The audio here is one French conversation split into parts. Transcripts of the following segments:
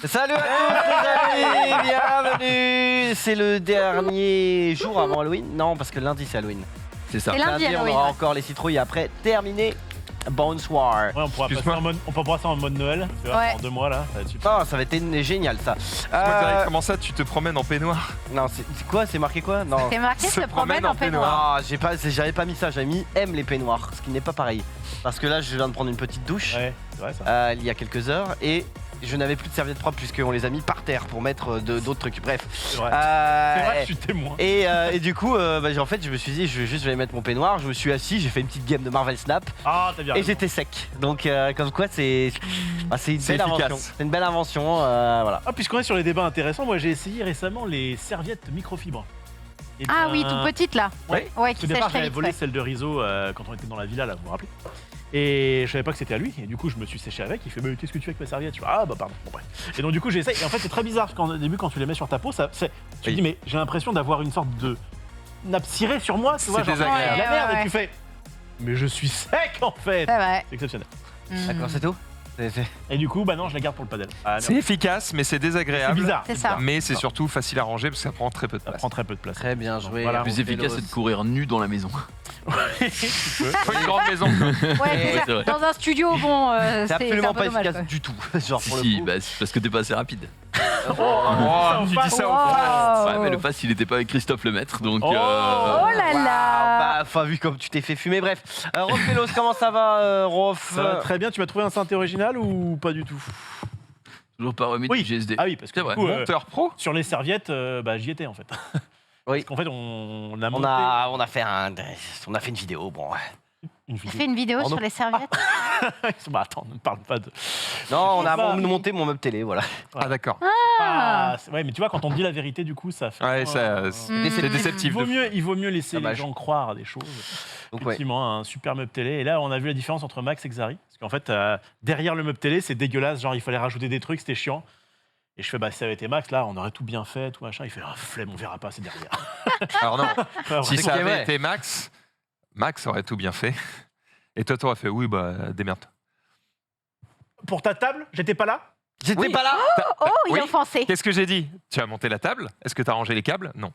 Salut à tous les amis, bienvenue. C'est le dernier jour avant Halloween. Non, parce que lundi c'est Halloween. C'est ça. C'est lundi, on Halloween, aura ouais. encore les citrouilles après terminé. Bonsoir. Ouais, on pourra passer on pourra ça en mode Noël, tu vois, Ouais. en 2 mois là. Ça va être super. Oh, ça va être génial ça. Comment ça, tu te promènes en peignoir? Non, c'est quoi? C'est marqué quoi? Non. C'est marqué Se se promène en peignoir. Ah, j'avais pas mis ça, j'avais mis aime les peignoirs, ce qui n'est pas pareil. Parce que là, je viens de prendre une petite douche Ouais, c'est vrai ça. il y a quelques heures et je n'avais plus de serviettes propres puisqu'on les a mis par terre pour mettre d'autres trucs. Bref. C'est vrai. C'est vrai que je suis témoin. Et du coup, en fait, je me suis dit, je vais aller mettre mon peignoir. Je me suis assis, j'ai fait une petite game de Marvel Snap Ah, t'as bien et raison. j'étais sec. Donc, comme quoi, c'est une C'est belle invention. efficace. C'est une belle invention, voilà. Ah, puisqu'on est sur les débats intéressants, moi j'ai essayé récemment les serviettes microfibres. Et Ah bien, oui, toute petite là. Ouais. Ouais, Au qui départ, sèche très j'avais vite. volé Ouais. celle de Rizzo quand on était dans la villa là, vous vous rappelez? Et je savais pas que c'était à lui, et du coup je me suis séché avec. Il fait mais qu'est-ce que tu fais avec ma serviette? Je fais ah bah pardon, bon bref. Et donc du coup j'essaye, et en fait c'est très bizarre parce qu'au début quand tu les mets sur ta peau, tu te dis mais j'ai l'impression d'avoir une sorte de nappe cirée sur moi, tu vois, C'est genre, désagréable. la merde, Ouais. et tu fais mais je suis sec en fait. C'est vrai. C'est exceptionnel. D'accord, c'est tout. Et du coup bah non, je la garde pour le padel. Ah, C'est merde. efficace, mais c'est C'est désagréable. bizarre. C'est ça. Mais c'est surtout facile à ranger parce que ça prend très peu de Ça place. prend très peu de place. Très bien joué. Voilà. Le plus efficace, c'est de courir nu dans la maison. Faut une grande maison. Ouais, Ouais, c'est vrai. dans un studio, bon, C'est c'est un absolument peu pas dommage, efficace quoi. du tout. Genre Si, pour si, le coup. bah, c'est parce que t'es pas assez rapide. Oh, tu dis ça au Wow. Ouais, mais le pass, il était pas avec Christophe Lemaître, donc. Oh. Oh là Waouh, là. bah, enfin, vu comme tu t'es fait fumer, bref. Rofelos, comment ça va, Rof? Ça va très bien, tu m'as trouvé un synthé original ou pas du tout? Toujours pas remis Oui. du GSD. Ah oui, parce que C'est du vrai. coup, Monteur pro. sur les serviettes, bah, j'y étais en fait. Oui. Parce qu'en fait, on a On monté a fait une vidéo, bon. une T'as vidéo. fait une vidéo Pardon sur les serviettes. Bah attends, ne parle pas de. Non, on a Bah. monté mon meuble télé, voilà. Ah d'accord. Ouais, mais tu vois, quand on dit la vérité, du coup, ça fait. Ouais, euh, c'est déceptif. il vaut mieux laisser Dommage. les gens croire à des choses. Donc, ouais. Effectivement, un super meuble télé. Et là, on a vu la différence entre Max et Xari. Parce qu'en fait, derrière le meuble télé, c'est dégueulasse. Genre, il fallait rajouter des trucs, c'était chiant. Et je fais, bah, si ça avait été Max, là, on aurait tout bien fait, tout machin. Il fait, ah, flemme, on verra pas, c'est derrière. Alors non, Ouais, si ouais. ça ok, avait ouais. été Max aurait tout bien fait. Et toi, t'aurais fait oui, bah démerde. Pour ta table, j'étais pas là. J'étais Oui. pas là. Oh, il Oui. est offensé. Qu'est-ce que j'ai dit? Tu as monté la table? Est-ce que tu as rangé les câbles? Non.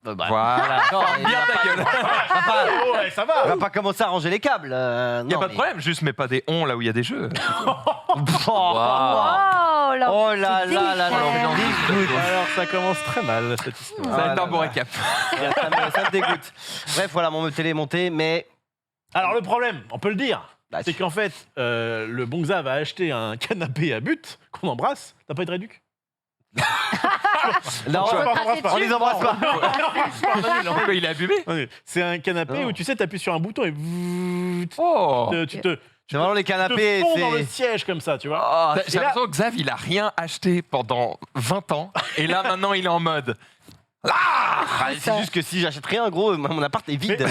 Bah, Voilà. non, il Bien ta gueule. Oh, ouais, ça on va. va pas commencer à ranger les câbles. Il n'y a pas de problème, juste mets pas des onds là où il y a des jeux. Oh là. Oh là c'est là là là. dégueulasse. Alors, ça commence très mal, cette histoire. Ça va Ah être un là bon là. récap. Ça me dégoûte. Bref, voilà, mon meuble télé est monté, mais. Alors, le problème, on peut le dire, Bah, c'est qu'en fait, le bon Xa va acheter un canapé à but qu'on embrasse. T'as pas été réduc? Non, Je on l'embrasse pas. on les embrasse pas. Pourquoi il est abîmé? C'est un canapé Non. où tu sais, t'appuies sur un bouton et Oh. tu te C'est vraiment les canapés. fonds dans le C'est. siège comme ça, tu vois. J'ai Et là- l'impression que Xav, il a rien acheté pendant 20 ans. Et là, maintenant, il est en mode. Ah, c'est juste que si j'achète rien, gros, mon appart est vide.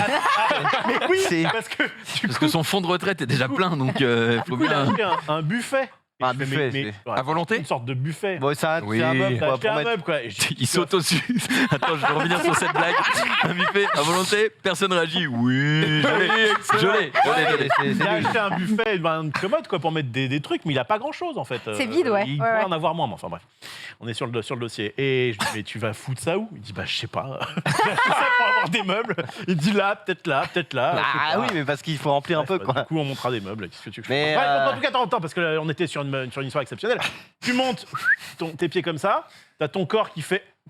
Mais oui, C'est- parce que du Parce coup, que son fonds de retraite est déjà plein, donc faut il a bien. acheté un buffet. Et Un je fais, buffet, ouais, À volonté? une sorte de buffet. Bon, Oui. c'est un meuble T'as quoi, acheté pour un mettre. meuble, quoi. Et je dis, Il saute au-dessus. Attends, je vais revenir sur cette blague. Un buffet à volonté, personne réagit. Oui, je l'ai. Il a acheté un buffet, une commode quoi, pour mettre des trucs, mais il a pas grand chose en fait. C'est vide, ouais. Il Ouais, pourrait ouais. en avoir moins, mais enfin bref. On est sur le dossier. Et je dis, mais tu vas foutre ça où? Il dit, bah je sais pas. J'ai acheté ça pour avoir des meubles. Il dit là, peut-être là, peut-être là. je sais Ah pas. oui, mais parce qu'il faut remplir un peu Bref, quoi. Du coup, on montera des meubles. Qu'est-ce que tu veux que je Mais, fasse? Bref, en tout cas, attends, parce que là, on était sur une histoire exceptionnelle. Tu montes tes pieds comme ça, t'as ton corps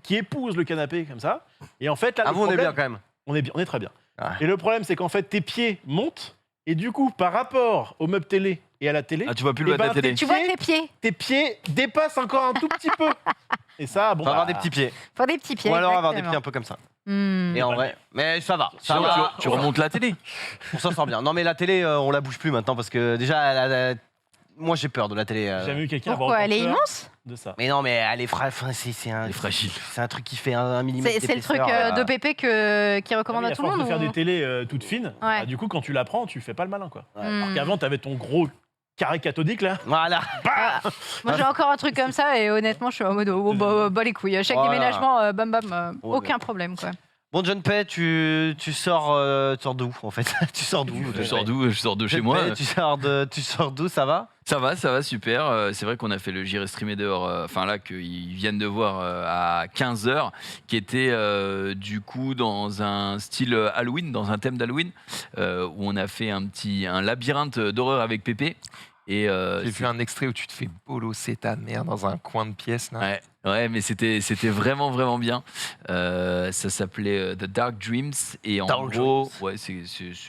qui épouse le canapé comme ça. Et en fait, là, Ah, le vous, on est problème- bien quand même. on est très bien. Ouais. Et le problème, c'est qu'en fait, tes pieds montent. Et du coup, par rapport au meuble télé et à la télé, Ah, tu vois plus le Eh bas de ben, la télé. Tu vois tes pieds. tes pieds dépassent encore un tout petit peu. Et ça, bon. Faut avoir bah, des petits pieds. Faut des petits pieds. Ou alors avoir des exactement. pieds un peu comme ça. Hmm. Et en vrai. Mais ça va. Ça Sinon, va. tu remontes la télé. On s'en sort bien. Non, mais la télé, on la bouge plus maintenant parce que déjà, moi j'ai peur de la télé. J'ai jamais eu quelqu'un avoir Pourquoi autant elle est peur immense? de ça. Mais non, mais elle est enfin, c'est un. Elle est fragile. C'est un truc qui fait un millimètre. C'est le truc d'épaisseur, de Pépé qui recommande Ah à oui, tout le force monde. de faire ou- des télés toutes fines. Ouais. Bah, du coup, quand tu la prends, tu fais pas le malin, quoi. Ouais. Hmm. Alors qu'avant, t'avais ton gros carré cathodique là. Voilà. Ah, moi j'ai encore un truc comme ça et honnêtement je suis en mode oh, bah les couilles. Chaque Voilà. déménagement, bam bam, Ouais, aucun problème quoi. Bon, John Pay, tu sors d'où en fait? Tu sors d'où? Je sors d'où? Je sors de chez John moi. Pay, tu sors d'où? Ça va? Ça va, super. C'est vrai qu'on a fait le J'irai streamer dehors, enfin là, qu'ils viennent de voir à 15h, qui était du coup dans un style Halloween, dans un thème d'Halloween, où on a fait un labyrinthe d'horreur avec Pépé. Et J'ai vu un extrait où tu te fais bolosser ta mère dans un coin de pièce. Là. Ouais, mais c'était vraiment, vraiment bien. Ça s'appelait The Dark Dreams. Et en gros, ouais, c'est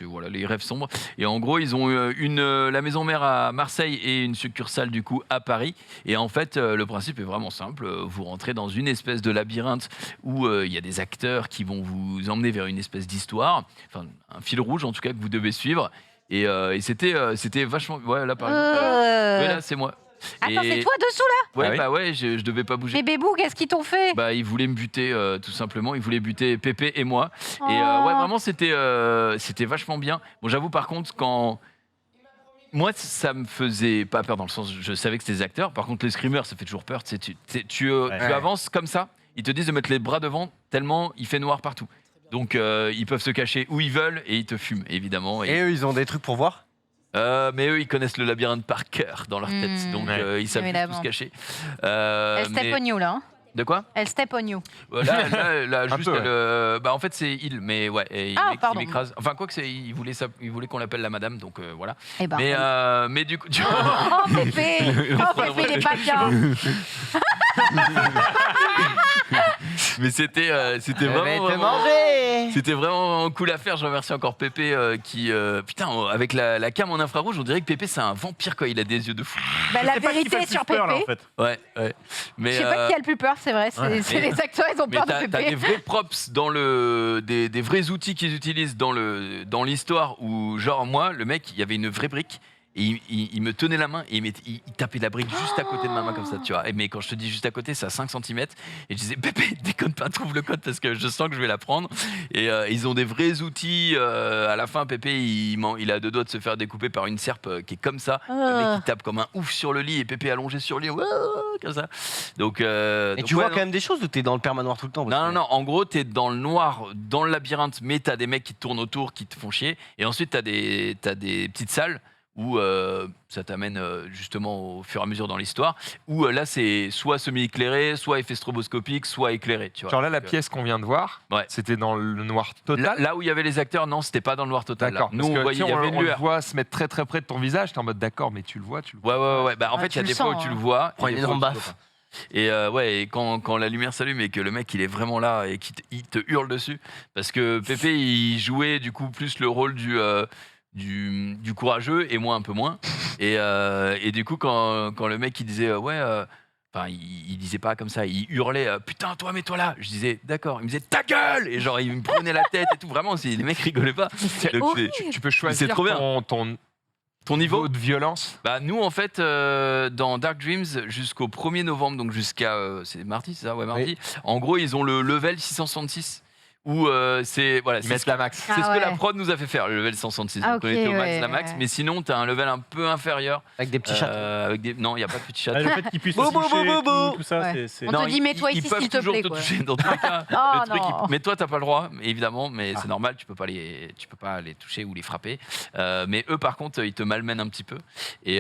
voilà, les rêves sombres. Et en gros, ils ont la maison mère à Marseille et une succursale du coup à Paris. Et en fait, le principe est vraiment simple. Vous rentrez dans une espèce de labyrinthe où il y a des acteurs qui vont vous emmener vers une espèce d'histoire. Enfin, un fil rouge en tout cas que vous devez suivre. Et c'était vachement... Ouais, là par exemple. Ouais, là, c'est moi. Attends, c'est toi dessous là? Ouais, Ah oui. bah ouais, je devais pas bouger. Mais Bébou, qu'est-ce qu'ils t'ont fait? Bah, ils voulaient me buter, tout simplement. Ils voulaient buter Pépé et moi. Oh. Et ouais, vraiment, c'était vachement bien. Bon, j'avoue, par contre, quand... Moi, ça me faisait pas peur dans le sens, je savais que c'était des acteurs. Par contre, les screamers, ça fait toujours peur. Tu sais, tu avances comme ça, ils te disent de mettre les bras devant tellement il fait noir partout. Donc, ils peuvent se cacher où ils veulent et ils te fument, évidemment. Et eux, ils ont des trucs pour voir? Mais eux, ils connaissent le labyrinthe par cœur dans leur tête, donc ils savent Évidemment. tout se cacher. Elle step on you là. Hein. De quoi? Elle step on you. Là, Un juste, peu, bah en fait c'est il, mais ouais, et Ah, il pardon. m'écrase. Enfin quoi que c'est, il voulait qu'on l'appelle la madame, donc voilà. Eh ben. Mais du coup, Oh Pépé, Pépé, il est pas bien. mais c'était Je vais vraiment, te manger! c'était vraiment cool à faire. Je remercie encore Pépé qui, putain, avec la cam en infrarouge, on dirait que Pépé c'est un vampire quoi. Il a des yeux de fou. Bah, la C'est pas qui fait vérité le sur plus peur, là, en Pépé. fait. Ouais. Mais Je sais pas qui a le plus peur, c'est vrai. C'est les acteurs, ils ont mais peur de t'as des Pépé. vrais props dans des vrais outils qu'ils utilisent dans l'histoire où genre moi le mec il y avait une vraie brique et il me tenait la main et il tapait la brique juste à côté de ma main comme ça tu vois. Mais quand je te dis juste à côté c'est à 5 cm et je disais Pépé déconne pas, trouve le code parce que je sens que je vais la prendre. Et ils ont des vrais outils. À la fin Pépé il a deux doigts de se faire découper par une serpe qui est comme ça. Le mec il tape comme un ouf sur le lit et Pépé allongé sur le lit comme ça. Donc Et donc, tu ouais, vois non. quand même des choses ou t'es dans le permanoir tout le temps? Non, en gros, t'es dans le noir, dans le labyrinthe, mais t'as des mecs qui te tournent autour, qui te font chier. Et ensuite, t'as des petites salles où ça t'amène justement au fur et à mesure dans l'histoire, où là, c'est soit semi-éclairé, soit effet stroboscopique, soit éclairé. Tu vois. Genre là, la Donc, pièce qu'on vient de voir, ouais. c'était dans le noir total. là où il y avait les acteurs, non, c'était pas dans le noir total. D'accord. Là. Nous, Parce on que, voyait, tu sais, il y avait on une le lueur. voit se mettre très très près de ton visage. T'es en mode d'accord, mais tu le vois. Ouais. Bah, en fait, il y a tu des le fois où sens, tu hein. le vois. Prends et une des fois où énorme tu le baffe. vois pas. Et quand la lumière s'allume et que le mec il est vraiment là et qu'il te hurle dessus, parce que Pépé il jouait du coup plus le rôle du courageux et moi un peu moins. Et du coup quand le mec il disait enfin il disait pas comme ça, il hurlait putain toi mets-toi là. Je disais d'accord, il me disait ta gueule et genre il me prenait la tête et tout. Vraiment les mecs rigolaient pas. Donc, horrible. Tu peux choisir trop bien. ton niveau niveau de violence. Bah nous en fait dans Dark Dreams jusqu'au 1er novembre donc jusqu'à c'est mardi c'est ça ouais mardi. En gros ils ont le level 666 où c'est voilà Ils c'est mettent la max. c'est ce Ah que la ouais. prod nous a fait faire le level 166 Ah, donc on était au ok, max ouais, la max ouais. mais sinon t'as un level un peu inférieur Avec des petits chats. avec des non il y a pas de petits chats. Ah, le fait qu'ils puissent Bo, se bo, toucher, bo, bo, tout ça, Ouais. c'est... On te dit, mets-toi ils ici, peuvent s'il te toujours plaît, te quoi. toucher dans tous les cas. Oh, Le truc, non. mais toi t'as pas le droit évidemment mais c'est normal tu peux pas les toucher ou les frapper. Mais eux par contre ils te malmènent un petit peu et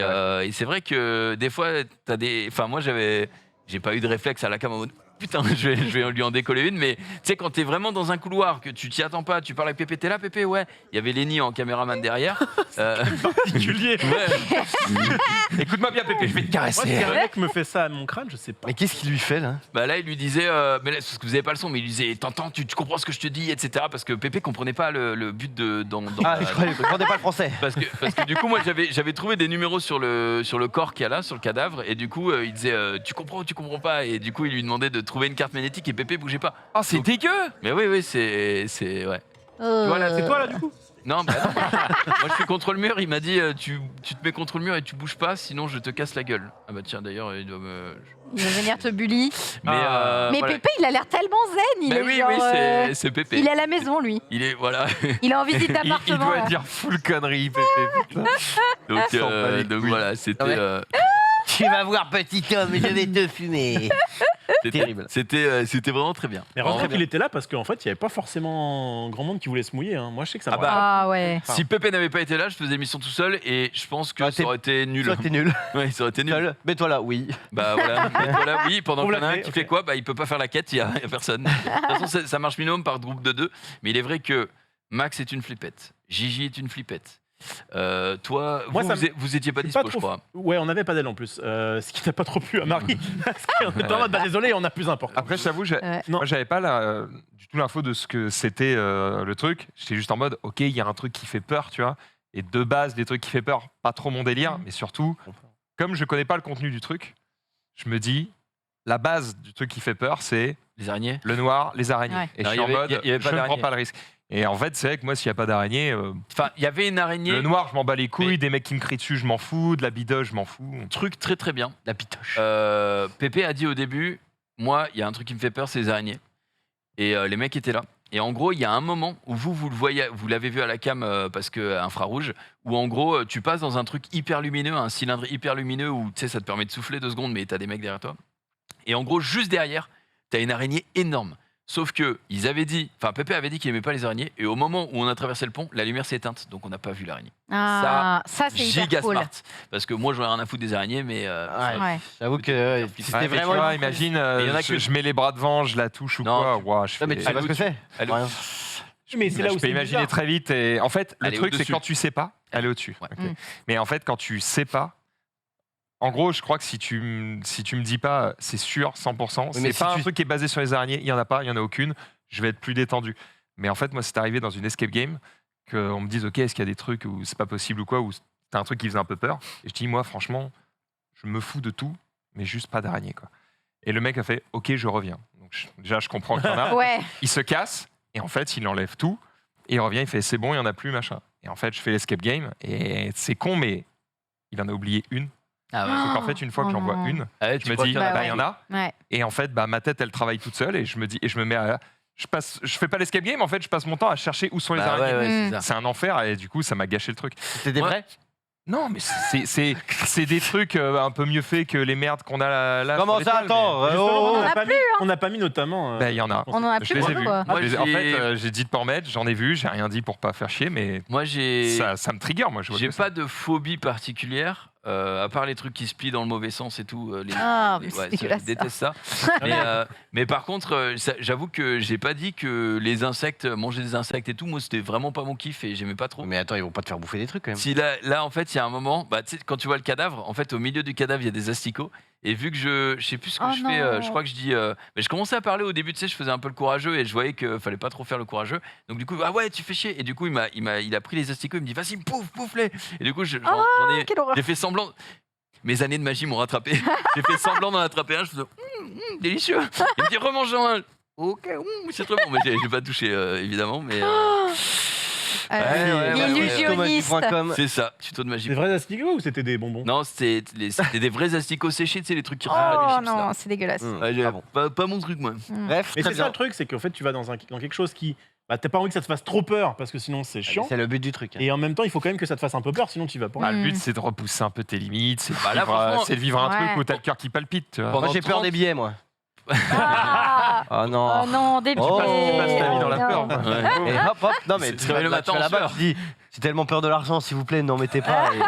c'est vrai que des fois t'as des enfin moi j'ai pas eu de réflexe à la cam en mode putain, je vais lui en décoller une, mais tu sais, quand t'es vraiment dans un couloir, que tu t'y attends pas, tu parles avec Pépé, t'es là, Pépé, ouais. Il y avait Lenny en caméraman derrière. particulier. Ouais. Écoute-moi bien, Pépé, je vais te Moi, caresser. si un mec me fait ça à mon crâne, je sais pas. Mais qu'est-ce qu'il lui fait là? Bah là, il lui disait, mais là, parce que vous avez pas le son, mais il lui disait, t'entends, tu comprends ce que je te dis, etc. Parce que Pépé comprenait pas le but dans Ah, je croyais que pas le français. Parce que du coup, moi, j'avais trouvé des numéros sur le corps qu'il y a là, sur le cadavre, et du coup, il disait, tu comprends ou tu comprends pas, et du coup, il lui demandait de trouver une carte magnétique, et Pépé bougeait pas. Oh, c'est dégueu. Mais oui, c'est ouais. Tu vois, là, C'est toi là du coup? Non, bah non. Moi je suis contre le mur, il m'a dit tu te mets contre le mur et tu bouges pas, sinon je te casse la gueule. Ah bah tiens, d'ailleurs, il doit me. Il va venir te bully. Mais, Mais voilà. Pépé, il a l'air tellement zen. Il Bah est oui, genre, oui, c'est Pépé. il est à la maison, lui. Il est, voilà. Il est en visite Il d'appartement. doit là. dire full connerie, Pépé. Putain. S'en bat les Donc couilles. voilà, c'était. Ah ouais. Tu vas voir, petit homme, je vais te fumer. Terrible. C'était vraiment très bien. Mais heureusement Vraiment qu'il était là parce qu'en fait, il n'y avait pas forcément grand monde qui voulait se mouiller. Hein. Moi, je sais que ça Ah me bah, Ah ouais. Si Pépé n'avait pas été là, je faisais l'émission tout seul et je pense que Ah, ça aurait été nul. Toi, t'es nul. Ouais, ça aurait été nul. Seul. Mets-toi là, oui. Bah voilà, mets-toi là, oui, pendant On qu'il y en a l'a un fait, qui ok. fait quoi, bah il peut pas faire la quête, il y a personne. De toute façon, ça marche minimum par groupe de 2, mais il est vrai que Max est une flippette, Gigi est une flippette. Toi, Moi, ça vous étiez pas C'est dispo, pas je crois. Ouais, on n'avait pas d'aile en plus. Ce qui n'a pas trop plu à Marie. Parce qu'on était en mode, bah désolé, on a plus important. Après, je t'avoue, Ouais. moi, j'avais pas du tout l'info de ce que c'était le truc. J'étais juste en mode, ok, il y a un truc qui fait peur, tu vois. Et de base, des trucs qui fait peur, pas trop mon délire, mais surtout, comme je connais pas le contenu du truc, je me dis, la base du truc qui fait peur, c'est Les araignées. le noir, les araignées. Ouais. Et Non, je il suis y en avait- mode, il y avait pas je ne prends d'araignée. pas le risque. Et en fait, c'est vrai que moi, s'il n'y a pas d'araignée, Enfin, il y avait une araignée, le noir, je m'en bats les couilles, Mais- des mecs qui me crient dessus, je m'en fous, de la bidoche, je m'en fous. truc très très bien. La pitoche. Pépé a dit au début, moi, il y a un truc qui me fait peur, c'est les araignées. Et les mecs étaient là. Et en gros, il y a un moment où vous le voyez, vous l'avez vu à la cam parce que infrarouge, où en gros, tu passes dans un truc hyper lumineux, un cylindre hyper lumineux où tu sais, ça te permet de souffler 2 secondes, mais t'as des mecs derrière toi. Et en gros, juste derrière, t'as une araignée énorme. Sauf que ils avaient dit, enfin Pépé avait dit qu'il aimait pas les araignées, et au moment où on a traversé le pont, la lumière s'est éteinte, donc on n'a pas vu l'araignée. Ah, ça c'est hyper Giga cool. smart. Parce que moi, j'en ai rien à foutre des araignées, mais Ouais. J'avoue que Ouais, c'était Ouais, mais vraiment. tu vois, une- imagine, Mais il y en a que- je mets les bras devant, je la touche ou Non, quoi. tu- ouah, je Non, mais tu fais- sais pas ce que c'est. Elle- Rien. Mais c'est là je où peux c'est imaginer bizarre. très vite. Et en fait, le Elle est truc, c'est au-dessus. quand tu sais pas, elle est au-dessus. Ouais. Ok. Mm. Mais en fait, quand tu sais pas, en gros, je crois que si tu me dis pas, c'est sûr, 100%, mais c'est si pas un tu- truc qui est basé sur les araignées, il y en a pas, il y en a aucune, je vais être plus détendu. Mais en fait, moi, c'est arrivé dans une escape game qu'on me dise, ok, est-ce qu'il y a des trucs où c'est pas possible ou quoi, où t'as un truc qui faisait un peu peur. Et je dis, moi, franchement, je me fous de tout, mais juste pas d'araignée, quoi. Et le mec a fait, ok, je reviens. Donc, déjà, je comprends qu'il y en a. Ouais. Il se casse et en fait il enlève tout et il revient, il fait c'est bon, il n'y en a plus, machin. Et en fait je fais l'escape game et c'est con mais il en a oublié une. Ah ouais. Donc en fait une fois que Oh j'en vois non. une, Ah ouais, je tu me crois dis qu'il y en a Bah bah il y en a Ouais. et en fait bah ma tête elle travaille toute seule et je me mets à je fais pas l'escape game, en fait je passe mon temps à chercher où sont les Bah araignées. ouais, ouais, c'est Mm. ça. C'est un enfer et du coup ça m'a gâché le truc. C'était des Ouais. vrais. Non mais c'est des trucs un peu mieux faits que les merdes qu'on a là. Comment sur les ça, toiles, mais- attends Justement, oh, on oh. n'a pas mis, on n'a pas mis notamment. Bah, il y en a. On en a Je plus les ai beaucoup, vus. quoi. Moi, En j'ai- fait, j'ai dit de pas en mettre, j'en ai vu, j'ai rien dit pour pas faire chier, mais Moi, j'ai ça me trigger, moi. Je vois j'ai que ça. pas de phobie particulière, à part les trucs qui se plient dans le mauvais sens et tout. Ah, mais c'est ça, dégueulasse, je déteste ça. mais par contre, j'avoue que j'ai pas dit que les insectes, manger des insectes et tout, moi, c'était vraiment pas mon kiff et j'aimais pas trop. Mais attends, ils vont pas te faire bouffer des trucs quand même. Si là, en fait, il y a un moment, bah, tu sais, quand tu vois le cadavre, en fait, au milieu du cadavre, il y a des asticots. Et vu que je sais plus ce que Oh je fais, non. je crois que je dis. Mais je commençais à parler au début, tu sais, je faisais un peu le courageux et je voyais qu'il fallait pas trop faire le courageux. Donc du coup, ah ouais, tu fais chier. Et du coup, il a pris les asticots, il me dit, vas-y, pouf-les. Et du coup, j'en ai. Quelle horreur. J'ai fait semblant. Mes années de magie m'ont rattrapé. J'ai fait semblant d'en attraper un. Je faisais délicieux. Il me dit remangeant un. Ok, c'est très bon. Mais j'ai pas touché évidemment. Mais L'illusionniste. Thomasy.com. c'est ça. Tuto de magie. Des vrais asticots ou c'était des bonbons? Non, c'était des vrais asticots séchés, tu sais, les trucs qui ressemblent à des Oh chips. là. non, c'est dégueulasse. Mm. Ouais, Ah bon. pas mon truc, moi. Bref, Mais très c'est ça bien. le truc, c'est qu'en fait tu vas dans quelque chose qui. Bah, t'as pas envie que ça te fasse trop peur parce que sinon c'est chiant. C'est le but du truc. hein. Et en même temps, il faut quand même que ça te fasse un peu peur, sinon tu vas pas. Bah, le but, Mm. c'est de repousser un peu tes limites, c'est de, Bah, là, vivre, franchement, c'est de vivre un ouais. truc où t'as le cœur qui palpite. Tu vois. Pendant Moi j'ai peur 30. des billets, moi. Ah, Oh non. oh non, des Oh, billets. tu passes ta vie dans la Non. peur, moi. Ouais. Et hop hop. Non mais C'est- tu tu réveilles le vas matin en là-bas, sueur. tu dis, j'ai tellement peur de l'argent, s'il vous plaît, n'en mettez pas. Et-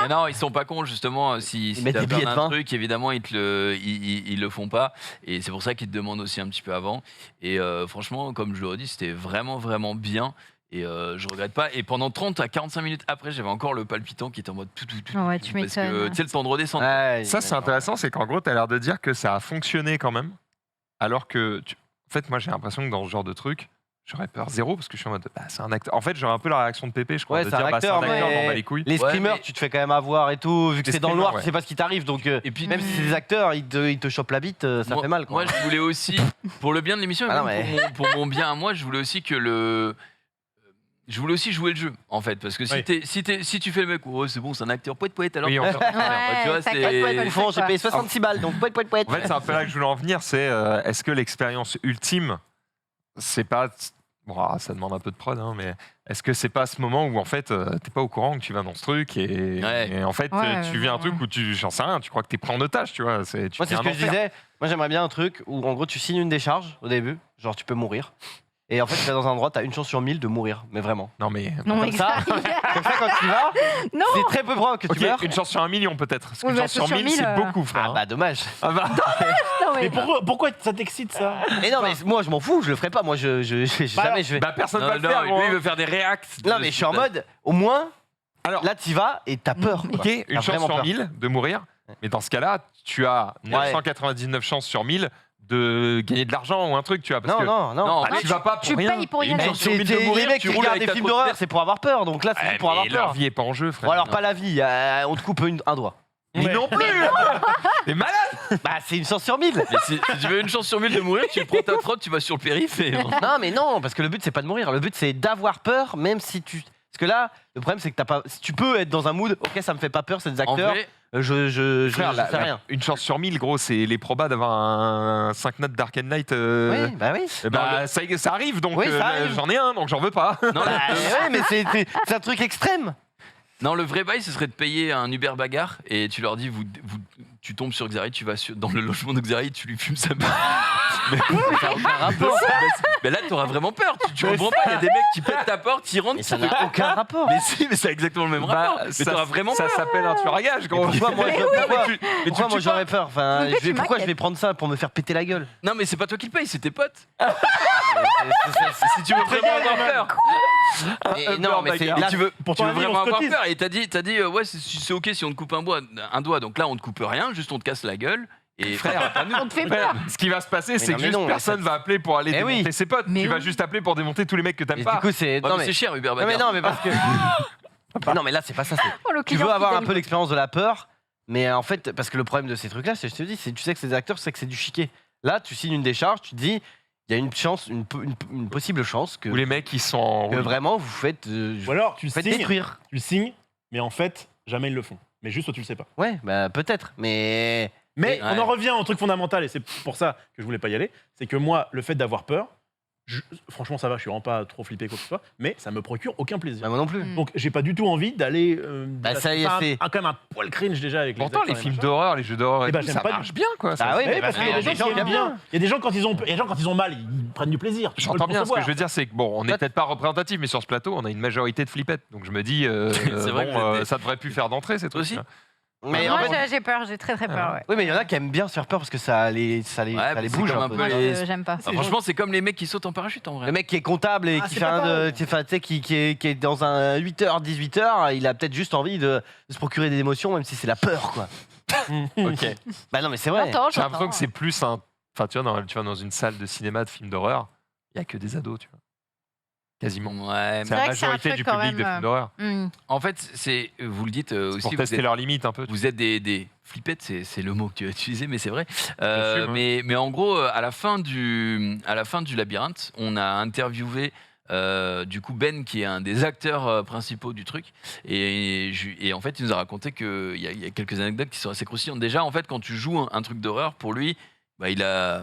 Mais non, ils sont pas cons, justement. Si mettent t'as des peur billets de d'un vin. truc, évidemment, ils le font pas. Et c'est pour ça qu'ils te demandent aussi un petit peu avant. Et franchement, comme je le redis, c'était vraiment, vraiment bien. Et je regrette pas. Et pendant 30 à 45 minutes après, j'avais encore le palpitant qui était en mode tout. Ah ouais, tu Parce que m'étonnes. tu sais, le temps de redescendre. Ouais, Ça, c'est intéressant, c'est qu'en gros, t'as l'air de dire que ça a fonctionné quand même, alors que, en fait, moi, j'ai l'impression que dans ce genre de truc, j'aurais peur zéro, parce que je suis en mode, bah, c'est un acteur. En fait, j'aurais un peu la réaction de Pépé, je crois, Ouais, de c'est un dire, bah, c'est un acteur, acteur, mais- je m'en bats les couilles. Les Ouais, streamers, mais- tu te fais quand même avoir et tout, vu que Les c'est dans le streamers, noir, ouais. tu sais pas ce qui t'arrive, donc Et puis, même si c'est des acteurs, ils te chopent la bite, ça moi, fait mal. Quoi. Moi, je voulais aussi, pour le bien de l'émission, et Ah non, même pour mon bien à moi, je voulais aussi que je voulais aussi jouer le jeu, en fait, parce que Oui. si tu fais le mec, oh, c'est bon, c'est un acteur, poète, alors. Oui, en fait, tu vois, ça c'est- colle, Ouais, colle, au fond, j'ai quoi. payé 66 balles, donc poète. En fait, c'est un peu là que je voulais en venir, c'est est-ce que l'expérience ultime, c'est pas... Bon, ah, ça demande un peu de prod, hein, mais est-ce que c'est pas ce moment où en fait t'es pas au courant que tu vas dans ce truc et en fait Ouais, tu vis un truc où j'en sais rien, tu crois que t'es pris en otage, tu vois. Moi, c'est ce que je disais. Moi, j'aimerais bien un truc où, en gros, tu signes une décharge au début, genre tu peux mourir. Et en fait, tu vas dans un endroit, t'as une chance sur 1000 de mourir, mais vraiment. Non mais Non, Comme ça, comme ça, quand tu vas, Non. c'est très peu probable que ok, tu meurs. une chance sur 1 million peut-être. Parce Oui, qu'une bah, chance sur sur 1000 1000, c'est beaucoup, frère. Ah bah dommage. Ah bah. Non, Mais pourquoi ça t'excite ça? Mais non, mais moi je m'en fous, je le ferai pas. Moi jamais je vais. Bah personne Non, va le non, faire. lui, gros. il veut faire des réacts. Non, mais je suis en mode, au moins, Alors- là t'y vas et t'as peur. quoi. Ok, une T'as chance vraiment sur peur. 1000 de mourir, mais dans ce cas-là, tu as 999 chances sur 1000 de gagner de l'argent ou un truc, tu vois. Parce Non, que non, non. Non, bah, tu vas pas pour tu rien. payes pour y Une aller. chance sur 1000 de Les mourir, mecs tu qui roules regardent avec des ta films trottinette. d'horreur, c'est pour avoir peur. Donc là, c'est juste pour avoir leur peur. vie est pas en jeu, frère. Ou alors pas la vie, on te coupe un doigt. Mais non plus. T'es malade. Bah c'est une chance sur 1000. Mais si tu veux une chance sur 1000 de mourir, tu prends ta trotte, tu vas sur le périph' et... Non mais non, parce que le but c'est pas de mourir, le but c'est d'avoir peur, même si tu. Parce que là, le problème c'est que t'as pas. Si tu peux être dans un mood, ok, ça me fait pas peur, c'est des En acteurs. vrai, Je Frère, fais rien. une chance sur 1000, gros, c'est les probas d'avoir un 5 notes Dark Knight. Oui, bah oui. Eh ben, ça arrive, donc Oui, ça arrive. j'en ai un, donc j'en veux pas. non, Bah, ouais, mais c'est un truc extrême. non, le vrai bail, ce serait de payer un Uber bagarre et tu leur dis, tu tombes sur Xari, tu vas dans le logement de Xari, tu lui fumes sa Ça n'a aucun rapport. Mais là, t'auras vraiment peur. Tu comprends pas, il y a des mecs qui pètent ta porte, ils rentrent, Mais ça n'a aucun rapport. Mais si, mais c'est exactement le même rapport. Mais t'auras vraiment ça peur. s'appelle un tueur à gage, gros. Pourquoi moi, Mais pourquoi moi tues j'aurais peur enfin, Mais tu pourquoi je m'inquiètes. vais prendre ça pour me faire péter la gueule Non, mais c'est pas toi qui le paye, c'est tes potes. C'est- Si tu veux vraiment avoir peur. Mais non, mais c'est Et là, tu veux, pour tu ton veux avis, on vraiment se avoir cotise. peur. Et t'as dit ouais, c'est ok si on te coupe un doigt. Donc là, on te coupe rien, juste on te casse la gueule. Et Frère, On te fait frère, peur. ce qui va se passer, c'est non, que mais juste non, personne va appeler pour aller Eh démonter oui. ses potes. Mais Tu vas oui. juste appeler pour démonter tous les mecs que et t'aimes du pas. coup c'est Ouais, non mais mais c'est cher Uber non mais bagarre. non mais parce que non mais là c'est pas ça. Oh, le Tu client veux avoir un fidèle. peu l'expérience de la peur, mais en fait parce que le problème de ces trucs là, c'est je te dis, c'est tu sais que c'est des acteurs, tu sais que c'est du chiquet. Là tu signes une décharge, tu te dis il y a une chance, une possible chance que, Où les mecs, ils sont en que roue. vraiment vous faites Ou alors tu vous faites signes, détruire. mais en fait, jamais ils le font. Mais juste toi, tu le sais pas. Ouais, bah peut-être, mais Mais Ouais. on en revient au truc fondamental, et c'est pour ça que je voulais pas y aller, c'est que moi, le fait d'avoir peur, franchement ça va, je suis vraiment pas trop flippé quoi que ce soit, mais ça me procure aucun plaisir. bah, moi non plus. Mm. Donc j'ai pas du tout envie d'aller... Bah, ça y est, c'est- quand même un poil cringe déjà avec Pourtant, acteurs les et films machin. d'horreur, les jeux d'horreur, Eh et ben, tout, j'aime ça pas du- marche bien, quoi. Ah oui, Mais mais parce qu'il y a des gens qui aiment bien. Il y a des gens quand ils ont, il y a des gens quand ils ont mal, ils prennent du plaisir. Tu peux J'entends le bien, ce que concevoir. je veux dire, c'est que bon, on n'est Toi- peut-être pas représentatif, mais sur ce plateau, on a une majorité de flippettes. Donc je me dis, C'est vrai que vous êtes des- ça devrait plus faire d'entrée, ces Toi trucs. aussi Mais en Moi, fait, j'ai peur, j'ai très peur, ouais. oui, mais il y en a qui aiment bien se faire peur parce que ça les Ouais, ça les c'est bouge comme un un peu. peu Moi, les- j'aime pas. Franchement, c'est comme les mecs qui sautent en parachute en vrai. Le mec qui est comptable et Ah, qui c'est fait pas pareil. tu sais, qui est dans un 8h, 18h, il a peut-être juste envie de se procurer des émotions, même si c'est la peur, quoi. Ok. Bah non, mais c'est vrai. J'entends, J'ai l'impression j'entends. que c'est plus un. Enfin, tu vois, dans une salle de cinéma de films d'horreur, il n'y a que des ados, tu vois. Quasiment. Ouais. C'est vrai la que c'est un majorité truc du quand public même, de films d'horreur. Hmm. En fait, c'est vous le dites aussi. Pour vous tester êtes- leurs limites un peu. Vous êtes des flippettes, c'est le mot que tu as utilisé, mais c'est vrai. Bien sûr, mais en gros, à la fin du labyrinthe, on a interviewé du coup Ben, qui est un des acteurs principaux du truc, et en fait, il nous a raconté qu'il y a quelques anecdotes qui sont assez croustillantes. Déjà, en fait, quand tu joues un truc d'horreur, pour lui, bah, il a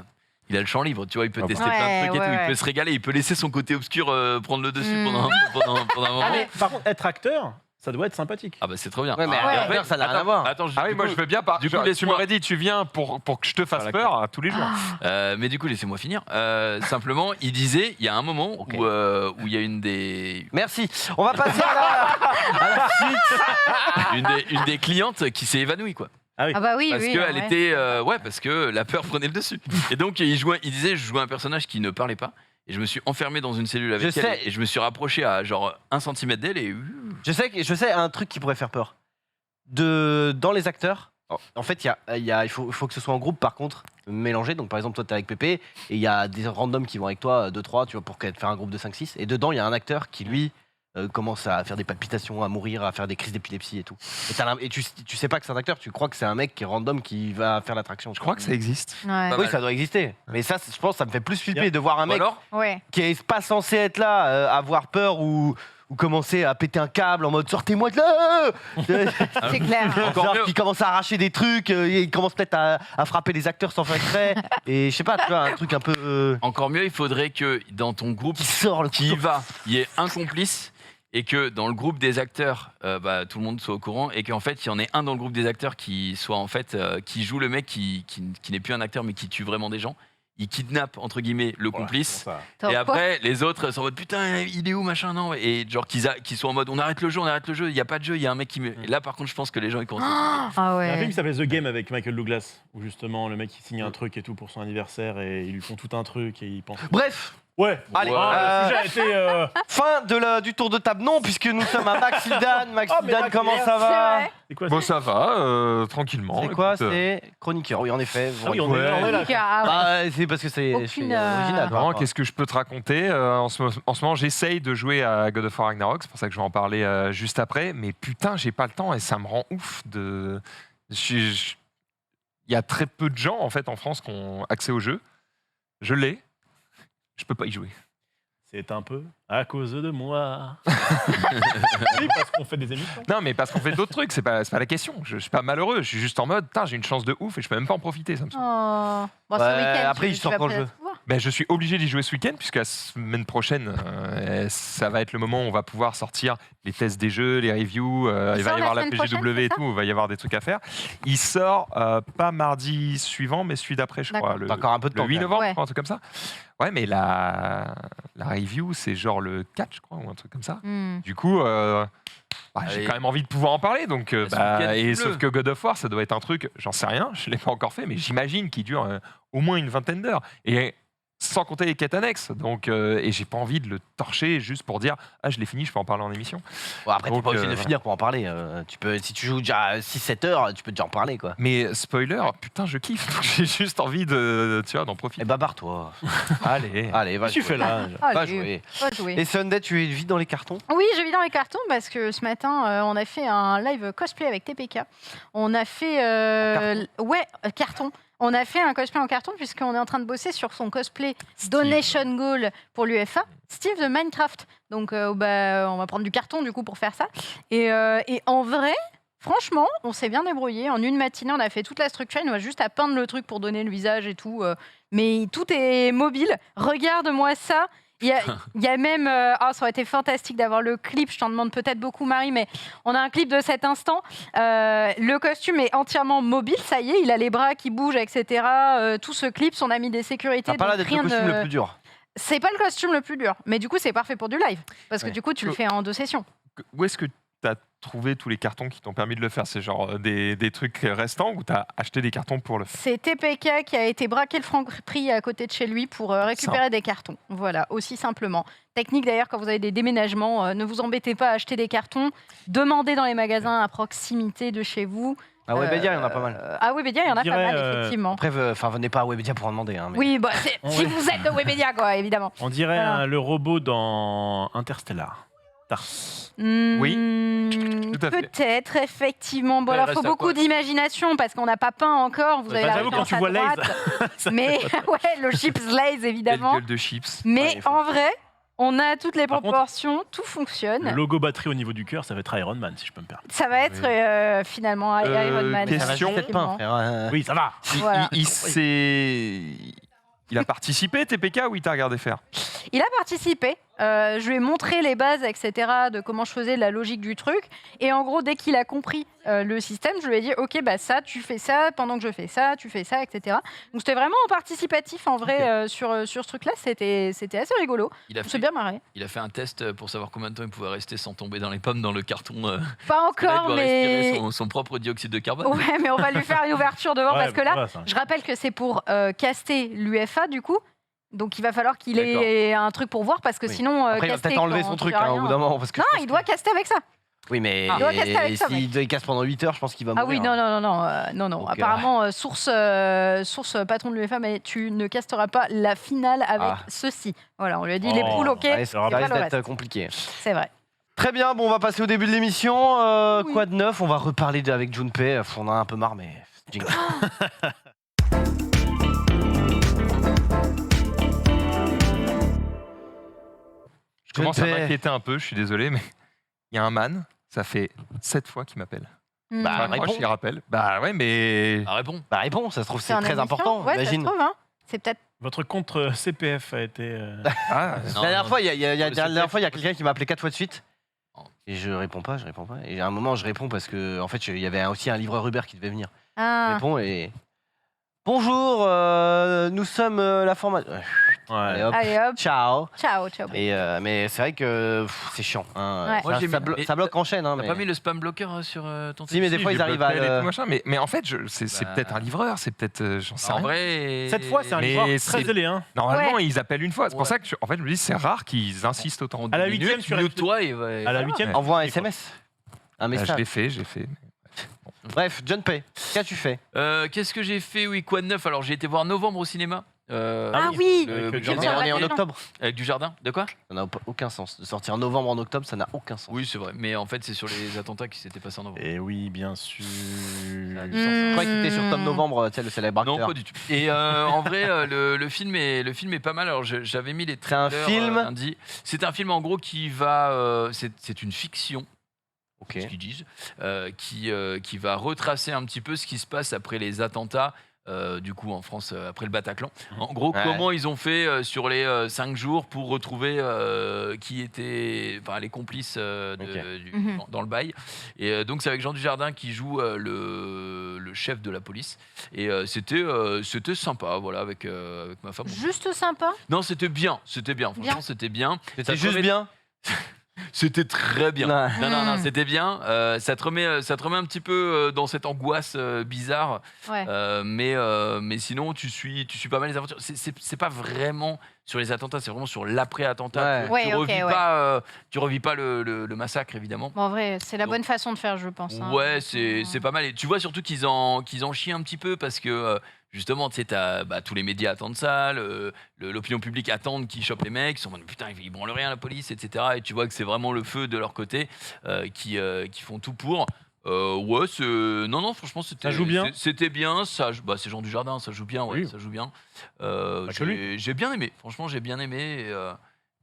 le champ libre, tu vois, il peut Ah tester bah. plein de trucs et Ouais, tout, il ouais. peut se régaler, il peut laisser son côté obscur prendre le dessus Mm. pendant un moment. Ah, mais par contre, être acteur, ça doit être sympathique. Ah bah c'est trop bien. Ouais, mais Ah, et acteur, ça n'a rien à voir. Attends, Ah oui, du moi coup- je veux bien. du coup, tu laisse-moi- m'aurais dit, tu viens pour que je te fasse Voilà. peur tous les jours. Mais du coup, laissez-moi finir. Simplement, il disait, il y a un moment Ok. où il y a une des Merci. On va passer à la suite. une des clientes qui s'est évanouie, quoi. Ah bah oui, Parce oui. qu'elle ouais. était, parce que la peur prenait le dessus. Et donc il disait, je jouais un personnage qui ne parlait pas. Et je me suis enfermé dans une cellule avec Je elle sais. et je me suis rapproché à genre 1 cm d'elle et Je sais un truc qui pourrait faire peur. Dans les acteurs, en fait, il faut que ce soit en groupe, par contre, mélangé. Donc, par exemple, toi, t'es avec Pépé, et il y a des randoms qui vont avec toi, 2-3, tu vois, pour faire un groupe de 5-6. Et dedans, il y a un acteur qui, lui, commence à faire des palpitations, à mourir, à faire des crises d'épilepsie et tout. Et tu sais pas que c'est un acteur, tu crois que c'est un mec qui est random qui va faire l'attraction. Je crois que ça existe. Ouais. Pas Oui, mal. ça doit exister. Mais ça, je pense, ça me fait plus flipper Bien. de voir un Ou mec alors, Ouais. qui est pas censé être là, avoir peur ou ou commencer à péter un câble en mode sortez-moi de là. C'est clair. Encore Genre mieux. qui commence à arracher des trucs, il commence peut-être à frapper les acteurs sans faire exprès. Et je sais pas, tu vois, un truc un peu Encore mieux, il faudrait que dans ton groupe qui sort le qui y couteau. va, il y ait un complice et que dans le groupe des acteurs, tout le monde soit au courant et qu'en fait, il y en ait un dans le groupe des acteurs qui soit en fait qui joue le mec qui n'est plus un acteur mais qui tue vraiment des gens. Il kidnappe entre guillemets le complice. Attends, Et quoi après, les autres sont en mode putain, il est où machin non et genre qu'ils soient en mode on arrête le jeu, il y a pas de jeu, il y a un mec qui et là par contre je pense que les gens ils commencent. Ah Il y a un film ouais. qui s'appelait The Game avec Michael Douglas, où justement le mec il signe un truc et tout pour son anniversaire et ils lui font tout un truc et il pense. Bref, Ouais, allez, Ouais. le sujet a été. fin du tour de table. Non, puisque nous sommes à Maxildan. Maxildan, Max, comment ça C'est va vrai. C'est quoi Bon, ça va, tranquillement. C'est quoi? écoute, C'est chroniqueur, oui, en effet. Ah oui, on est là. Ah ouais. Bah, c'est parce que c'est Aucune, original. Non, qu'est-ce que je peux te raconter en ce moment, j'essaye de jouer à God of War Ragnarok, c'est pour ça que je vais en parler juste après. Mais putain, j'ai pas le temps et ça me rend ouf de. Il y a très peu de gens en fait en France qui ont accès au jeu. Je l'ai, je peux pas y jouer. C'est un peu à cause de moi. Oui, parce qu'on fait des émissions. Non, mais parce qu'on fait d'autres trucs, c'est pas la question. Je suis pas malheureux, je suis juste en mode, putain, j'ai une chance de ouf et je peux même pas en profiter. Ça me saoule. Oh. Bon, ce Ouais, week-end, après, il tu sort vas quand le peut-être jeu. voir. Ben, je suis obligé d'y jouer ce week-end, puisque la semaine prochaine, ça va être le moment où on va pouvoir sortir les tests des jeux, les reviews, il va sort y la avoir la semaine PGW prochaine, et c'est tout, il va y avoir des trucs à faire. Il sort pas mardi suivant, mais celui d'après, je crois. D'accord. T'as encore un peu de Le temps. 8 quand même. novembre, Ouais. je crois, un truc comme ça. Ouais, mais la review, c'est genre le 4, je crois, ou un truc comme ça. Hmm. Du coup, j'ai Allez. quand même envie de pouvoir en parler. Donc, Ce week-end, et dis-le. sauf que God of War, ça doit être un truc, j'en sais rien, je l'ai pas encore fait, mais j'imagine qu'il dure au moins une vingtaine d'heures. Et sans compter les quêtes annexes. Donc, et j'ai pas envie de le torcher juste pour dire ah, je l'ai fini, je peux en parler en émission. Bon, après, t'es Donc, pas obligé de le voilà. finir pour en parler. Tu peux, si tu joues déjà 6-7 heures, tu peux déjà en parler, quoi. Mais spoiler, putain, je kiffe. Donc j'ai juste envie de, tu vois, d'en Eh profiter. bah, barre-toi. Allez. Allez, va Qu'est-ce que tu jouer. fais là Va Allez, jouer. va jouer. Et Sunday, tu es vite dans les cartons? Oui, je vis dans les cartons parce que ce matin, on a fait un live cosplay avec TPK. On a fait. Carton. On a fait un cosplay en carton puisqu'on est en train de bosser sur son cosplay Donation Goal pour l'UFA. Steve de Minecraft. Donc, on va prendre du carton du coup pour faire ça. Et en vrai. Franchement, on s'est bien débrouillé. En une matinée, on a fait toute la structure. Il nous a juste à peindre le truc pour donner le visage et tout. Mais tout est mobile. Regarde-moi ça. Il y a même... ça aurait été fantastique d'avoir le clip. Je t'en demande peut-être beaucoup, Marie, mais on a un clip de cet instant. Le costume est entièrement mobile. Ça y est, il a les bras qui bougent, etc. Tout ce clip, on a mis des sécurités. T'as pas l'air donc d'être le rien costume ne- le plus dur. C'est pas le costume le plus dur. Mais du coup, c'est parfait pour du live. Parce que Ouais. du coup, tu le fais en 2 sessions. Où est-ce que tu as trouvé tous les cartons qui t'ont permis de le faire? C'est genre des trucs restants ou tu as acheté des cartons pour le faire? C'est TPK qui a été braqué le Franprix à côté de chez lui pour récupérer des cartons. Voilà, aussi simplement. Technique d'ailleurs, quand vous avez des déménagements, ne vous embêtez pas à acheter des cartons. Demandez dans les magasins à proximité de chez vous. Ah ouais, Webedia, il y en a pas mal. Ah Webedia, il y en a pas dirait, mal, effectivement. Après, venez pas à Webedia pour en demander. Hein, mais- Oui, bah, si Ouais. vous êtes de Webedia, quoi, évidemment. On dirait Voilà. le robot dans Interstellar. Hmm, tout à fait. Peut-être, effectivement. Bon, Ouais, alors, il reste faut à beaucoup quoi d'imagination parce qu'on n'a pas peint encore. Vous avez la J'avoue, quand référence tu à vois Lays, droite. Mais ouais, le chips Lays, évidemment. Belle gueule de chips. Mais Ouais, il faut- en vrai, on a toutes les Par contre, proportions, tout le fonctionne. logo batterie au niveau du cœur, ça va être Iron Man, si je peux me permettre. Ça va être finalement Iron Man. question- Ça va juste être peint, frère. Oui, ça va. Voilà. Il a participé, TPK, ou il t'a regardé faire? Il a participé. Je lui ai montré les bases, etc., de comment je faisais la logique du truc. Et en gros, dès qu'il a compris le système, je lui ai dit ok, bah ça, tu fais ça, pendant que je fais ça, tu fais ça, etc. Donc c'était vraiment participatif en vrai sur ce truc-là. C'était assez rigolo. Il a On s'est fait, bien marré. il a fait un test pour savoir combien de temps il pouvait rester sans tomber dans les pommes dans le carton. Pas Là, il encore, doit mais. respirer son propre dioxyde de carbone. Ouais, mais on va lui faire une ouverture devant Ouais, parce que là, ça va, ça. je rappelle que c'est pour caster l'UFA du coup. Donc il va falloir qu'il D'accord. ait un truc pour voir parce que Oui. sinon. Après, il va caster peut-être enlever quand son tu truc fais hein, au rien- bout d'un moment. Parce que Non, je pense il doit caster avec ça. que- Oui, mais Il doit caster avec ça, s'il casse pendant 8 heures, je pense qu'il va Ah mourir. oui, non. Donc, Apparemment, source patron de l'UEFA, mais tu ne casteras pas la finale avec Ah. ceci. Voilà, on lui a dit les Oh, poules, ok, Ouais, c'est ça pas risque le d'être reste. compliqué. C'est vrai. Très bien, bon, on va passer au début de l'émission. Oui. Quoi de neuf? On va reparler avec Junpei. On en a un peu marre, mais. Jingle. commence à Junpei. m'inquiéter un peu, je suis désolé, mais il y a un man, ça fait 7 fois qu'il m'appelle. Bah, Je raccroche, réponds. il rappelle. Bah ouais, mais. Ah, réponds. Bah réponds, ça se trouve c'est en très émission. important, Ouais, ça se imagine. trouve, hein. C'est peut-être. Votre compte CPF a été. Ah, Non, La dernière non. fois, il y a Le la dernière CPF, fois, il y a quelqu'un qui m'a appelé 4 fois de suite. Oh. Et je réponds pas. Et à un moment, je réponds parce que en fait, il y avait aussi un livreur Uber qui devait venir. Je Ah. réponds et bonjour, nous sommes la formation. Allez hop, Allez hop. ciao. Ciao. Et mais c'est vrai que c'est chiant. Hein. Ouais. Moi, j'ai ça, mis- ça bloque en chaîne. Hein, T'as mais... pas mis le spam blocker sur ton Si, mais des téléphone fois, ils j'ai arrivent à bloqué et le- tout, machin, mais en fait, c'est Bah. peut-être un livreur, c'est peut-être. J'en sais En rien. vrai. Cette fois, c'est un Mais livreur très c'est- zélé. Hein. Normalement, Ouais. ils appellent une fois. C'est pour Ouais. ça que en fait, je me dis, c'est rare qu'ils insistent autant. À la 8e sur la toi et À la 8e. Envoie un SMS. Un Bah, je message. l'ai fait. Bref, Junpei, qu'as-tu fait? Qu'est-ce que j'ai fait? Oui, quoi de neuf? Alors, j'ai été voir Novembre au cinéma. Ah oui. le Avec week-end Mais Jardin. on est en Jardin. octobre. avec du jardin. De quoi? Ça n'a aucun sens. De sortir en novembre en octobre, ça n'a aucun sens. Oui, c'est vrai. Mais en fait, c'est sur les attentats qui s'étaient passés en novembre. Et oui, bien sûr. Ça a du Je sens. crois que t'étais sur Tom Novembre, tu sais, le célèbre Non, acteur. pas du tout. Et en vrai, le film est pas mal. Alors, j'avais mis les C'est un trailers film lundi. C'est un film en gros qui va. C'est une fiction. Ok. Ce qu'ils disent, qui va retracer un petit peu ce qui se passe après les attentats, du coup en France, après le Bataclan. En gros, Ouais. comment ils ont fait sur les 5 jours pour retrouver qui étaient les complices dans le bail. Et donc c'est avec Jean Dujardin qui joue le chef de la police. Et c'était sympa, voilà, avec ma femme. Juste sympa. Non, c'était bien. Franchement, c'était bien. C'était juste bien. C'était très bien. Non. Non, c'était bien. Ça te remet un petit peu dans cette angoisse bizarre. Ouais. Mais sinon, tu suis pas mal les aventures. C'est pas vraiment sur les attentats, c'est vraiment sur l'après-attentat. Ouais. Tu Ouais, ok, revis ouais. pas, tu revis pas le massacre, évidemment. Bon, en vrai, c'est la Donc- bonne façon de faire, je pense. hein. Ouais, c'est pas mal. Et tu vois surtout qu'ils en chient un petit peu parce que justement, tu sais, tous les médias attendent ça, l'opinion publique attend qu'ils chopent les mecs, ils sont en mode putain, ils branlent rien la police, etc. Et tu vois que c'est vraiment le feu de leur côté qui font tout pour. Ouais, non, franchement, c'était. Ça joue bien. C'était bien. C'est Jean Dujardin, ça joue bien, ouais, Oui. ça joue bien. que lui. J'ai bien aimé. Franchement, j'ai bien aimé.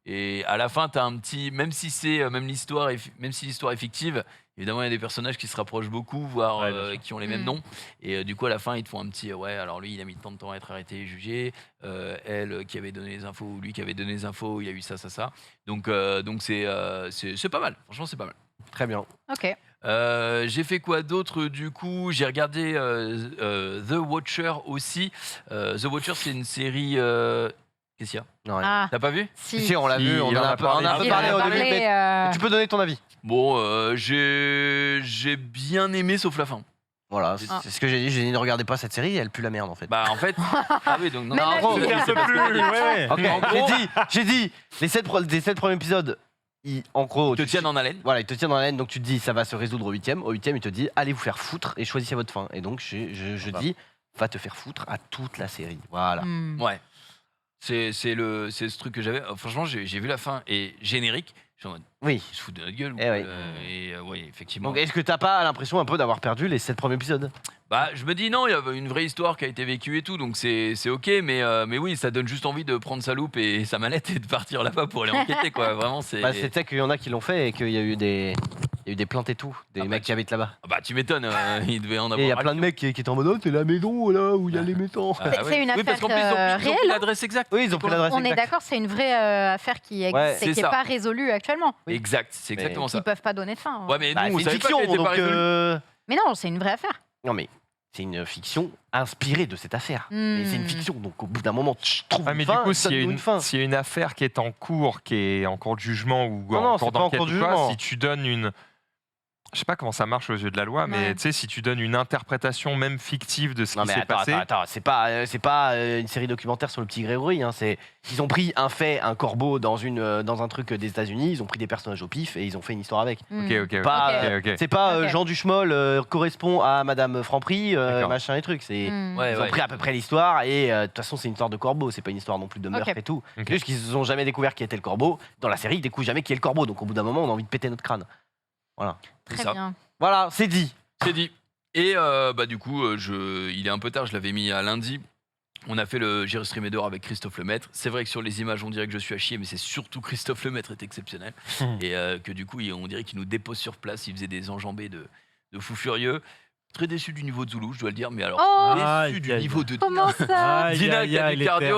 Et à la fin, t'as un petit, même si l'histoire est fictive, évidemment, il y a des personnages qui se rapprochent beaucoup, voire Ouais, bien sûr. qui ont les mêmes noms. Et du coup, à la fin, ils te font un petit, ouais, alors lui, il a mis tant de temps à être arrêté et jugé. Elle qui avait donné les infos, ou lui qui avait donné les infos, il y a eu ça. Donc c'est pas mal. Franchement, c'est pas mal. Très bien. Ok. J'ai fait quoi d'autre du coup? J'ai regardé The Watcher aussi. The Watcher, c'est une série. Qu'est-ce qu'il y a? Non, ouais. Ah, T'as pas vu? si. Si, on l'a Si, vu, on il en en a a un peu parlé Il en a au début. parlé, Mais tu peux donner ton avis. Bon, j'ai bien aimé sauf la fin. Voilà, Ah. c'est ce que j'ai dit. J'ai dit ne regardez pas cette série, elle pue la merde en fait. Bah en fait. Ah oui, donc non. Même non, avis. en gros, C'était un c'est peu pas- plus. Ouais. Ok, En gros- j'ai dit les 7 premiers épisodes, en gros, Te tiennent en haleine. Voilà, il te tient dans la laine, donc tu te dis ça va se résoudre au 8e. Au 8e, il te dit allez vous faire foutre et choisissez votre fin. Et donc je dis va te faire foutre à toute la série. Voilà. Hmm. Ouais. C'est ce truc que j'avais. Franchement, j'ai vu la fin et générique. Je suis en mode, Oui. ils se foutent de notre gueule. Eh oui. Oui, effectivement. Donc est-ce que t'as pas l'impression un peu d'avoir perdu les 7 premiers épisodes? Bah, je me dis non, il y avait une vraie histoire qui a été vécue et tout, donc c'est ok, mais oui, ça donne juste envie de prendre sa loupe et sa mallette et de partir là-bas pour aller enquêter, quoi. Vraiment, c'est. Bah, c'est qu'il y en a qui l'ont fait et qu'il y a eu des plaintes et tout, des Ah bah, mecs qui habitent là-bas. Ah bah, tu m'étonnes, il devait en avoir. Et il y a plein de mecs qui étaient en mode oh, c'est la maison là où il y a les métants. Ah, C'est ouais. une Oui, parce qu'en plus, affaire, ils ont pris réelle, l'adresse exacte. Oui, ils ont pris l'adresse On est exacte. d'accord, c'est une vraie affaire qui existe Ouais, et c'est qui n'est ça. pas résolue actuellement. Oui. Exact, c'est Mais exactement Qui ça. ne peuvent pas donner de fin. Ouais, mais Bah, nous, on c'est une savait pas fiction, qu'elle était donc pas résolue. Mais non, c'est une vraie affaire. non mais c'est une fiction inspirée de cette affaire. Hmm. Mais c'est une fiction, donc au bout d'un moment, je trouve Ah, mais une du fin, coup, s'il y, a donne-nous une, fin. s'il y a une affaire qui est en cours, qui est en cours de jugement ou Non, non, en c'est cours pas en d'enquête cours de ou quoi, jugement. si tu donnes une. Je sais pas comment ça marche aux yeux de la loi, mais Ouais. tu sais, si tu donnes une interprétation même fictive de ce Non qui mais s'est attends, passé. attends, c'est pas une série documentaire sur le petit Grégory. Hein, ils ont pris un corbeau dans un truc des États-Unis, ils ont pris des personnages au pif et ils ont fait une histoire avec. Hmm. Ok. Pas, ok. C'est pas Ok. Jean Duchemol correspond à Madame Franprix, D'accord. machin et trucs. C'est Hmm. Ouais, ils ont pris à peu près l'histoire et de toute façon c'est une histoire de corbeau, c'est pas une histoire non plus de meurtre Ok. et tout. Ok. C'est juste qu'ils ont jamais découvert qui était le corbeau. Dans la série, ils découvrent jamais qui est le corbeau, donc au bout d'un moment on a envie de péter notre crâne. C'est Très ça. bien. Voilà, c'est dit. C'est dit. Et bah du coup, il est un peu tard, je l'avais mis à lundi. On a fait le J'ai streamé dehors avec Christophe Lemaître. C'est vrai que sur les images, on dirait que je suis à chier, mais c'est surtout Christophe Lemaître est exceptionnel. Et que du coup, on dirait qu'il nous dépose sur place. Il faisait des enjambées de fou furieux. Très déçu du niveau de Zulu, je dois le dire, mais alors déçu du niveau de Comment ça? Dina qui a du cardio.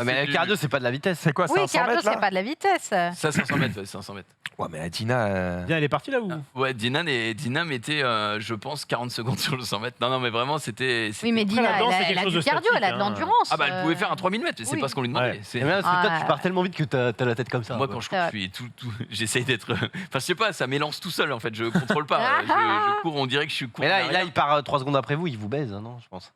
Mais le cardio, c'est pas de la vitesse. C'est quoi, Oui, 500 cardio, mètres là c'est pas de la vitesse. Ça, 500 mètres, ouais, 500 mètres. Ouais, mais la Dina. Bien, elle est partie là ou Ouais, Dina mettait, je pense, 40 secondes sur le 100 mètres. Non, mais vraiment, c'était. Oui, mais Dina, la danse, c'est elle quelque a chose du de cardio, elle a de statique, hein. l'endurance. Ah bah elle pouvait faire un 3000 mètres, mais c'est Oui. pas ce qu'on lui demandait. Ouais. C'est- Et bien, parce que toi, Ah. tu pars tellement vite que t'as la tête comme ça. Moi, quoi. quand je C'est cours, vrai. je suis j'essaye d'être. Enfin, je sais pas, ça m'élance tout seul en fait. Je contrôle pas. Je cours, on dirait que je suis court. Mais en là, arrière. il part 3 secondes après vous, il vous baise, non, je pense.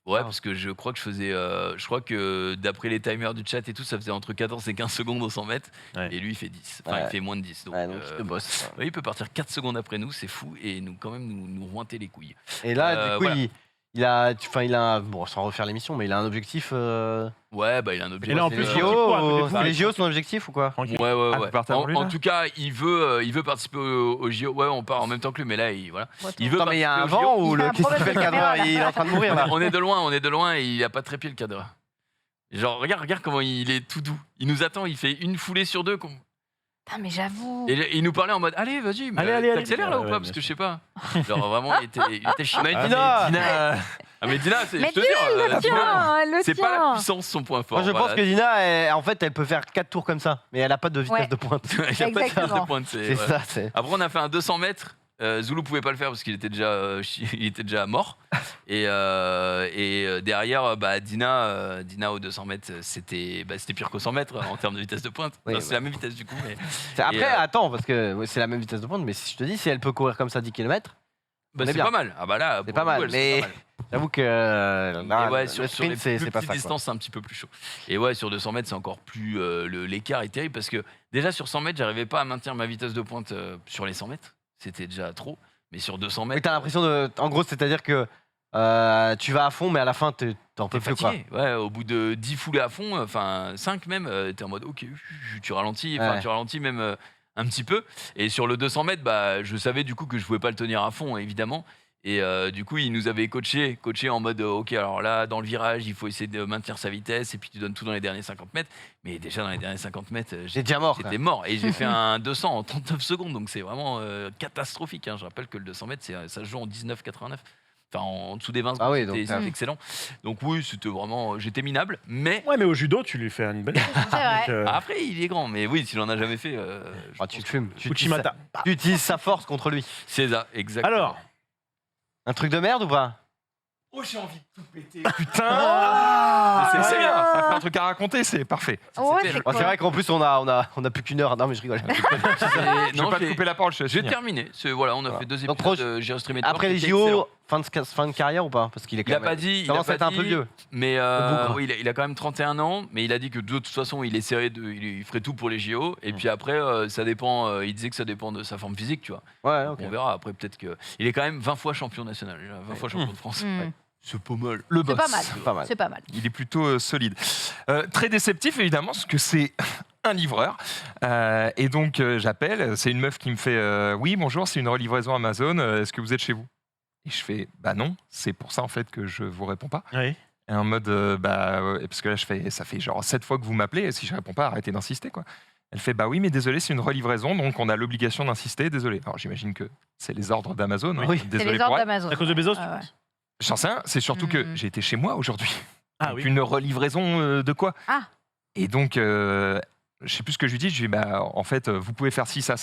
Ouais, parce que je crois que je faisais. Je crois que d'après les timers du chat et tout, ça faisait entre 14 et 15 secondes au 100 mètres. Ouais. Et lui, il fait 10. Enfin, Ouais. il fait moins de 10. Donc, Ouais, donc il te bosse. ouais, il peut partir 4 secondes après nous, c'est fou. Et nous, quand même, nous rointer les couilles. Et là, du coup, voilà. il a, bon, sans refaire l'émission, mais il a un objectif. Ouais, bah il a un objectif. Et là, en C'est plus, les il JO, faut qu'il pointe, au début, les JO, son objectif ou quoi? Tranquille. Ouais, Ah, vous partez avant lui, en là tout cas, il veut participer au JO. Ouais, on part en même temps que lui, mais là, voilà. Il veut Attends, mais il y a un participer au vent JO. ou Il a un qu'est-ce qu'il problème fait le de caméra, cadre? là. Il est en train de mourir là. On est de loin et il a pas trépied le cadre. Genre, regarde comment il est tout doux. Il nous attend, il fait une foulée sur deux. Putain, mais j'avoue. Et il nous parlait en mode allez, vas-y, mais Allez, t'accélères là ou ouais, pas? ouais, Parce bien que je sûr. sais pas. Genre, vraiment, il était chiant. Mais Ah, Dina, mais Dina, c'est, Mais je te jure, le tien, le c'est pas la tien. puissance son point fort. moi je pense que Dina, en fait, elle peut faire 4 tours comme ça, mais elle a pas de vitesse Ouais. de pointe. Il y a pas de faire de Exactement. pointe, C'est ouais. ça, c'est. Après, on a fait un 200 mètres. Zulu pouvait pas le faire parce qu'il était déjà mort. Et derrière, bah, Dina au 200 mètres, c'était pire qu'au 100 mètres en termes de vitesse de pointe. Oui, Enfin, c'est ouais. la même vitesse du coup. Mais... Après, Et, attends, parce que ouais, c'est la même vitesse de pointe, mais si je te dis, si elle peut courir comme ça 10 km, Bah, On est c'est bien. pas mal. Ah bah là, c'est pour pas le mal. coup, elle, Mais c'est pas mal. j'avoue que Et ouais, le sur les sprint, plus c'est pas petites ça. quoi. distances, c'est un petit peu plus chaud. Et ouais, sur 200 mètres, c'est encore plus. L'écart est terrible parce que déjà sur 100 mètres, j'arrivais pas à maintenir ma vitesse de pointe sur les 100 mètres. C'était déjà trop. Mais sur 200 Mais mètres. t'as l'impression de. En gros, c'est-à-dire que tu vas à fond, mais à la fin, t'en peux T'es plus quoi. fatigué. Ouais, au bout de 10 foulées à fond, enfin 5 même, t'es en mode ok, tu ralentis, Ouais. tu ralentis même un petit peu. Et sur le 200 mètres, bah, je savais du coup que je pouvais pas le tenir à fond, évidemment. Et du coup, il nous avait coaché en mode ok, alors là, dans le virage, il faut essayer de maintenir sa vitesse et puis tu donnes tout dans les derniers 50 mètres. Mais déjà, dans les derniers 50 mètres, J'ai déjà mort. j'étais mort. Et j'ai fait un 200 en 39 secondes, donc c'est vraiment catastrophique. Hein. Je rappelle que le 200 mètres, ça se joue en 19,89. Enfin, en dessous des 20 secondes, Ah oui, donc, c'était excellent. Donc oui, c'était vraiment... J'étais minable, mais... Ouais, mais au judo, tu lui fais une belle. C'est vrai. Après, il est grand, mais oui, s'il en a jamais fait... Ah, tu te fumes. Uchimata. Tu utilises sa force contre lui. C'est ça, exactement. Alors, Un truc de merde ou pas? Oh, j'ai envie de tout péter. Putain C'est bien, ça fait un truc à raconter, c'est parfait. Ouais, C'était- c'est Oh, c'est cool. vrai qu'en plus, on a plus qu'une heure. Non, mais je rigole. Je vais Non, pas te j'ai couper la parole, je vais j'ai finir. terminé. Voilà, on a fait 2 Donc, épisodes, j'ai streamé dehors, Après les c'était JO, excellent. fin de carrière ou pas? Parce qu'il est Il quand a même. pas dit... Il commence à être un peu vieux. Mais bout, quoi. oui, il a quand même 31 ans, mais il a dit que de toute façon, il essaierait il ferait tout pour les JO. Et puis après, ça dépend. Il disait que ça dépend de sa forme physique, tu vois. Ouais, ok. On verra. Après, peut-être que il est quand même 20 fois champion national, 20 fois champion de France. Hmm. C'est pas mal. Le C'est boss. pas mal. Pas mal. C'est pas mal. Il est plutôt solide. Très déceptif, évidemment, parce que c'est un livreur. Et donc, j'appelle. C'est une meuf qui me fait oui, bonjour, c'est une relivraison Amazon. Est-ce que vous êtes chez vous? Et je fais bah non, c'est pour ça en fait que je vous réponds pas. oui. Et en mode parce que là, ça fait genre 7 fois que vous m'appelez. Et si je réponds pas, arrêtez d'insister, quoi. Elle fait bah oui, mais désolé, c'est une relivraison, donc on a l'obligation d'insister. Désolé. Alors j'imagine que c'est les ordres d'Amazon. hein. Oui. C'est Désolé les pour ordres elle. d'Amazon. À cause de Bezos, tu Ah ouais. penses? J'en sais rien. C'est surtout que j'ai été chez moi aujourd'hui. Ah Donc, oui. une relivraison de quoi? Ah. Et donc, je sais plus ce que je lui dis. Je lui dis, bah, en fait, vous pouvez faire ci, ça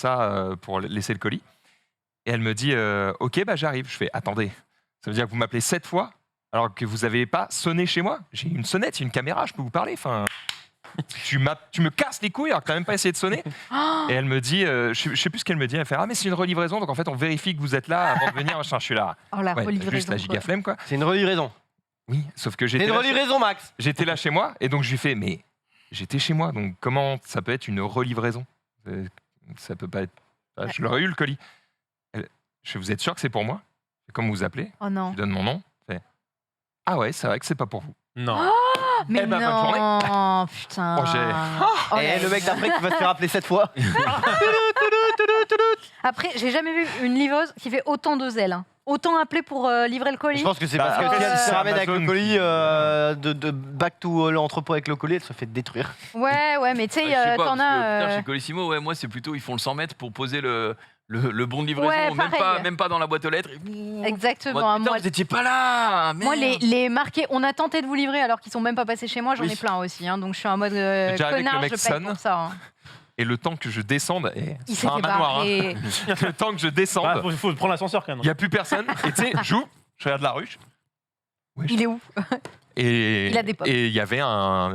pour laisser le colis. Et elle me dit, ok, bah, j'arrive. Je fais, attendez, ça veut dire que vous m'appelez 7 fois alors que vous n'avez pas sonné chez moi? J'ai une sonnette, une caméra, je peux vous parler. Enfin, tu me casses les couilles alors que tu n'as même pas essayé de sonner. Oh, Et elle me dit, je sais plus ce qu'elle me dit. Elle fait, ah, mais c'est une relivraison, donc en fait, on vérifie que vous êtes là avant de venir. Machin, je suis là. oh, la Ouais, relivraison. juste la quoi. giga flemme, quoi. C'est une relivraison. Oui, sauf que C'est une j'étais là, relivraison, Max. j'étais là chez moi et donc je lui fais mais j'étais chez moi donc comment ça peut être une relivraison? Ça peut pas être. Ah, je l'aurais eu le colis. Je fais vous êtes sûr que c'est pour moi? Comment vous appelez? Oh Je non. lui donne mon nom. Elle fait, ah ouais c'est vrai que c'est pas pour vous. Non. Mais Eh ben, bonne non. Putain. Oh, j'ai- Oh Et là le mec là. d'après qui va se faire appeler 7 fois. Après, j'ai jamais vu une livreuse qui fait autant de zèle. Hein. autant appeler pour livrer le colis. Je pense que c'est parce que si elle se ramène avec le colis de back to l'entrepôt avec le colis, elle se fait détruire. Ouais, mais tu sais, Je sais pas, t'en parce que, putain, as. chez Colissimo, ouais, moi c'est plutôt ils font le 100 mètres pour poser le bon de livraison, Ouais, pareil. même pas dans la boîte aux lettres. Exactement. Putain, vous étiez pas là. Moi, merde. les marqués, on a tenté de vous livrer alors qu'ils sont même pas passés chez moi, j'en Oui. ai plein aussi. Hein, donc je suis en mode déjà avec le connard, mec je paye sonne. pour ça. Hein. Et le temps que je descende, Il c'est s'est un fait manoir. barrer. Le temps que je descende, Bah, faut prendre l'ascenseur quand même. il n'y a plus personne. Et tu sais, j'ouvre, je regarde la ruche. Il est où Et Il a des pommes. et il y avait un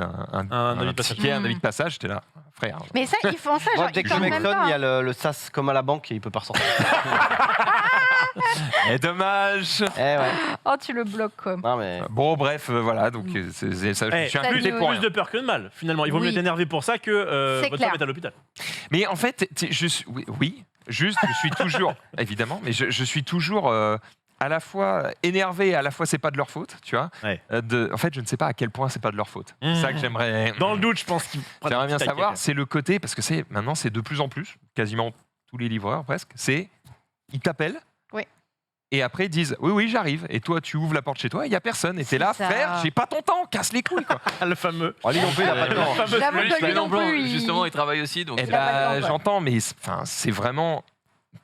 avis de passage. ticket, un avis de passage. J'étais là, frère. Mais ça, ils font ça, Moi, genre, dès ils que partent le mec même sonne, pas. il y a le sas comme à la banque et il peut pas ressortir. Et dommage. Ouais. Oh, tu le bloques, quoi. Non, mais. Bon, bref, voilà. Donc, ça, je Eh, suis ça inquiété nous- pour Plus rien. de peur que de mal, finalement. Il vaut mieux Oui. être énervé pour ça que C'est votre clair. femme est à l'hôpital. Mais en fait, oui, juste, je suis toujours, évidemment, mais je suis toujours à la fois énervé et à la fois c'est pas de leur faute, tu vois. Ouais. En fait, je ne sais pas à quel point c'est pas de leur faute. C'est ça que j'aimerais. Dans le doute, je pense qu'il J'aimerais bien savoir, c'est le côté, parce que maintenant c'est de plus en plus, quasiment tous les livreurs presque, c'est ils t'appellent. Oui. Et après ils disent oui j'arrive et toi tu ouvres la porte chez toi et il y a personne et t'es là ça. frère j'ai pas ton temps casse les couilles quoi. le fameux. Oh, lui non plus, il a pas de temps. J'avoue que lui non plus, il- Justement, il travaille aussi. Donc, Et Il a pas de temps, quoi. j'entends mais c'est vraiment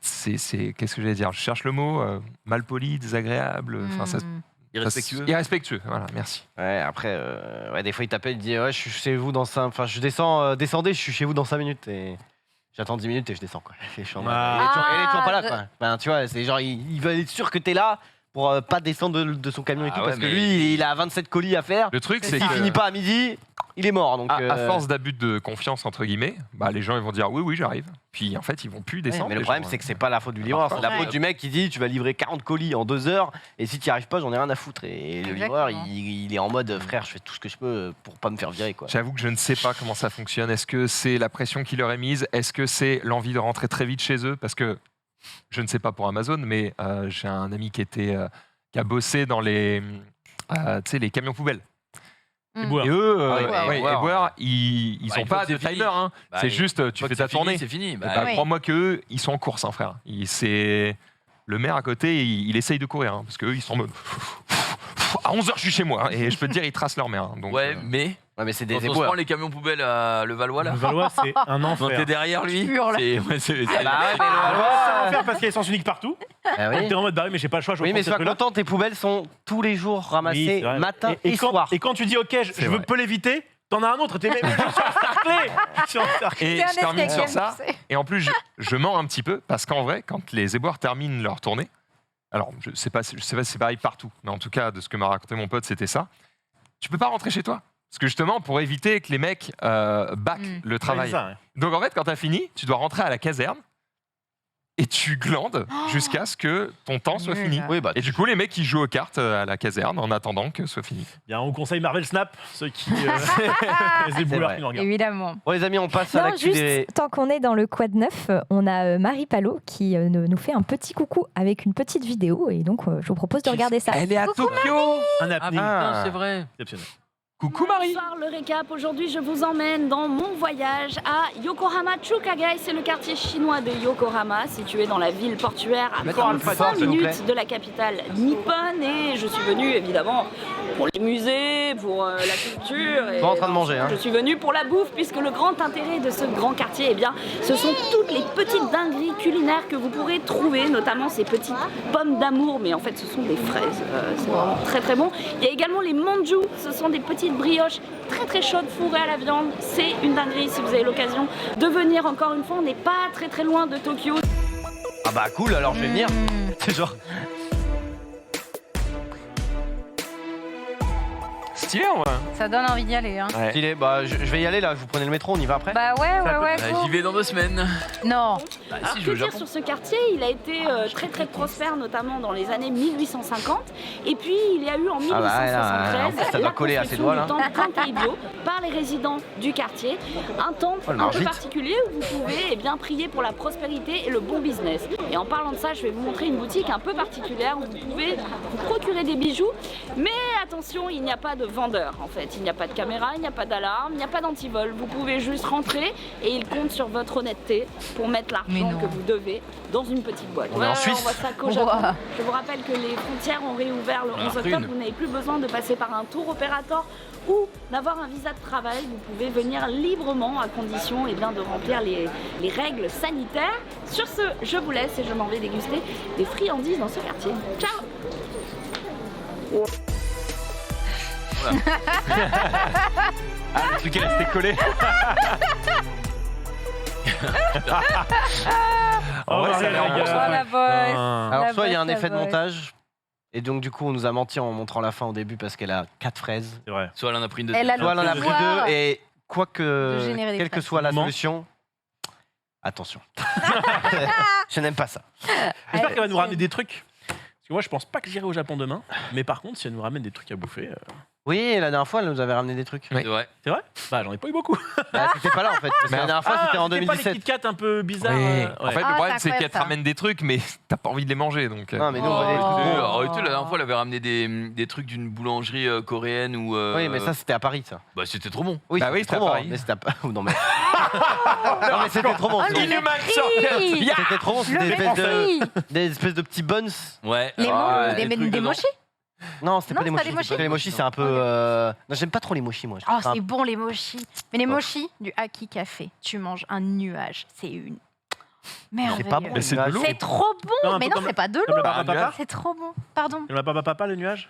qu'est-ce que j'allais dire je cherche le mot malpoli désagréable enfin ça Hmm. irrespectueux. irrespectueux voilà merci. Ouais, après, des fois, il t'appelle, il dit ouais, je suis chez vous dans 5. Enfin, je descends, descendez, je suis chez vous dans 5 minutes. Et j'attends 10 minutes et je descends, quoi. Je suis en mode, Ah. il est toujours pas là, Ah, quoi. Enfin, tu vois, c'est genre, il veut être sûr que t'es là pour pas descendre de son camion et Ah tout. ouais, Parce que mais- lui, il a 27 colis à faire. Le truc c'est S'il que finit pas à midi, il est mort. Donc, à force d'abus de confiance entre guillemets bah les gens ils vont dire oui j'arrive puis en fait ils vont plus ouais, descendre. mais le les problème, gens, c'est que c'est pas la faute du livreur, c'est la Ouais. faute du mec qui dit tu vas livrer 40 colis en 2 heures et si tu n'y arrives pas, j'en ai rien à foutre. Et le livreur, Exactement. il est en mode frère, je fais tout ce que je peux pour pas me faire virer, quoi. J'avoue que je ne sais pas comment ça fonctionne. Est-ce que c'est la pression qui leur est mise? Est-ce que c'est l'envie de rentrer très vite chez eux? Parce que je ne sais pas pour Amazon, mais j'ai un ami qui a bossé dans les camions poubelles. Mm. Éboueur. Et eux, Ah oui, ouais, éboueurs. éboueurs, ils Bah, n'ont une fois pas que de c'est fini. timer. Hein. Bah, C'est une juste, tu fois fais que ta c'est fini, tournée. c'est fini. Et Bah, bah, oui. crois-moi qu'eux, ils sont en course, hein, frère. C'est le maire à côté, il essaye de courir, hein, parce qu'eux, ils sont en mode à 11h, je suis chez moi. Hein, et je peux te dire, ils tracent leur mère. Hein, donc, ouais, mais Ouais, mais c'est quand des on se prend éboueurs. les camions poubelles à Levallois là, Le Valois, c'est un quand enfer. t'es derrière lui, Hurle. c'est Ah bah ouais, mais le Ah, Valois, c'est un enfer parce qu'il y a essence unique partout. bah oui. T'es en mode bah oui, mais j'ai pas le choix. Je Oui, vais mais prendre sois cette rue-là. content, tes poubelles sont tous les jours Oui, ramassées, c'est vrai. matin et, soir. Et quand tu dis ok, C'est je vrai. peux l'éviter, t'en as un autre. T'es mais je suis encerclé. Je suis encerclé. Et C'est un je termine escape sur game, ça. tu sais. Et en plus, je mens un petit peu parce qu'en vrai, quand les éboueurs terminent leur tournée, alors je sais pas si c'est pareil partout, mais en tout cas, de ce que m'a raconté mon pote, c'était ça. Tu peux pas rentrer chez toi. Parce que justement, pour éviter que les mecs back le travail. Ouais, c'est ça, ouais. Donc en fait, quand t'as fini, tu dois rentrer à la caserne et tu glandes jusqu'à ce que ton temps soit Nul. fini. Oui, bah, Et du coup, les mecs, ils jouent aux cartes à la caserne en attendant que ce soit fini. Bien, on conseille Marvel Snap, ceux qui les éboueurs vrai. qui nous regardent. Évidemment. bon, les amis, on passe à Non, l'actu juste, des. tant qu'on est dans le quad neuf, on a Marie Palot qui nous fait un petit coucou avec une petite vidéo et donc je vous propose de regarder ça. Elle est à Tokyo. Un Ah happening putain, c'est vrai. exceptionnel. Coucou Marie. Bonsoir, le récap. Aujourd'hui, je vous emmène dans mon voyage à Yokohama Chukagai. C'est le quartier chinois de Yokohama, situé dans la ville portuaire à D'accord, Alpha, 35 s'il vous plaît. minutes de la capitale nippone. Et je suis venue, évidemment, pour les musées, pour la culture. Et Pas en train de manger, hein. Je suis venue pour la bouffe, puisque le grand intérêt de ce grand quartier, eh bien, ce sont toutes les petites dingueries culinaires que vous pourrez trouver, notamment ces petites pommes d'amour, mais en fait, ce sont des fraises. C'est vraiment très très bon. Il y a également les manju, ce sont des petites brioches très très chaudes fourrées à la viande. C'est une dinguerie si vous avez l'occasion de venir. Encore une fois, on n'est pas très très loin de Tokyo. Ah bah cool, alors je vais venir. Hmm. C'est genre. Stylé, ouais. Ça donne envie d'y aller. Hein. Ouais. Stylé. Bah, je vais y aller là, vous prenez le métro, on y va après. Bah ouais. J'y vais dans 2 semaines. Non. Bah, Alors si, je que vais au dire Japon. sur ce quartier? Il a été très très prospère, notamment dans les années 1850. Et puis il y a eu en Ah bah, là, en 1873 plus, ça doit coller à ses construction doigts, du là. temple Kankeibyo par les résidents du quartier. Un temple Oh, le un peu margite. particulier où vous pouvez eh bien, prier pour la prospérité et le bon business. Et en parlant de ça, je vais vous montrer une boutique un peu particulière où vous pouvez vous procurer des bijoux. Mais attention, il n'y a pas de vendeur en fait. Il n'y a pas de caméra, il n'y a pas d'alarme, il n'y a pas d'antivol. Vous pouvez juste rentrer et il compte sur votre honnêteté pour mettre l'argent l'argent non. que vous devez dans une petite boîte. On est en Suisse. On voit ça qu'au Ouah. Japon. Je vous rappelle que les frontières ont réouvert le 11 octobre. Vous n'avez plus besoin de passer par un tour opérateur ou d'avoir un visa de travail. Vous pouvez venir librement à condition de remplir les règles sanitaires. Sur ce, je vous laisse et je m'en vais déguster des friandises dans ce quartier. Ciao! Le truc est resté collé. En vrai, ça a l'air les bon, gars. ça. Oh la bosse. Alors, La soit il y a un bosse, la effet de bosse. montage, et donc du coup, on nous a menti en montrant la fin au début parce qu'elle a 4 fraises. C'est vrai. Soit elle en a pris une Elle a deuxième. Soit elle en a pris pouvoir 2, et quoi de que, générer des quelle que fraises. soit la Moment. solution, attention. Je n'aime pas ça. J'espère qu'elle va nous ramener des trucs. Parce que moi, je pense pas que j'irai au Japon demain. Mais par contre, si elle nous ramène des trucs à bouffer. Oui, la dernière fois, elle nous avait ramené des trucs. Oui. C'est vrai. C'est vrai? Bah, j'en ai pas eu beaucoup. Bah, t'étais pas là en fait. Parce que la dernière fois, c'était en Pas les 2017. Kit Kat un peu bizarres. Ouais. ouais. En fait, Ah, le problème, c'est c'est qu'elle te incroyable, ça. ramène des trucs, mais t'as pas envie de les manger. Donc, Non, mais nous, on va des Oh. trucs bons. Arrêtez, la dernière fois, elle avait ramené des trucs d'une boulangerie coréenne ou. Oui, mais ça, c'était à Paris, ça. Bah, c'était trop bon. Oui, Bah oui, c'était c'était trop à bon. Paris. Mais c'était à non, mais. Non, mais c'était trop bon. Ah, mais C'était le prix trop bon. C'était Le des espèces de petits buns. Ouais. Les Ah, mots, des trucs des dedans. mochis. Non, c'était Non, pas des c'est pas mochis. des mochis. Les mochis, c'est un peu. Non, j'aime pas trop les mochis, moi. Je Oh, trouve ça un- c'est bon les mochis. Mais les Oh. mochis du Haki Café, tu manges un nuage. C'est une merveilleux. C'est pas bon. Mais c'est de l'eau. C'est trop bon. Non, un Mais peu non, comme- c'est pas de Comme l'eau. la barbe à papa. C'est trop bon. Pardon. Comme la barbe à papa, le nuage.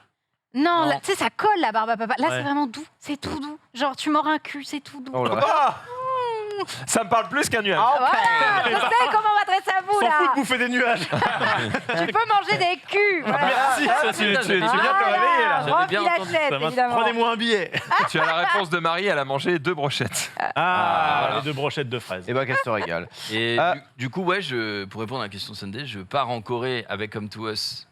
Non, Non. là, tu sais, ça colle la barbe à papa. Là, Ouais. c'est vraiment doux. C'est tout doux. Genre, tu mords un cul, c'est tout doux. Oh là là. Ah ça me parle plus qu'un nuage. Voilà, je sais comment on m'adresse à vous S'en fout là. de bouffer des nuages. Tu peux manger des culs. Voilà. Merci. Ça, tu viens de le réveiller là. J'avais Remplis bien la entendu. tête, Ça va. évidemment. Prenez-moi un billet. Tu as la réponse de Marie, elle a mangé 2 brochettes. Ah, Voilà. les 2 brochettes de fraises. Et bah, qu'elle se régale. Et Ah. du coup, ouais, pour répondre à la question de Sunday, je pars en Corée avec Come to Us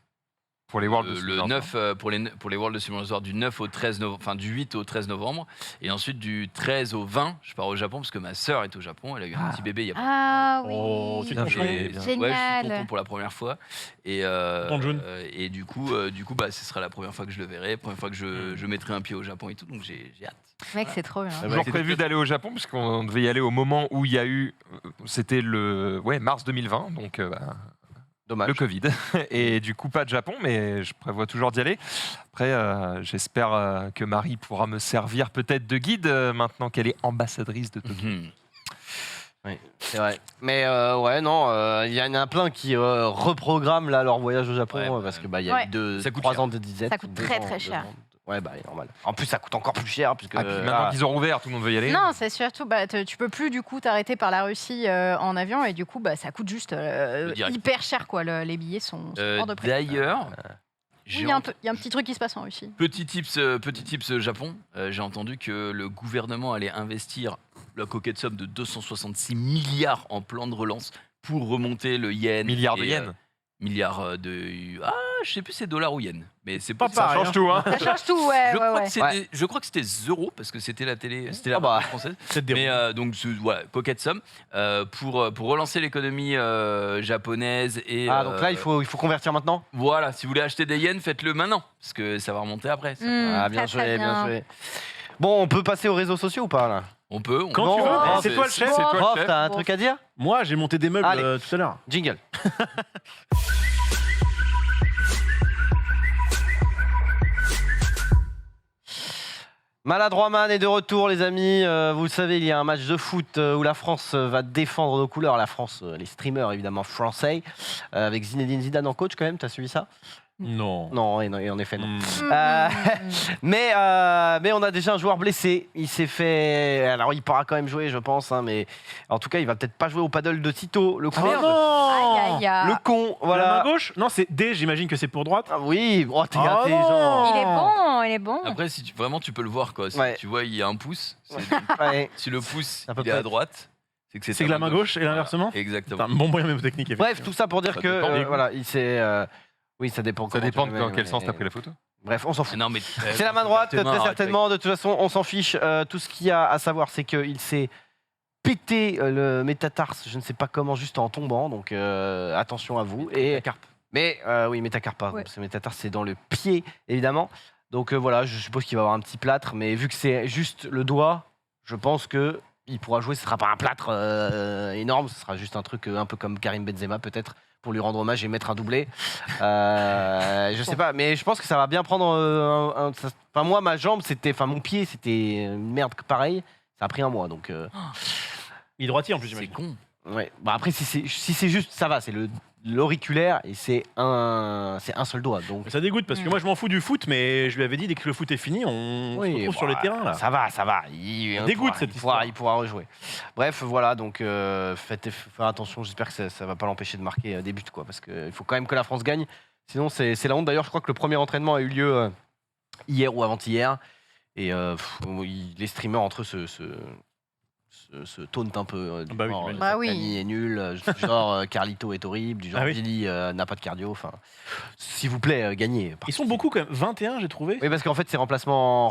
Pour les Worlds le 9 pour les World of Simulator du 9 au 13 novembre, enfin du 8 au 13 novembre, et ensuite du 13 au 20, je pars au Japon parce que ma sœur est au Japon, elle a eu un petit bébé il y a Ah oui. Oh, tu te Bien couches joué. et- bien. ouais, je suis Génial. tonton pour la première fois. Et, Tonton Jun. et du coup, bah, ce sera la première fois que je le verrai, première fois que je mettrai un pied au Japon et tout, donc j'ai hâte. Mec, c'est trop bien. Toujours prévu d'aller au Japon, parce qu'on devait y aller au moment où il y a eu. C'était le mars 2020, donc Dommage. le Covid. Et du coup, pas de Japon, mais je prévois toujours d'y aller. Après, j'espère que Marie pourra me servir peut-être de guide maintenant qu'elle est ambassadrice de Tokyo. Mhm. Oui, c'est vrai. Mais ouais, non, il y en a plein qui reprogramment là, leur voyage au Japon Ouais, bah, parce que bah, il y a Ouais. eu Ça coûte 3 cher. ans de disette. Ça coûte très, très cher. Ouais, bah, normal. En plus, ça coûte encore plus cher puisque. Ah, puis maintenant qu'ils ont rouvert, tout le monde veut y aller. Non, c'est surtout, bah, tu peux plus du coup t'arrêter par la Russie en avion et du coup, bah, ça coûte juste direct. hyper cher quoi. Les billets sont hors de prix. D'ailleurs, Oui, j'ai il y a un petit truc qui se passe en Russie. Petit tips Japon, j'ai entendu que le gouvernement allait investir la coquette somme de 266 milliards en plan de relance pour remonter le yen. Milliards de et, yens. Milliards de... Ah, je sais plus c'est dollars ou yens. Mais c'est Pas pas pareil. Ça change tout, hein. Ça change tout, ouais, je, ouais, crois ouais. que c'était, je crois que c'était euros parce que c'était la télé, c'était la Ah bah. radio française. C'est des Mais donc voilà, coquette somme pour relancer l'économie japonaise et Ah, donc là, il faut convertir maintenant. voilà, si vous voulez acheter des yens, faites-le maintenant parce que ça va remonter après. ça. Ah, bien très, très joué, bien bien. joué. Bon, on peut passer aux réseaux sociaux ou pas là? On peut. Quand Bon, tu veux. oh, C'est toi le chef. C'est toi le Prof, chef. t'as un truc à dire? Moi, j'ai monté des meubles Allez. tout à l'heure. Jingle. Maladroit Man est de retour, les amis. Vous le savez, il y a un match de foot où la France va défendre nos couleurs. La France, les streamers évidemment français, avec Zinedine Zidane en coach quand même. T'as suivi ça? Non. Non, et en effet non. Hmm. Mais on a déjà un joueur blessé. Il s'est fait. Alors il pourra quand même jouer, je pense. Hein, mais en tout cas, il va peut-être pas jouer au paddle de Tito, le con. Ah non. Aïe, aïe, aïe. Le con, La main voilà. gauche? Non, c'est D, j'imagine que c'est pour droite. Ah oui, oh, t'es Oh intelligent. Il est bon, il est bon. Après, si vraiment tu peux le voir quoi. Si Ouais. tu vois, il y a un pouce. Ouais. Si le pouce À peu il est près. à droite, c'est que C'est que la main gauche et l'inversement. Voilà, exactement. C'est un bon moyen mémotechnique. Bref, tout ça pour dire Ça que dépend des goûts. voilà, il s'est. Oui, ça dépend. Ça comment dépend tu le dans mets, quel mais- sens t'as pris la photo. Bref, on s'en Ah fout. non, mais C'est la main droite, tes mains, très arrête certainement. De toute façon, on s'en fiche. Tout ce qu'il y a à savoir, c'est qu'il s'est pété le métatarse, je ne sais pas comment, juste en tombant. Donc attention à vous. Et mais oui, métacarpe, Ouais. c'est métatarse, c'est dans le pied, évidemment. Donc voilà, je suppose qu'il va avoir un petit plâtre, mais vu que c'est juste le doigt, je pense que il pourra jouer. Ce sera pas un plâtre énorme, ce sera juste un truc un peu comme Karim Benzema peut-être pour lui rendre hommage et mettre un doublé. Je sais pas, mais je pense que ça va bien prendre. Enfin moi, ma jambe, mon pied, c'était une merde pareil. Ça a pris un mois, donc. Il est droitier en plus, C'est j'imagine. con. Ouais. Bah après, si c'est juste, ça va, c'est l'auriculaire et c'est un seul doigt. Donc, Ça dégoûte parce que moi je m'en fous du foot, mais je lui avais dit dès que le foot est fini, on se retrouve sur le terrain là. Ça va. Dégoûte, cette histoire. Il pourra rejouer. Bref, voilà, donc faites faire attention. J'espère que ça va pas l'empêcher de marquer des buts, quoi, parce qu'il faut quand même que la France gagne. Sinon, c'est la honte. D'ailleurs, je crois que le premier entraînement a eu lieu hier ou avant-hier. Et les streamers entre eux se tauntent un peu. Du Bah oui, genre, j'imagine. Bah oui. Dani est nul, du genre Carlito est horrible, du genre Ah oui. Billy n'a pas de cardio. Enfin, s'il vous plaît, gagnez. Ils sont beaucoup quand même, 21 j'ai trouvé. Oui, parce qu'en fait, c'est remplacement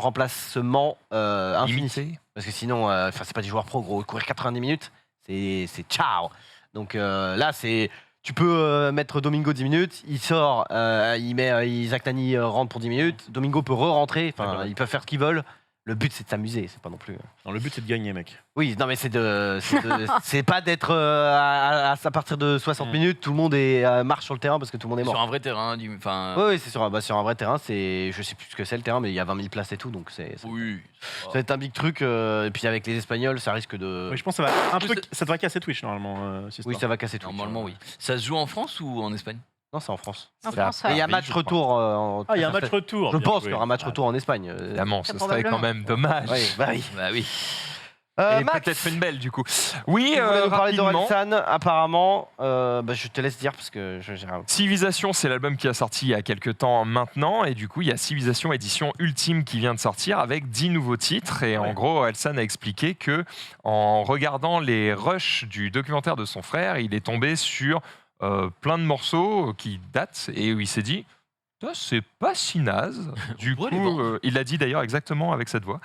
infini. Limité. Parce que sinon, c'est pas des joueurs pro, gros. Courir 90 minutes, c'est ciao. Donc là, tu peux mettre Domingo 10 minutes, il sort, il met Isaac Nani rentre pour 10 minutes, Domingo peut re-rentrer, enfin, D'accord. ils peuvent faire ce qu'ils veulent. Le but, c'est de s'amuser, c'est pas non plus. Non, le but c'est de gagner, mec. Oui, non, mais c'est pas d'être à partir de 60 minutes, tout le monde marche sur le terrain parce que tout le monde est Sur mort. un vrai terrain, enfin. Oui, c'est sur un vrai terrain. Je sais plus ce que c'est le terrain, mais il y a 20 000 places et tout, donc Oui. ça va être un big truc. Et puis avec les Espagnols, ça risque de. Oui, je pense que ça va plus, ça devrait casser Twitch normalement. cette Oui, histoire. ça va casser tout. Normalement, oui. Ça se joue en France ou en Espagne? Non, c'est en France. En C'est là. France, Mais il y a ouais. match retour. Ah, il y a un match retour. Je bien pense joué. qu'il y aura un match retour en Espagne. Évidemment, Très ce serait quand probablement. même dommage. Oui, bah oui. Bah oui. Et Max, peut-être une belle du coup. Oui, tu voulais nous parler rapidement. d'Orelsan, apparemment. Je te laisse dire parce que j'ai Civilisation, c'est l'album qui a sorti il y a quelques temps maintenant, et du coup il y a Civilisation édition ultime qui vient de sortir avec 10 nouveaux titres, et en gros Orelsan a expliqué que en regardant les rushs du documentaire de son frère, il est tombé sur plein de morceaux qui datent, et où il s'est dit ça, c'est pas si naze. Du pourrait les coup, vendre. il l'a dit d'ailleurs exactement avec cette voix.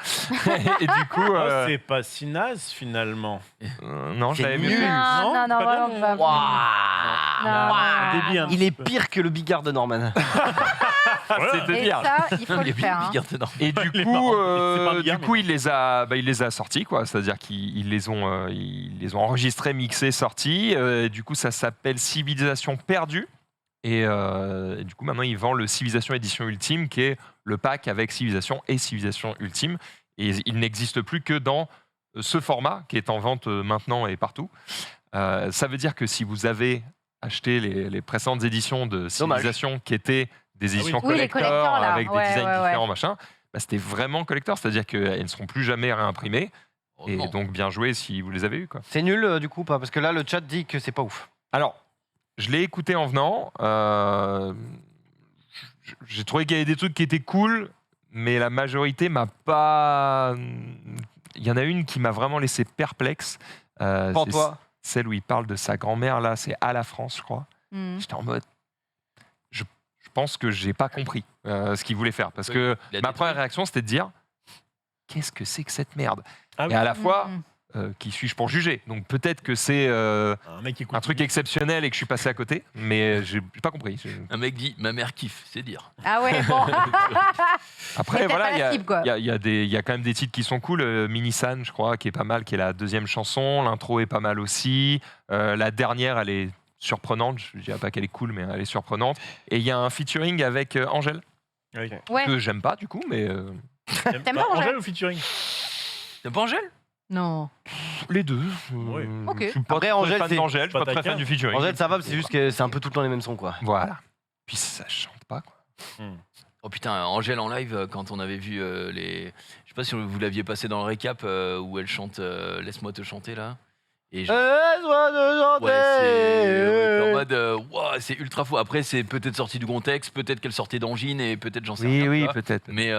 Et du coup, Oh, c'est pas si naze finalement. non, je C'est l'avais mieux nul. fait. Non, non, non, pas vraiment bien. pas. Non, Un débit un Il petit est peu. pire que le Bigard de Norman. Voilà. Et C'est-à-dire. ça, il faut le Les faire. hein. billes, non. Et Il du est coup, marrant. C'est pas un bigard, mais il les a sortis, quoi. C'est-à-dire qu'ils les ont enregistrés, mixés, sortis. Du coup, ça s'appelle Civilisation perdue. Et du coup, maintenant, ils vendent le Civilisation édition ultime, qui est le pack avec Civilisation et Civilisation ultime. Et il n'existe plus que dans ce format, qui est en vente maintenant et partout. Ça veut dire que si vous avez acheté les précédentes éditions de Civilisation, qui étaient des éditions Oui, les collectors, là. avec des Ouais, designs ouais, différents, machin, bah, c'était vraiment collector. C'est-à-dire qu'elles ne seront plus jamais réimprimées. Et Heureusement. donc, bien joué si vous les avez eues, quoi. C'est nul du coup, pas parce que là, le chat dit que c'est pas ouf. Alors, je l'ai écouté en venant. J'ai trouvé qu'il y avait des trucs qui étaient cool, mais la majorité m'a pas. Il y en a une qui m'a vraiment laissé perplexe. Pour C'est toi. celle où il parle de sa grand-mère, là, c'est à la France, je crois. Hmm. J'étais en mode. Je pense que j'ai pas compris ce qu'il voulait faire. Parce que Il a ma détruit. première réaction, c'était de dire qu'est-ce que c'est que cette merde. Ah oui. Et à la fois, Hmm. qui suis-je pour juger? Donc peut-être que c'est Un mec qui écoute un truc exceptionnel et que je suis passé à côté, mais j'ai pas compris. Un mec dit ma mère kiffe, c'est dire. Ah ouais, bon. Après, Mais t'as voilà, pas il y la a- cible, quoi. il y a des- il y a quand même des titres qui sont cool. Minisan, je crois, qui est pas mal, qui est la deuxième chanson. L'intro est pas mal aussi. La dernière, elle est surprenante. Je dirais pas qu'elle est cool, mais elle est surprenante. Et il y a un featuring avec Angèle, Oui. Ouais. que j'aime pas du coup, mais T'aimes pas Angèle Angèle ou featuring? T'as pas Angèle? Non. les deux. Oui. Ok. Je suis pas Après, très Angèle, fan c'est- d'Angèle, je suis pas pas très taquin. fan du featuring. Angèle, ça va, c'est juste que c'est un peu tout le temps les mêmes sons, quoi. Voilà. Puis ça chante pas, quoi. Oh putain, Angèle en live, quand on avait vu les. Je sais pas si vous l'aviez passé dans le récap où elle chante Laisse-moi te chanter là. Et genre, Laisse-moi te chanter. ouais, c'est en mode, ouah, c'est ultra fou. Après, c'est peut-être sorti du contexte, peut-être qu'elle sortait d'Angine et peut-être j'en sais Oui, rien. oui, tu vois. peut-être. Mais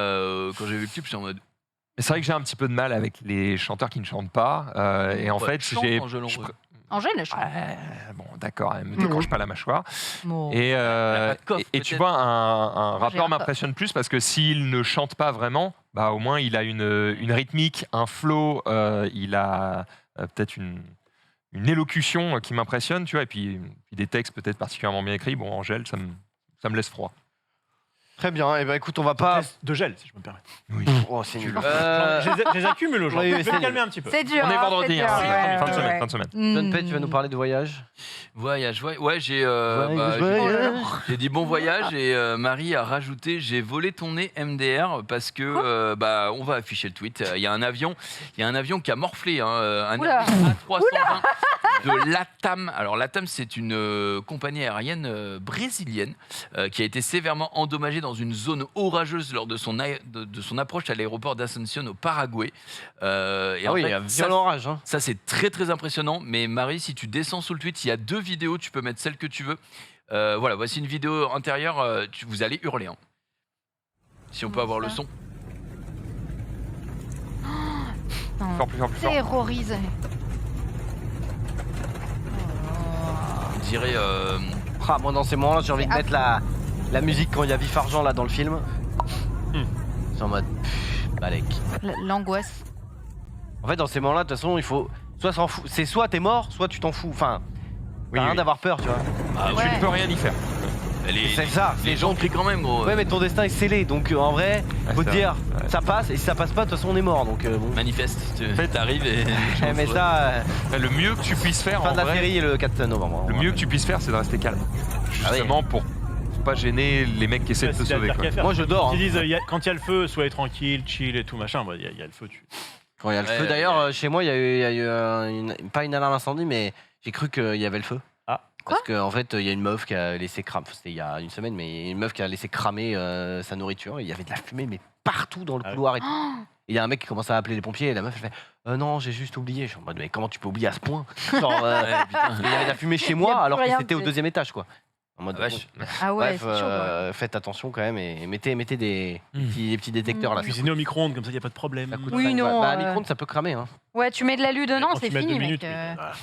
quand j'ai vu le clip, j'étais en mode. Mais c'est vrai que j'ai un petit peu de mal avec les chanteurs qui ne chantent pas. Et en Ouais, fait, chante, j'ai. Angèle, en je vrai. pr- Angèle, je crois. Ouais, bon, d'accord, elle me décroche pas la mâchoire. Bon. Et, pas de coffre, et tu peut-être. vois, un J'ai rappeur un m'impressionne plus parce que s'il ne chante pas vraiment, bah, au moins il a une rythmique, un flow, il a peut-être une élocution qui m'impressionne, tu vois, et puis des textes peut-être particulièrement bien écrits. Bon, Angèle, ça me laisse froid. Très bien, et ben écoute, on va pas. Test de gel, si je me permets. Oh, c'est nul. Je les accumule aujourd'hui. Oui, Je vais c'est me calmer un petit peu. C'est dur. On est hein, vendredi, c'est hein, dur, c'est ouais, fin de semaine, ouais. fin de semaine. John Pett, tu vas nous parler de voyage. Voyage, ouais, j'ai Voyage. j'ai dit bon voyage et Marie a rajouté j'ai volé ton nez MDR parce que on va afficher le tweet. Il y a un avion qui a morflé, hein, un Oula. A320 de LATAM. Alors LATAM, c'est une compagnie aérienne brésilienne qui a été sévèrement endommagée dans une zone orageuse lors de son approche à l'aéroport d'Asunción au Paraguay. Et Ah en oui, il fait, y a violent orage. Hein. ça, c'est très très impressionnant. Mais Marie, si tu descends sous le tweet, il y a 2 vidéos, tu peux mettre celle que tu veux. Voilà, voici une vidéo antérieure, vous allez hurler. Hein. Si on peut avoir le son. Fort, plus fort, plus fort. Terrorisé. On dirait... Ah, moi, dans ces moments-là, j'ai envie de mettre la musique quand il y a Vif Argent là dans le film. C'est en mode. Balek. L'angoisse. En fait, dans ces moments-là, de toute façon, il faut. Soit s'en fout. C'est soit t'es mort, soit tu t'en fous. Enfin, Oui, t'as rien oui. d'avoir peur, tu vois. ah, Ouais. Tu ne peux rien y faire. C'est ça. Les gens crient quand même, gros. Ouais, mais ton destin est scellé. Donc, en vrai, Ouais, faut te c'est dire, vrai. ça passe. Et si ça passe pas, de toute façon, on est mort. Donc, bon. Manifeste. T'arrives et... Eh, mais ça, Le mieux que tu puisses faire, fin en de la vrai, série le 4 novembre. le mieux que tu puisses faire, c'est de rester calme. Justement pour pas gêner les mecs qui essaient de te Ouais, s'il y a sauver. pire Quoi. qu'à faire. Moi, je dors. Ils disent quand il y a le feu, soyez tranquille, chill et tout machin. Bah, il y a le feu. Quand il y a le Ouais, feu. D'ailleurs, ouais. chez moi, il y a eu pas une alarme incendie, mais j'ai cru qu'il y avait le feu. Ah. Parce qu'en fait, il y a une meuf qui a laissé cramer. C'était il y a une semaine, mais une meuf qui a laissé cramer sa nourriture. Et il y avait de la fumée, mais partout dans le Ah oui. couloir et tout. Et il y a un mec qui commence à appeler les pompiers. Et la meuf, elle fait non, j'ai juste oublié. Je suis en mode, mais comment tu peux oublier à ce point Genre, Ouais, putain. il y avait de la fumée chez Y a moi, plus alors que rien c'était au de- 2e étage, quoi. En mode, Ah, vache. Ah ouais, bref, c'est chaud. quoi. faites attention quand même et mettez des petits détecteurs là. Cuisiner au micro-ondes, comme ça, il n'y a pas de problème. Ça coûte Oui, 5 non, balles. Bah, un euh, micro-ondes, ça peut cramer. Hein. Ouais, tu mets de l'alu dedans, Quand c'est tu mets fini, 2 mec. minutes, oui.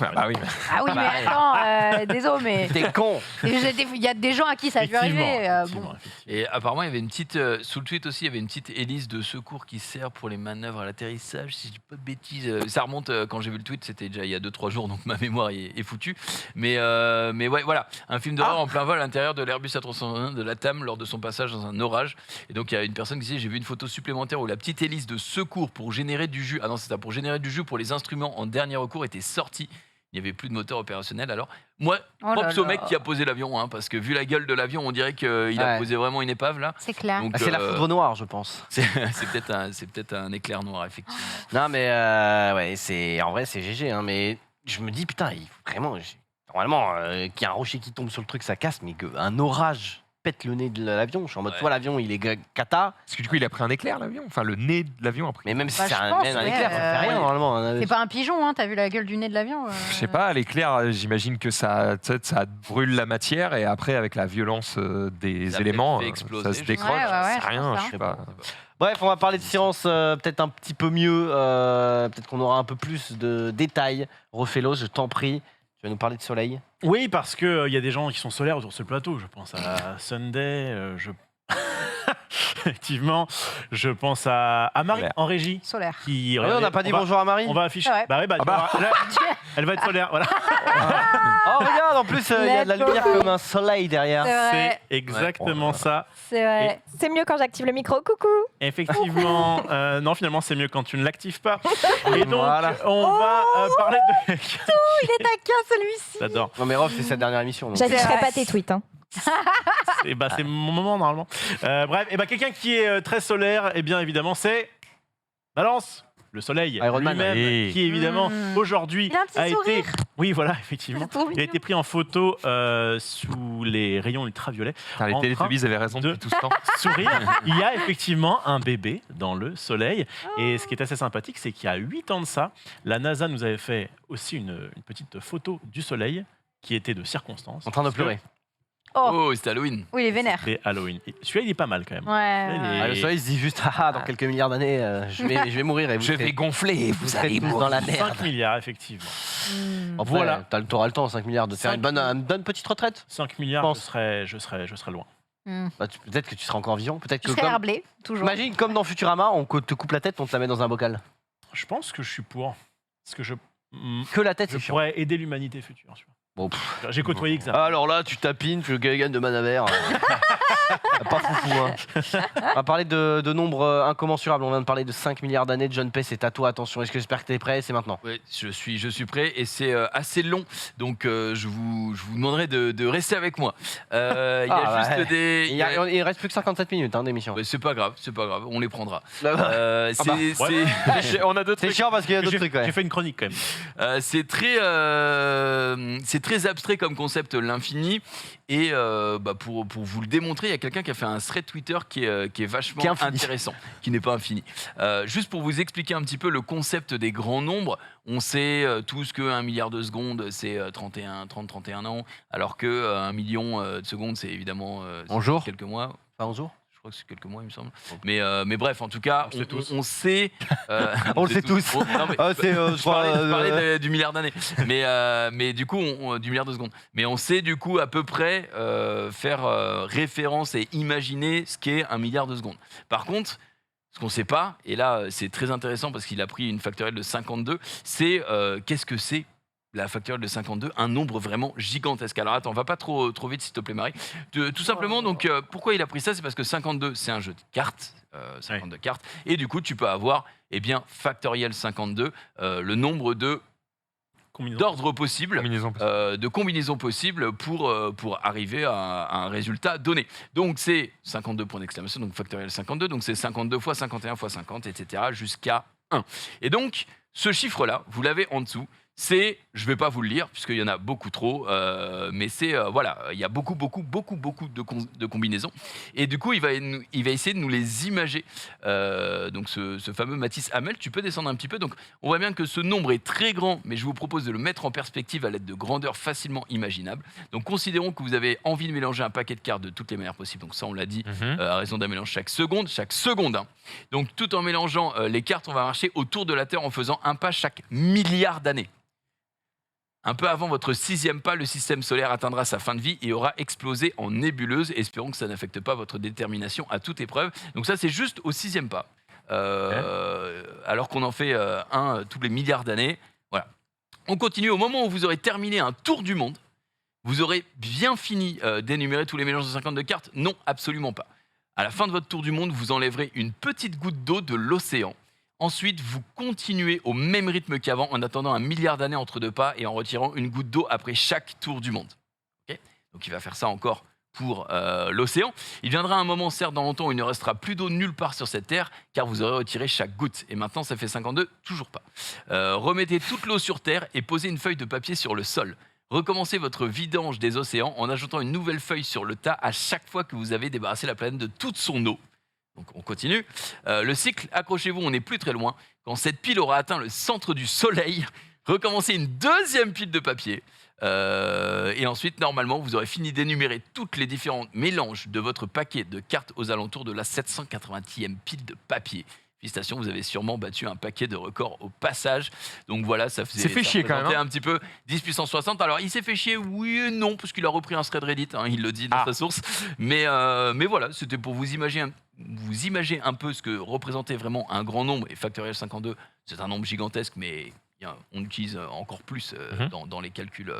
Ah, bah oui. Ah oui, mais attends, désolé, mais T'es con. il y a des gens à qui ça a dû arriver. Effectivement, Bon. effectivement. Et apparemment, il y avait une petite... sous le tweet aussi, il y avait une petite hélice de secours qui sert pour les manœuvres à l'atterrissage, si je dis pas de bêtises. Ça remonte, quand j'ai vu le tweet, c'était déjà il y a 2-3 jours, donc ma mémoire est foutue. Mais ouais, voilà, un film d'horreur en plein vol à l'intérieur de l'Airbus A320 de LATAM lors de son passage dans un orage. Et donc, il y a une personne qui disait, j'ai vu une photo supplémentaire où la petite hélice de secours pour générer du jus, pour générer du jus pour les instruments en dernier recours était sortie. Il n'y avait plus de moteur opérationnel. Alors, moi, Oh là props au là. mec qui a posé l'avion, hein, parce que vu la gueule de l'avion, on dirait qu'il a Ouais. posé vraiment une épave là. C'est clair. Donc, Ah, c'est la foudre noire, je pense. c'est peut-être un éclair noir, effectivement. Non, mais ouais, en vrai, c'est GG. Hein, mais je me dis, putain, il faut vraiment. Normalement, qu'il y a un rocher qui tombe sur le truc, ça casse, mais qu'un orage pète le nez de l'avion. Je suis en mode, Ouais. toi, l'avion, il est cata. Parce que du coup, il a pris un éclair, l'avion. Enfin, le nez de l'avion a pris. Mais même si Bah, c'est je un, pense, même un ouais, éclair, ça fait rien, ouais. normalement. Hein. C'est pas un pigeon, hein, t'as vu la gueule du nez de l'avion Je sais pas, l'éclair, j'imagine que ça brûle la matière et après, avec la violence des Ça éléments, fait exploser, ça se je décroche. sais pas. Ouais, c'est je rien, pense, je hein. sais pas. Bref, on va parler de science peut-être un petit peu mieux. Peut-être qu'on aura un peu plus de détails. Refais-le, je t'en prie. Tu vas nous parler de soleil. Oui, parce qu'il y a des gens qui sont solaires autour de ce plateau. Je pense à Sunday, effectivement. Je pense à Marie Solaire. en régie. solaire. Qui, Ah ouais, on n'a pas dit bonjour à Marie. On va afficher. Ouais. Bah oui, bah, là, elle va être solaire. Voilà. Oh, regarde, en plus, il y a de la Let's lumière go. comme un soleil derrière. C'est vrai. C'est exactement ça. C'est vrai. C'est mieux quand j'active le micro. Coucou. Effectivement. Non, finalement, c'est mieux quand tu ne l'actives pas. Et donc, Voilà. on va parler de. Il est taquin celui-ci. J'adore. Non, mais Rof, c'est sa dernière émission. donc. J'afficherai vrai. pas tes tweets. Hein. Et bah, c'est mon moment normalement. Bref, et bah, quelqu'un qui est très solaire, et bien évidemment, c'est Balance, le soleil Iron Man. lui-même, Hey. qui évidemment Mmh. aujourd'hui Il a un petit été. sourire. Oui, voilà, effectivement. C'est trop Il a mignon. été pris en photo sous les rayons ultraviolets. Putain, les En Télétobies avaient raison de- depuis tout ce temps. Sourire. Il y a effectivement un bébé dans le soleil. Et ce qui est assez sympathique, c'est qu'il y a 8 ans de ça, la NASA nous avait fait aussi une petite photo du soleil qui était de circonstance. En train de parce que pleurer. Oh. Oh, c'était Halloween. Oui, il est vénère. C'était Halloween. Et celui-là, il est pas mal quand même. Ouais. Il est- Ah, le soleil il se dit juste, dans quelques milliards d'années, je vais mourir et vous Je serez- vais gonfler et vous vous serez allez tous dans la merde. 5 milliards, effectivement. Hmm. Après, Voilà. T'auras le temps, 5 milliards, de faire 5 une bonne petite retraite. 5 milliards, pense. je serais loin. Hmm. Bah, peut-être que tu seras encore vivant. Peut-être Tu que serais comme... herblé, toujours. Imagine, comme dans Futurama, on te coupe la tête, on te la met dans un bocal. Je pense que je suis pour. Parce que je Que la tête, c'est chiant. pourrais aider l'humanité future. tu vois. Bon, pff. J'ai côtoyé que ça. Alors là, tu tapines, tu le Gagan de Manavert. Pas foufou, hein. On va parler de nombres incommensurables. On vient de parler de 5 milliards d'années. John Pace est à toi. Attention, j'espère que tu es prêt. C'est maintenant. Oui, je suis prêt et c'est assez long, donc je vous demanderai de rester avec moi. Il y a juste des... Il reste plus que 57 minutes d'émission. Ouais, c'est pas grave, on les prendra. Ouais. On a d'autres C'est trucs. chiant parce qu'il y a d'autres trucs. J'ai Ouais. fait une chronique quand même. C'est très abstrait comme concept, l'infini. Et pour vous le démontrer, il y a quelqu'un qui a fait un thread Twitter qui est vachement intéressant, qui n'est pas infini. Juste pour vous expliquer un petit peu le concept des grands nombres, on sait tous que 1 milliard de secondes, c'est 30-31 ans, alors que 1 million de secondes, c'est évidemment En jours. quelques mois. Pas en jour. Je crois que c'est quelques mois, il me semble. Mais bref, en tout cas, On le sait tous. on sait... On le sait tous. Non, mais- Ah, c'est, je parlais du milliard d'années, mais du coup, du milliard de secondes. Mais on sait du coup à peu près faire référence et imaginer ce qu'est 1 milliard de secondes. Par contre, ce qu'on ne sait pas, et là c'est très intéressant parce qu'il a pris une factorielle de 52, c'est qu'est-ce que c'est la factorielle de 52, un nombre vraiment gigantesque. Alors attends, on va pas trop vite s'il te plaît Marie. Tout simplement, donc pourquoi il a pris ça, c'est parce que 52 c'est un jeu de cartes, 52 cartes, et du coup tu peux avoir factoriel 52, le nombre d'ordres possibles, de combinaisons possibles pour arriver à un résultat donné. Donc c'est 52 points d'exclamation, donc factoriel 52, donc c'est 52 fois 51 fois 50, etc. jusqu'à 1. Et donc ce chiffre-là, vous l'avez en dessous. Je ne vais pas vous le lire, puisqu'il y en a beaucoup trop, mais il y a beaucoup de combinaisons. Et du coup, il va essayer de nous les imager. Donc ce fameux Matisse Hamel, tu peux descendre un petit peu. Donc on voit bien que ce nombre est très grand, mais je vous propose de le mettre en perspective à l'aide de grandeurs facilement imaginables. Donc considérons que vous avez envie de mélanger un paquet de cartes de toutes les manières possibles. Donc ça, on l'a dit, à raison d'un mélange chaque seconde. Hein. Donc tout en mélangeant les cartes, on va marcher autour de la Terre en faisant un pas chaque milliard d'années. Un peu avant votre 6e pas, le système solaire atteindra sa fin de vie et aura explosé en nébuleuse. Espérons que ça n'affecte pas votre détermination à toute épreuve. Donc ça, c'est juste au 6e pas. Alors qu'on en fait un tous les milliards d'années. Voilà. On continue. Au moment où vous aurez terminé un tour du monde, vous aurez bien fini d'énumérer tous les mélanges de 52 cartes? Non, absolument pas. À la fin de votre tour du monde, vous enlèverez une petite goutte d'eau de l'océan. Ensuite, vous continuez au même rythme qu'avant en attendant 1 milliard d'années entre deux pas et en retirant une goutte d'eau après chaque tour du monde. Okay, donc il va faire ça encore pour l'océan. Il viendra un moment, certes dans longtemps, où il ne restera plus d'eau nulle part sur cette terre car vous aurez retiré chaque goutte. Et maintenant, ça fait 52, toujours pas. Remettez toute l'eau sur terre et posez une feuille de papier sur le sol. Recommencez votre vidange des océans en ajoutant une nouvelle feuille sur le tas à chaque fois que vous avez débarrassé la planète de toute son eau. Donc on continue. Le cycle, accrochez-vous, on n'est plus très loin. Quand cette pile aura atteint le centre du soleil, recommencez une deuxième pile de papier. Et ensuite, normalement, vous aurez fini d'énumérer toutes les différents mélanges de votre paquet de cartes aux alentours de la 780e pile de papier. Félicitations, vous avez sûrement battu un paquet de records au passage. Donc voilà, ça faisait. C'est fait chier quand même. Un petit peu 10 puissance 60. Alors il s'est fait chier, oui et non, parce qu'il a repris un thread Reddit, il le dit dans sa source. Mais voilà, c'était pour vous imaginer un peu ce que représentait vraiment un grand nombre. Et factoriel 52, c'est un nombre gigantesque, mais on utilise encore plus dans les calculs.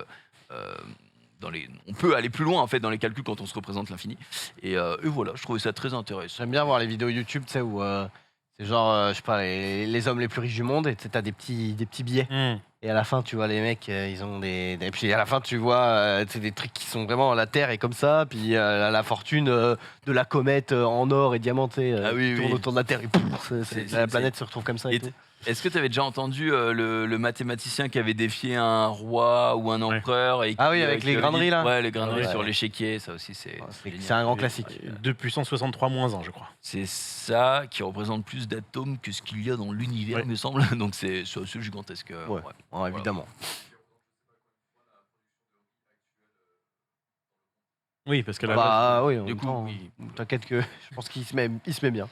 On peut aller plus loin en fait dans les calculs quand on se représente l'infini. Et voilà, je trouvais ça très intéressant. J'aime bien voir les vidéos YouTube, tu sais, où c'est genre, je sais pas, les hommes les plus riches du monde, et tu sais, t'as des petits billets. Et à la fin, tu vois, les mecs, ils ont et puis à la fin, tu vois, c'est des trucs qui sont vraiment, la Terre est comme ça, puis la fortune de la comète en or et diamant, tu sais, qui tourne autour de la Terre, et pouf, la planète se retrouve comme ça et tout. Est-ce que tu avais déjà entendu le mathématicien qui avait défié un roi ou un empereur et avec les graineries là. Ouais, les graineries sur l'échiquier, ça aussi c'est un grand classique. 2 puissance 63 moins 1, je crois. C'est ça qui représente plus d'atomes que ce qu'il y a dans l'univers, il me semble. Donc c'est assez gigantesque. Ouais, évidemment. Oui, parce que là. Oui, du coup, t'inquiète que je pense qu'il se met bien.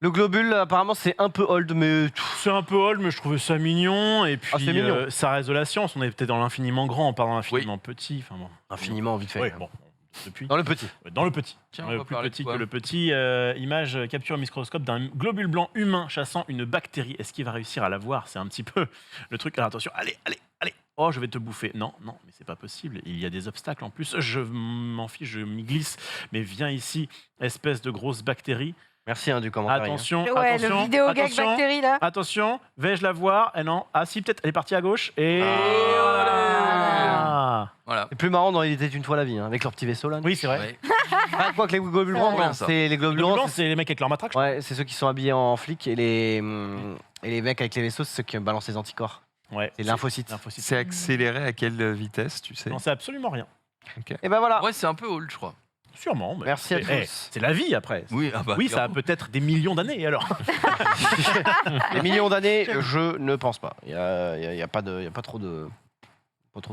Le globule, apparemment, c'est un peu old, mais. C'est un peu old, mais je trouvais ça mignon. Et puis, c'est mignon. ça reste de la science. On est peut-être dans l'infiniment grand, pas dans l'infiniment petit. Enfin, bon. Infiniment vite fait. Oui, bon. Depuis. Dans le petit. Dans le petit. Tiens, le plus petit que le petit. Image capture au microscope d'un globule blanc humain chassant une bactérie. Est-ce qu'il va réussir à la voir? C'est un petit peu le truc. Alors attention, allez. allez, oh, je vais te bouffer. Non, mais c'est pas possible. Il y a des obstacles en plus. Je m'en fiche, je m'y glisse. Mais viens ici, espèce de grosse bactérie. Merci du commentaire. Attention, Ouais, attention, le vidéo gag attention, bactérie là. attention. Vais-je la voir? Non. Ah si, peut-être. Elle est partie à gauche. Et voilà. Voilà. C'est plus marrant dans Il était une fois la vie, avec leur petit vaisseau là. Oui, c'est vrai. Ouais. Ah, quoi que les globules blancs, bien, non, ça. c'est les Les globules blancs, blancs. c'est les mecs avec leur matraque. Ouais, c'est ceux qui sont habillés en flic et les mecs avec les vaisseaux, c'est ceux qui balancent les anticorps. Ouais. C'est lymphocytes. Lymphocytes. C'est accéléré à quelle vitesse, tu sais? Non, c'est absolument rien. Et ben voilà. Ouais, c'est un peu old, je crois. Sûrement. Mais Merci à c'est- tous. c'est la vie après. Oui, ah bah, Oui, ça a clairement. peut-être des millions d'années alors. Les millions d'années, je ne pense pas. Il y a pas trop de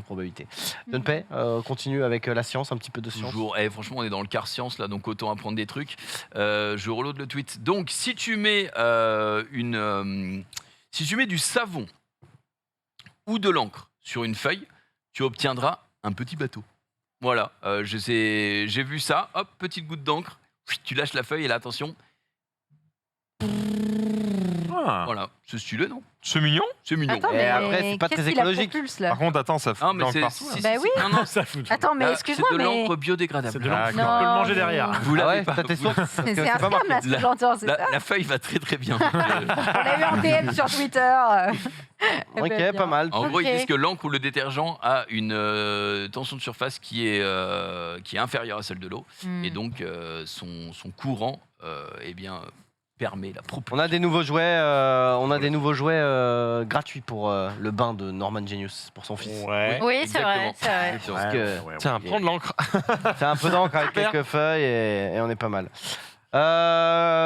probabilité. Dunpay, continue avec la science, un petit peu de science. Toujours. Franchement, on est dans le quart science là, donc autant apprendre des trucs. Je reload le tweet. Donc, si tu mets du savon ou de l'encre sur une feuille, tu obtiendras un petit bateau. Voilà. J'ai vu ça. Hop, petite goutte d'encre. Tu lâches la feuille et là, attention. Ah. Voilà. C'est stylé, non? C'est mignon. C'est mignon. Attends, Et mais après, c'est pas qu'est-ce très qu'il a écologique. propulse, là Par contre, attends, ça fout Non, de mais l'encre c'est partout. si, Bah si, oui. si. Non, non, Ça fout. Attends, mais là, excuse-moi, c'est de mais. l'encre biodégradable. C'est de l'encre. Ah, Tu peux le manger derrière. Vous Ah l'avez ouais, pas. t'as tes sources parce que C'est un pas scam marqué. là, ce que j'entends, c'est ça. La feuille va très très bien. On l'a vu en DM sur Twitter. Eh Ok, ben, pas bien. mal. En gros, ils Ok. disent que l'encre ou le détergent a une tension de surface qui est inférieure à celle de l'eau. Hmm. Et donc, son courant eh bien, permet la propulsion. On a des nouveaux jouets, gratuits pour le bain de Norman Genius pour son fils. Ouais. Oui, c'est vrai, Exactement. c'est vrai. Exactement. Parce que Tiens, prends de l'encre. c'est un peu d'encre avec Super. quelques feuilles et on est pas mal.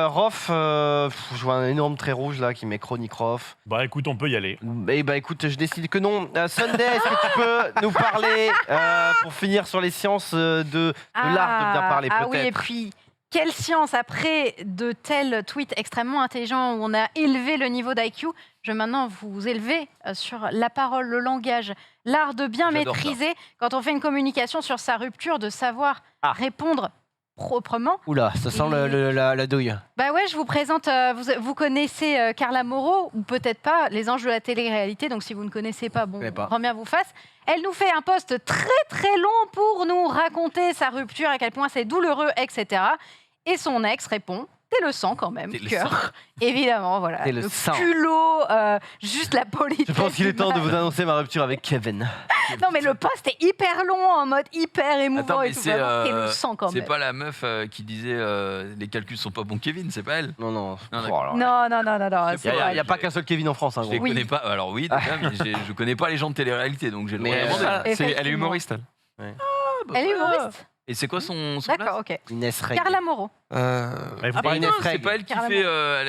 Rof, je vois un énorme trait rouge là qui met Chronique Rof. Bah écoute, on peut y aller. Eh bah écoute, je décide que non. Sunday, est-ce que tu peux nous parler, pour finir sur les sciences, de l'art de bien parler Ah oui, et peut-être? puis, quelle science après de tels tweets extrêmement intelligents où on a élevé le niveau d'IQ, je vais maintenant vous élever sur la parole, le langage, l'art de bien J'adore maîtriser quand on fait une communication sur sa rupture, de savoir Ah. répondre proprement. Oula, ça sent la douille. Bah ouais, je vous présente, vous connaissez Carla Moreau, ou peut-être pas, les anges de la télé-réalité, donc si vous ne connaissez pas, bon, connais pas. grand bien vous fasse. Elle nous fait un post très très long pour nous raconter sa rupture, à quel point c'est douloureux, etc. Et son ex répond, t'es le sang quand même, T'es le cœur. Évidemment, voilà. T'es le sang. culot, juste la politesse. Je pense qu'il est temps de du vous annoncer ma rupture avec Kevin. Non mais le post est hyper long, en mode hyper émouvant Attends, et mais tout. c'est Vraiment, t'es le sang quand c'est même. pas la meuf qui disait les calculs sont pas bons, Kevin, c'est pas elle. Non, non. Non, Oh, alors, Non, non, non, non, non. C'est c'est Il vrai. n'y a pas qu'un seul Kevin en France, hein, Je gros. les Oui. connais pas. Alors oui, déjà, mais je connais pas les gens de télé-réalité, donc j'ai le droit Mais, de demander. Elle est Effectivement. humoriste, elle. Elle est humoriste. Et c'est quoi son D'accord, ok. Inès Reg. Carla Moreau. Ouais, vous Ah, pas parlez- Inès c'est Reg. pas elle qui Carrément. fait.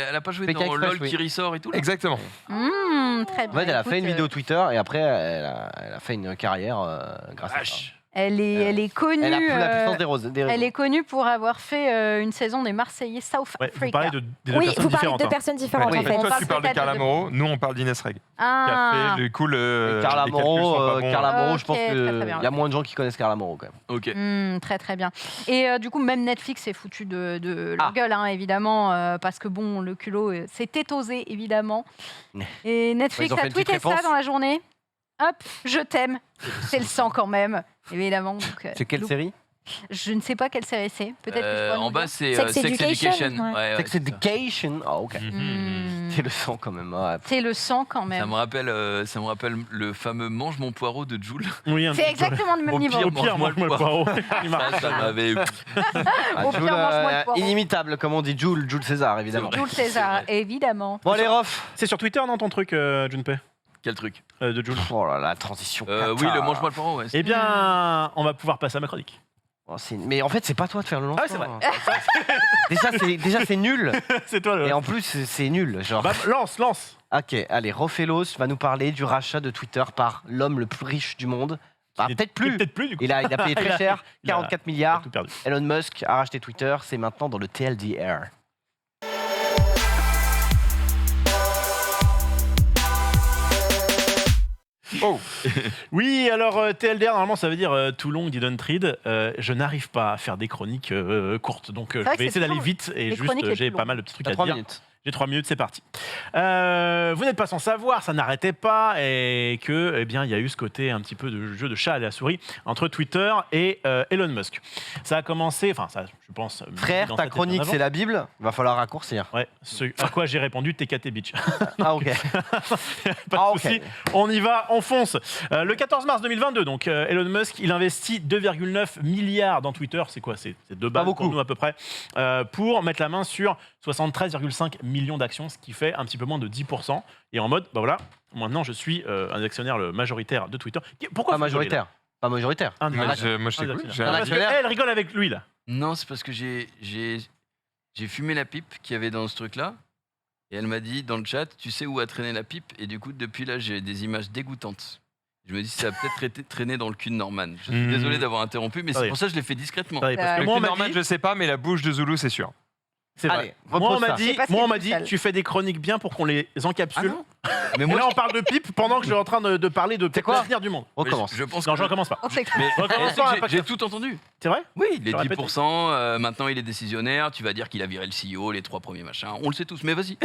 Elle a pas joué Pékin dans Express, LOL oui. qui ressort et tout là. Exactement. Très bien. En fait, elle a fait une Écoute, vidéo Twitter et après, elle a fait une carrière grâce à ça. Vache. Elle est connue. Elle a plus la puissance des roses. des Elle réseaux. est connue pour avoir fait une saison des Marseillais South Ouais, Africa. vous parlez de, des deux Oui, personnes vous parlez différentes. de hein. personnes différentes Oui. en En fait, fait. On toi, parle tu parles de peut-être Carla de- Moreau, nous, on parle d'Inès Reg. Qui Ah, a fait, du coup, le. Carla les calculs sont Moreau, pas bons. Carla Moreau, Ok, je pense très, très qu'il bien. y a moins de gens qui connaissent Carla Moreau quand même. Ok. très très bien. Et du coup, même Netflix s'est foutu de leur Ah. gueule, hein, évidemment, parce que bon, le culot s'est étosé, évidemment. Ouais. Et Netflix Ils ont fait a une petite tweeté ça réponse. dans la journée. Hop, je t'aime. C'est le sang quand même, évidemment. donc, C'est quelle loup. série? Je ne sais pas quelle série c'est. Peut-être que je pourrais En nous bas, dire. c'est Sex Sex Education, Education. ouais. Ouais, Sex c'est ça. Education. Ah, ok. Hmm. C'est le sang quand même. Ouais. C'est le sang quand Ça même. me rappelle le fameux mange mon poireau de Jules. Oui, un C'est petit peu. exactement du même Au niveau. pire, Au pire, mange-moi mange-moi le le poireau. Il marche. Ça m'avait. Ah, Au pire, Jules, mange-moi le poireau. inimitable, comme on dit, Jules César, évidemment. C'est vrai. Jules César, évidemment. Bon, allez, Rof. C'est sur Twitter, non, ton truc, Junpei Quel truc De Jules. Oh là là, transition. Oui, cata. le mange-moi le poireau. Ouais. Eh bien, on va pouvoir passer à ma chronique. Oh, mais en fait, c'est pas toi de faire le lancement. Ah ouais, c'est vrai. déjà, c'est nul. C'est toi le. Et en plus, c'est nul. Genre. Bah, lance. Ok, allez, Rofelos va nous parler du rachat de Twitter par l'homme le plus riche du monde. Bah, Il est- peut-être plus. Peut-être plus, du coup. Il a payé très cher, il a- 44 Il a milliards. tout perdu. Elon Musk a racheté Twitter, c'est maintenant dans le TLDR. Oh, Oui, alors TLDR, normalement, ça veut dire Too Long Didn't Read. Je n'arrive pas à faire des chroniques courtes, donc je vrai que vais c'est essayer d'aller toujours- vite et les juste chroniques les j'ai plus pas longues. mal de petits trucs T'as à 3 dire. minutes. J'ai 3 minutes, c'est parti. Vous n'êtes pas sans savoir, ça n'arrêtait pas et que, eh bien, il y a eu ce côté un petit peu de jeu de chat à la souris entre Twitter et Elon Musk. Ça a commencé, enfin, ça, je pense. Frère, dans ta sa tête chronique, en avant. c'est la Bible. Va falloir raccourcir. Ouais, ce à quoi j'ai répondu TKT Beach. Ah, ok. Pas de souci, on y va, on fonce. Le 14 mars 2022, donc Elon Musk, il investit 2,9 milliards dans Twitter. C'est quoi? C'est 2 balles pour nous à peu près. Pour mettre la main sur 73,5 millions d'actions, ce qui fait un petit peu moins de 10%. Et en mode, bah voilà, maintenant je suis un actionnaire majoritaire de Twitter. Pourquoi Pas vous rigolez, majoritaire. Pas majoritaire. là Moi, je t'écoute. Non, parce qu'elle rigole avec lui là. Non, c'est parce que j'ai fumé la pipe qu'il y avait dans ce truc-là. Et elle m'a dit dans le chat, tu sais où a traîné la pipe? Et du coup, depuis là, j'ai des images dégoûtantes. Je me dis, ça a peut-être traîné dans le cul de Norman. Je suis désolé d'avoir interrompu, mais c'est pour ça que je l'ai fait discrètement. Attendez, parce que Le moi, on cul m'a normal, dit, je sais pas, mais la bouche de Zoulou, c'est sûr. c'est vrai. Allez, Moi, repose on m'a ça. dit, C'est pas ce moi, qui on est m'a plus dit, sale. tu fais des chroniques bien pour qu'on les Ah encapsule. non Mais Et moi, là, on parle de pipe pendant que je suis en train de parler de quoi l'avenir du monde. Recommence. je pense Non, que je recommence pas. On s'excuse. Mais Recommence eh, pas, j'ai- pas j'ai que- tout entendu. C'est vrai? Oui, les Je répète. 10%, maintenant il est décisionnaire, tu vas dire qu'il a viré le CEO, les 3 premiers machins, on le sait tous, mais vas-y.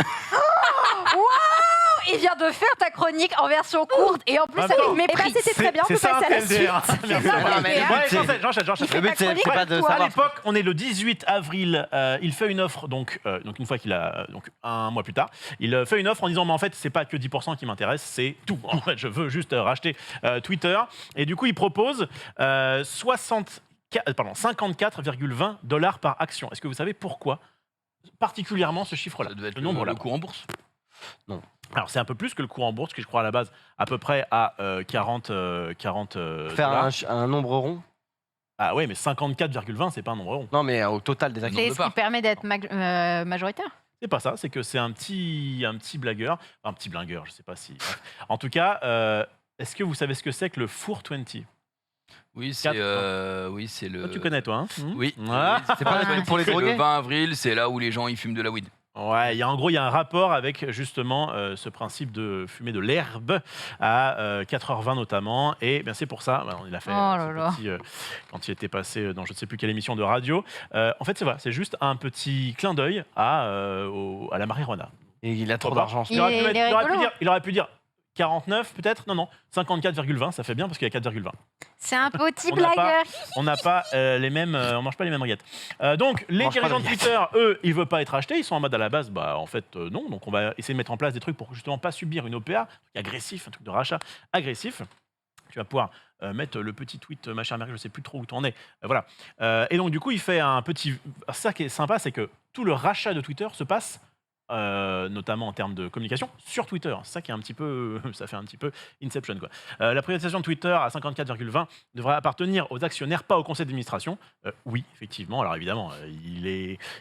Il vient de faire ta chronique en version courte et en plus Attends. avec Eh ben, mépris. c'était très bien, on C'est peut ça un passer à la suite. TLDR. Merci. Voilà, mais le but, Ouais, c'est- j'enchaîne. Le but, c'est pas de À savoir. l'époque, on est le 18 avril. Il fait une offre, donc une fois qu'il a, donc un mois plus tard, il fait une offre en disant mais en fait c'est pas que 10% qui m'intéresse, c'est tout. En fait, je veux juste racheter Twitter. Et du coup, il propose 54,20 $ par action. Est-ce que vous savez pourquoi particulièrement ce chiffre-là, Ça devait être le nombre là? le cours en bourse. Alors c'est un peu plus que le cours en bourse, qui je crois à la base à peu près à 40 Faire dollars. un nombre rond. Ah ouais, mais 54,20 c'est pas un nombre rond. Non, mais au total des actions. C'est de ce qui part. permet d'être majoritaire. C'est pas ça, c'est que c'est un petit blagueur, enfin, un petit blingueur, je sais pas si. Bref. En tout cas, est-ce que vous savez ce que c'est que le 420? Oui, Quatre, c'est le. Toi, tu connais toi, hein? Oui. Ah. Oui, C'est pas un truc pour les c'est drogués le 20 avril, c'est là où les gens ils fument de la weed. Ouais, en gros, il y a un rapport avec justement ce principe de fumer de l'herbe à 4h20 notamment. Et bien, c'est pour ça, il a fait Oh là ce là. petit, quand il était passé dans je ne sais plus quelle émission de radio. En fait, c'est vrai, c'est juste un petit clin d'œil à la marijuana. Et il a trop Pourquoi d'argent. Il est rigolo. Il aurait pu dire 49 peut-être, non, 54,20, ça fait bien parce qu'il y a 4,20. C'est un petit On n'a pas- blagueur. On n'a pas les mêmes, on mange pas les mêmes rillettes. Donc les mange pas dirigeants de de Twitter, eux, ils veulent pas être achetés, ils sont en mode à la base, bah en fait non. Donc on va essayer de mettre en place des trucs pour justement pas subir une OPA, un truc agressif, un truc de rachat agressif. Tu vas pouvoir mettre le petit tweet, ma chère Marie, je sais plus trop où tu en es. Voilà. Et donc du coup, il fait un petit. Ça qui est sympa, c'est que tout le rachat de Twitter se passe. Notamment en termes de communication sur Twitter. C'est ça qui est un petit peu, ça fait un petit peu Inception quoi. La privatisation de Twitter à 54,20 devrait appartenir aux actionnaires, pas au conseil d'administration. Oui, effectivement. Alors évidemment, il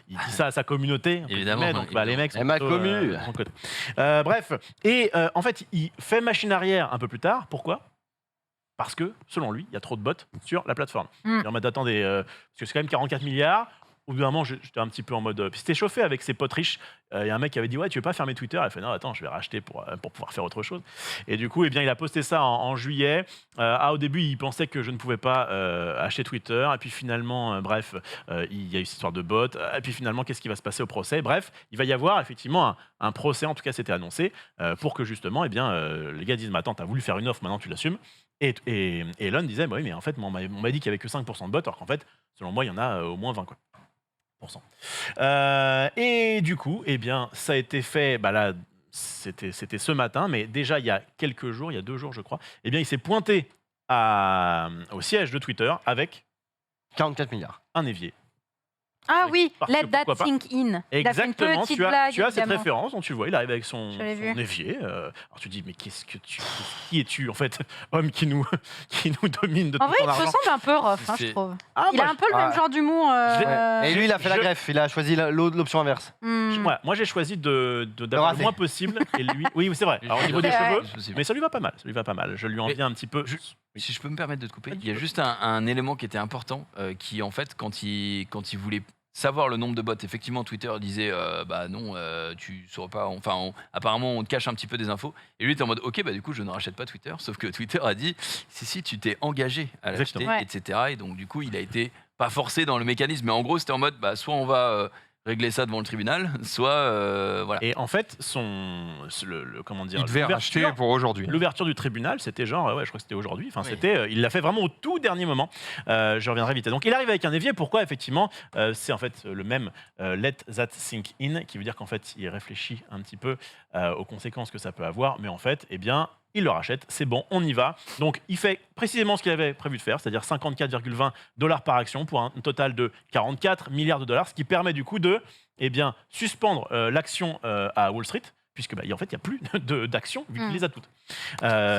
dit ça à sa communauté. entre Évidemment, guillemets, donc bah, les mecs sont ma plutôt, commu. de son côté. Bref, et en fait, il fait machine arrière un peu plus tard. Pourquoi? Parce que, selon lui, il y a trop de bots sur la plateforme. Mm. Il est en mode, attendez, parce que c'est quand même 44 milliards. Au bout d'un moment, j'étais un petit peu en mode. Puis c'était chauffé avec ses potes riches. Il y a un mec qui avait dit ouais, tu veux pas fermer Twitter? Il a fait non, attends, je vais racheter pour pouvoir faire autre chose. Et du coup, eh bien, il a posté ça en juillet. Au début, il pensait que je ne pouvais pas acheter Twitter. Et puis finalement, bref, il y a eu cette histoire de bot. Et puis finalement, qu'est-ce qui va se passer au procès? Bref, il va y avoir effectivement un procès. En tout cas, c'était annoncé pour que justement, eh bien, les gars disent mais attends, t'as voulu faire une offre, maintenant tu l'assumes. Et Elon disait bah oui, mais en fait, on m'a dit qu'il y avait que 5% de bots, alors qu'en fait, selon moi, il y en a au moins 20 quoi. Et du coup, eh bien, ça a été fait. Bah là, c'était ce matin, mais déjà il y a quelques jours, il y a 2 jours, je crois. Eh bien, il s'est pointé au siège de Twitter avec 44 milliards. un évier. Ah oui, Parce que let that pourquoi pas. sink in. Il a fait une Exactement. petite Tu as blague. cette évidemment. référence, donc tu le vois, il arrive avec son Je l'ai vu. évier. Alors tu dis, mais qui es-tu en fait, homme qui nous domine de En tout vrai, ton il argent. ressemble un peu rough, je C'est- trouve. Ah, Il moi, a un peu le même ouais. genre d'humour. Et lui, il a fait la je- greffe. Il a choisi l'option inverse. Moi, j'ai choisi d'avoir rater. le moins possible. Et lui, oui, c'est vrai. Alors, au niveau des C'est vrai. cheveux, Je sais pas. mais ça lui va pas mal. Ça lui va pas mal. Je lui en Mais viens un petit peu. Si je peux me permettre de te couper, il y a juste un élément qui était important, qui en fait, quand il voulait savoir le nombre de bots, effectivement, Twitter disait bah non, tu sauras pas. Enfin, apparemment, on te cache un petit peu des infos. Et lui était en mode ok, bah du coup, je ne rachète pas Twitter. Sauf que Twitter a dit si, tu t'es engagé à l'acheter, Exactement. Ouais. etc. Et donc, du coup, il a été pas forcé dans le mécanisme, mais en gros, c'était en mode bah soit on va régler ça devant le tribunal, soit voilà. Et en fait, comment dire, Il devait racheter pour aujourd'hui. l'ouverture du tribunal, c'était genre, je crois que c'était aujourd'hui. Enfin, Oui. il l'a fait vraiment au tout dernier moment. Je reviendrai vite. Et donc, il arrive avec un évier. Pourquoi effectivement, c'est en fait le même let that sink in, qui veut dire qu'en fait, il réfléchit un petit peu aux conséquences que ça peut avoir, mais en fait, eh bien, il le rachète, c'est bon, on y va. Donc, il fait précisément ce qu'il avait prévu de faire, c'est-à-dire 54,20 $ par action pour un total de 44 milliards de dollars, ce qui permet du coup de suspendre l'action à Wall Street, puisque en fait, il n'y a plus d'actions, vu qu'il les a toutes.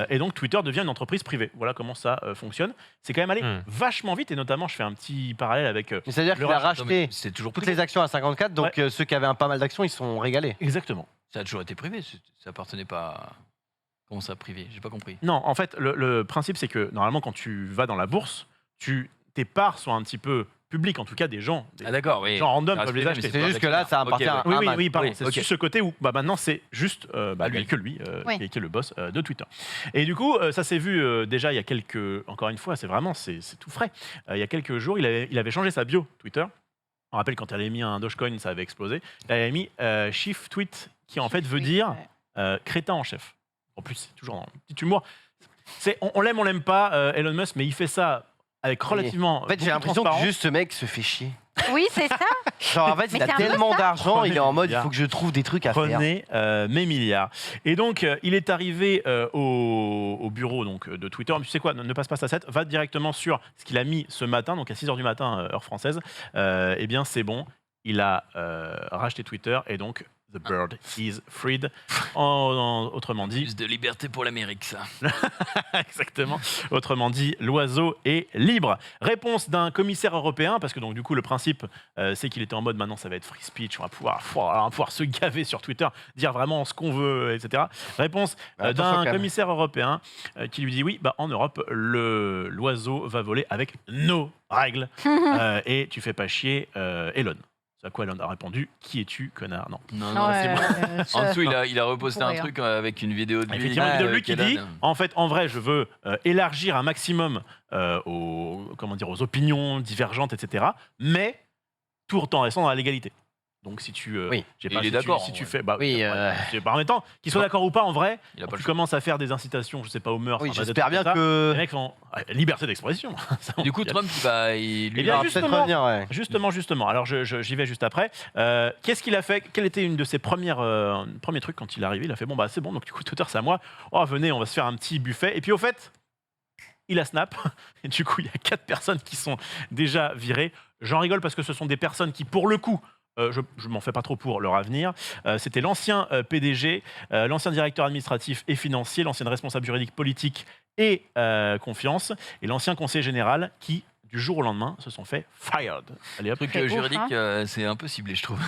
Et donc, Twitter devient une entreprise privée. Voilà comment ça fonctionne. C'est quand même allé vachement vite, et notamment, je fais un petit parallèle avec... Mais c'est-à-dire qu'il a Non, mais racheté c'est toujours toutes privé. les actions à 54, donc ceux qui avaient pas mal d'actions, ils sont régalés. Exactement. Ça a toujours été privé, ça appartenait pas à... Comment ça, privé? J'ai pas compris. Non, en fait, le principe, c'est que normalement, quand tu vas dans la bourse, tes parts sont un petit peu publiques, en tout cas des gens. Ah d'accord, oui. gens random Ça peuvent reste les privé, mais acheter. C'est juste que là, ça Ok, appartient ouais. à Oui, Aman. oui, pardon. Oui, C'est ok. juste ce côté où maintenant c'est juste lui. que lui Oui. qui est le boss de Twitter. Et du coup, ça s'est vu déjà il y a quelques. Encore une fois, c'est tout frais. Il y a quelques jours, il avait changé sa bio Twitter. On rappelle quand elle avait mis un Dogecoin, ça avait explosé. Elle avait mis Chief Tweet, qui en fait veut dire crétin en chef. En plus, c'est toujours un petit humour. On l'aime, on l'aime pas, Elon Musk, mais il fait ça avec relativement. En fait, j'ai l'impression que juste ce mec se fait chier. Oui, c'est ça. Genre, en fait, Mais il a c'est un peu tellement d'argent, il est en mode, il Prenez faut que je trouve des trucs à faire. Prenez mes milliards. Et donc, il est arrivé au bureau donc, de Twitter. Tu sais quoi, ne passe pas sa tête, va directement sur ce qu'il a mis ce matin, donc à 6h du matin, heure française. Eh bien, c'est bon, il a racheté Twitter et donc, the bird is freed. Autrement dit, Plus de liberté pour l'Amérique, ça. exactement. Autrement dit, l'oiseau est libre. Réponse d'un commissaire européen, parce que donc du coup le principe, c'est qu'il était en mode maintenant ça va être free speech, on va pouvoir se gaver sur Twitter, dire vraiment ce qu'on veut, etc. Réponse Attention quand d'un même. commissaire européen qui lui dit oui, en Europe l'oiseau va voler avec nos règles et tu fais pas chier Elon. À quoi Elon a répondu, qui es-tu, connard? Non. Non, c'est bon. En dessous, il a reposté un Pourrait, truc avec une vidéo de lui. Effectivement, une vidéo de lui qui Elon. dit en fait, en vrai, je veux élargir un maximum aux opinions divergentes, etc. Mais tout en restant dans la légalité. Donc, si tu. Oui. j'ai Et pas, il est si tu- d'accord, Si tu ouais. fais. Oui, En même temps, qu'il soit d'accord ou pas, en vrai, Il a pas tu le choix. commences à faire des incitations, je sais pas, au meurtre. Oui, enfin, des j'espère trucs bien comme ça. que. Les mecs font liberté d'expression. Ça, Du coup, il y a- Trump, Eh lui bien, va justement, peut-être revenir, ouais. Justement. Alors, j'y vais juste après. Qu'est-ce qu'il a fait? Quelle était une de ses premiers trucs quand il est arrivé? Il a fait bon, c'est bon, donc du coup, Twitter, c'est à moi. Oh, venez, on va se faire un petit buffet. Et puis, au fait, il a snap. Et du coup, il y a 4 personnes qui sont déjà virées. J'en rigole parce que ce sont des personnes qui, pour le coup, je m'en fais pas trop pour leur avenir. C'était l'ancien PDG, l'ancien directeur administratif et financier, l'ancien responsable juridique politique et confiance, et l'ancien conseiller général qui, du jour au lendemain, se sont fait fired. Allez hop. truc Très ouf, juridique, hein. c'est un peu ciblé, je trouve.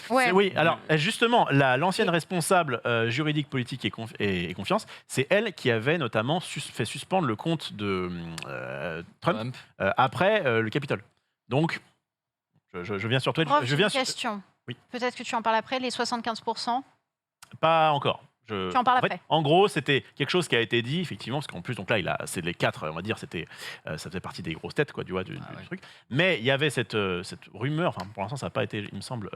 Ouais. Oui, alors justement, l'ancienne responsable juridique, politique et confiance, c'est elle qui avait notamment fait suspendre le compte de Trump après le Capitole. Donc, je viens sur Twitch. Prof, Je viens j'ai une question. Oui. Peut-être que tu en parles après, les 75%. Pas encore. Tu en parles en fait, après. en gros, c'était quelque chose qui a été dit, effectivement, parce qu'en plus, donc là, c'est les 4, on va dire, ça faisait partie des grosses têtes, quoi, du ouais. truc. Mais il y avait cette rumeur, enfin, pour l'instant, ça n'a pas été, il me semble,